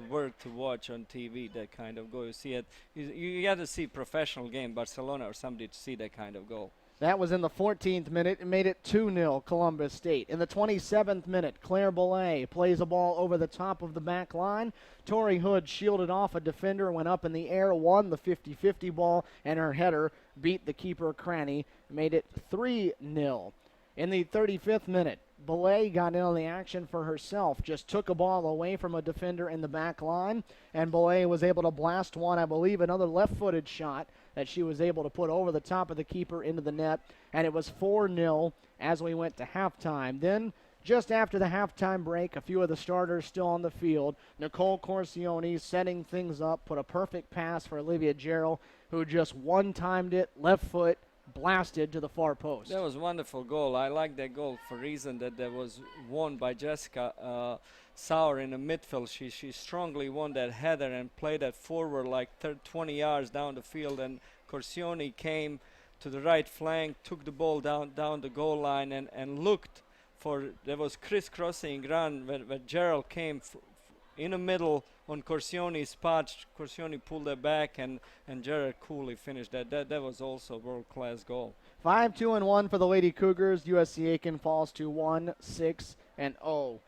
worth to watch on TV. That kind of goal. You see it. You got to see professional game, Barcelona or somebody, to see that kind of goal. That was in the 14th minute. It made it 2-0 Columbus State. In the 27th minute, Claire Belay plays a ball over the top of the back line. Tori Hood shielded off a defender, went up in the air, won the 50-50 ball, and her header beat the keeper Cranny, made it 3-0. In the 35th minute, Belay got in on the action for herself, just took a ball away from a defender in the back line, and Belay was able to blast one, I believe, another left-footed shot that she was able to put over the top of the keeper into the net, and it was 4-0 as we went to halftime. Then, just after the halftime break, a few of the starters still on the field. Nicole Corsione setting things up, put a perfect pass for Olivia Gerald, who just one-timed it, left foot, blasted to the far post. That was a wonderful goal. I like that goal for reason that was won by Jessica Sauer in the midfield. She strongly won that header and played that forward like 20 yards down the field, and Corsione came to the right flank, took the ball down the goal line and looked for, there was crisscrossing run where Gerald came in the middle on Corsione's spot. Corsione pulled it back and Gerald coolly finished that. That was also a world-class goal. 5-2-1 for the Lady Cougars. USC Aiken falls to 1-6-0.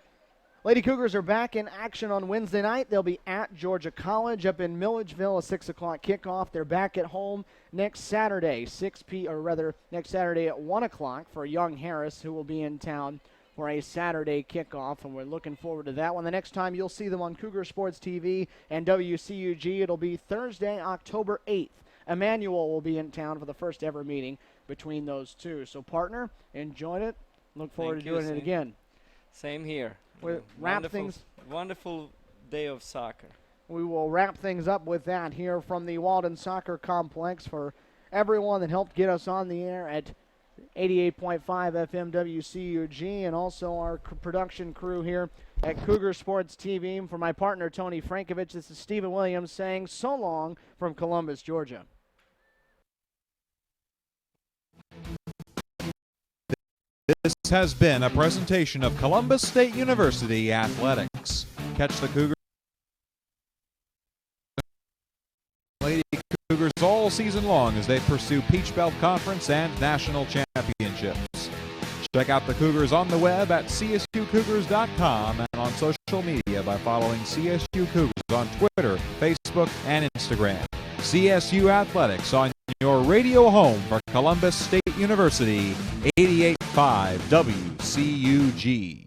Lady Cougars are back in action on Wednesday night. They'll be at Georgia College up in Milledgeville, a 6 o'clock kickoff. They're back at home next Saturday, next Saturday at 1 o'clock for Young Harris, who will be in town for a Saturday kickoff, and we're looking forward to that one. The next time you'll see them on Cougar Sports TV and WCUG, it'll be Thursday, October 8th. Emmanuel will be in town for the first ever meeting between those two. So, partner, enjoyed it. Look forward to doing it again. Same here. We'll wrap things. Wonderful day of soccer. We will wrap things up with that here from the Walden Soccer Complex for everyone that helped get us on the air at 88.5 FM WCUG, and also our production crew here at Cougar Sports TV. For my partner, Tony Frankovich, this is Stephen Williams saying so long from Columbus, Georgia. This has been a presentation of Columbus State University Athletics. Catch the Lady Cougars all season long as they pursue Peach Belt Conference and national championships. Check out the Cougars on the web at csucougars.com and on social media by following CSU Cougars on Twitter, Facebook, and Instagram. CSU Athletics on your radio home for Columbus State University, 88.5 WCUG.